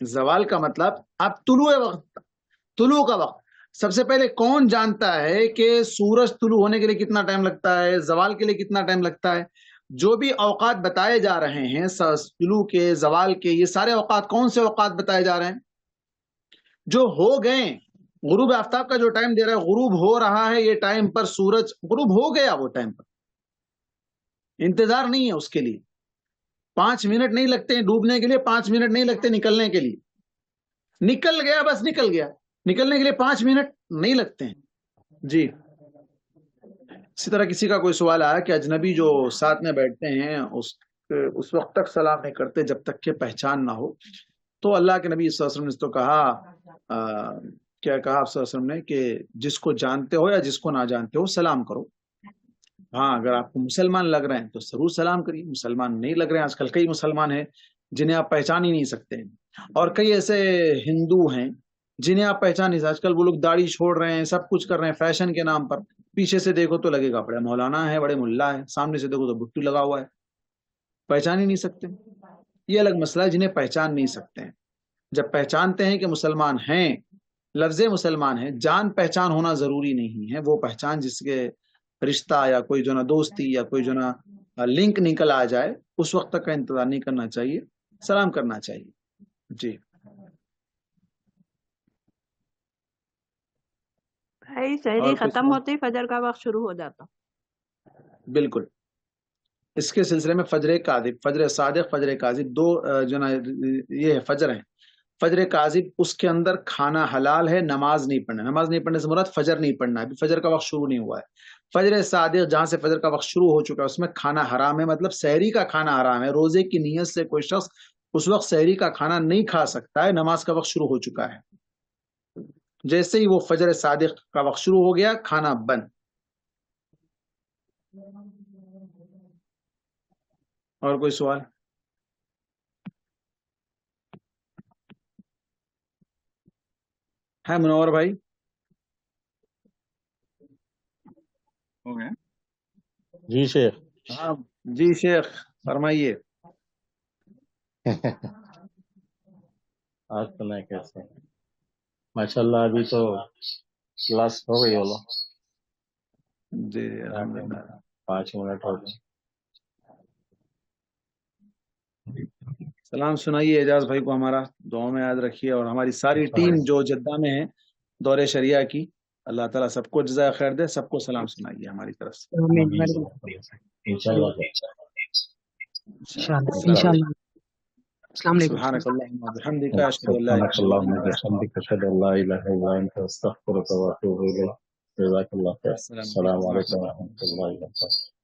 زوال کا مطلب اب طلوع وقت، طلوع کا وقت۔ سب سے پہلے کون جانتا ہے کہ سورج طلوع ہونے کے لیے کتنا ٹائم لگتا ہے، زوال کے لیے کتنا ٹائم لگتا ہے؟ جو بھی اوقات بتائے جا رہے ہیں طلوع کے، زوال کے، یہ سارے اوقات کون سے اوقات بتائے جا رہے ہیں؟ جو ہو گئے. غروب آفتاب کا جو ٹائم دے رہا ہے، غروب ہو رہا ہے یہ ٹائم پر، سورج غروب ہو گیا، وہ ٹائم پر انتظار نہیں ہے اس کے لیے. 5 منٹ نہیں لگتے ہیں ڈوبنے کے لیے، 5 منٹ نہیں لگتے نکلنے کے لیے. نکل گیا بس نکل گیا، نکلنے کے لیے 5 منٹ نہیں لگتے ہیں. جی اسی طرح کسی کا کوئی سوال آیا کہ اجنبی جو ساتھ میں بیٹھتے ہیں اس وقت تک سلام نہیں کرتے جب تک کہ پہچان نہ ہو. تو اللہ کے نبی صلی اللہ علیہ وسلم نے تو کہا، کیا کہا آپ صلی اللہ علیہ وسلم نے کہ جس کو جانتے ہو یا جس کو نہ جانتے ہو سلام کرو. ہاں اگر آپ کو مسلمان لگ رہے ہیں تو ضرور سلام کریے. مسلمان نہیں لگ رہے ہیں، آج کل کئی مسلمان ہیں جنہیں آپ پہچان ہی نہیں سکتے ہیں، اور کئی ایسے ہندو ہیں جنہیں آپ پہچان نہیں سکتے. آج کل وہ لوگ داڑھی چھوڑ رہے ہیں، سب کچھ کر رہے ہیں فیشن کے نام پر. پیچھے سے دیکھو تو لگے گا بڑے مولانا ہے، بڑے ملا ہے، سامنے سے دیکھو تو بٹو لگا ہوا ہے، پہچان ہی نہیں سکتے. یہ الگ مسئلہ ہے جنہیں پہچان نہیں سکتے ہیں. جب پہچانتے ہیں کہ مسلمان ہیں، لفظ مسلمان ہے، جان پہچان ہونا ضروری نہیں ہے. وہ پہچان جس کے رشتہ یا کوئی جو نا دوستی یا کوئی جو نا لنک نکل آ جائے، اس وقت تک کا انتظار نہیں کرنا چاہیے، سلام کرنا چاہیے. جی بھائی سحری اور کچھ ختم ہوتے ہی فجر کا وقت شروع ہو جاتا. بالکل. اس کے سلسلے میں فجر کاذب، فجر صادق، فجر کاذب دو جو نا یہ فجر ہیں. فجر کاذب اس کے اندر کھانا حلال ہے، نماز نہیں پڑھنا. نماز نہیں پڑھنے سے مراد فجر نہیں پڑھنا ہے، ابھی فجر کا وقت شروع نہیں ہوا ہے. فجر صادق جہاں سے فجر کا وقت شروع ہو چکا ہے اس میں کھانا حرام ہے، مطلب سحری کا کھانا حرام ہے. روزے کی نیت سے کوئی شخص اس وقت سحری کا کھانا نہیں کھا سکتا ہے، نماز کا وقت شروع ہو چکا ہے. جیسے ہی وہ فجر صادق کا وقت شروع ہو گیا کھانا بند. اور کوئی سوال؟ ہے منور بھائی؟ ہو گیا جی شیخ. ہاں جی شیخ فرمائیے. آج تو نہیں کیسے ماشاء اللہ ابھی تو کلاس ہو گئی ہوگا. جی الحمدللہ. 5 منٹ ہو گئے. سلام سنائیے اعجاز بھائی کو ہمارا، دعاؤں میں یاد رکھیے، اور ہماری ساری ٹیم جو جدہ میں ہے دور شریعہ کی، اللہ تعالیٰ سب کو جزائے خیر دے. سب کو سلام سنائیے ہماری طرف سے. انشاءاللہ. انشاءاللہ. السلام علیکم. سبحانک اللہم وبحمدک اشہد ان لا الہ سبحانک اللہم وبحمدک اشہد ان لا الہ الا انت استغفرک واتوب الیک. جزاک اللہ خیر. السلام علیکم ورحمۃ اللہ وبرکاتہ.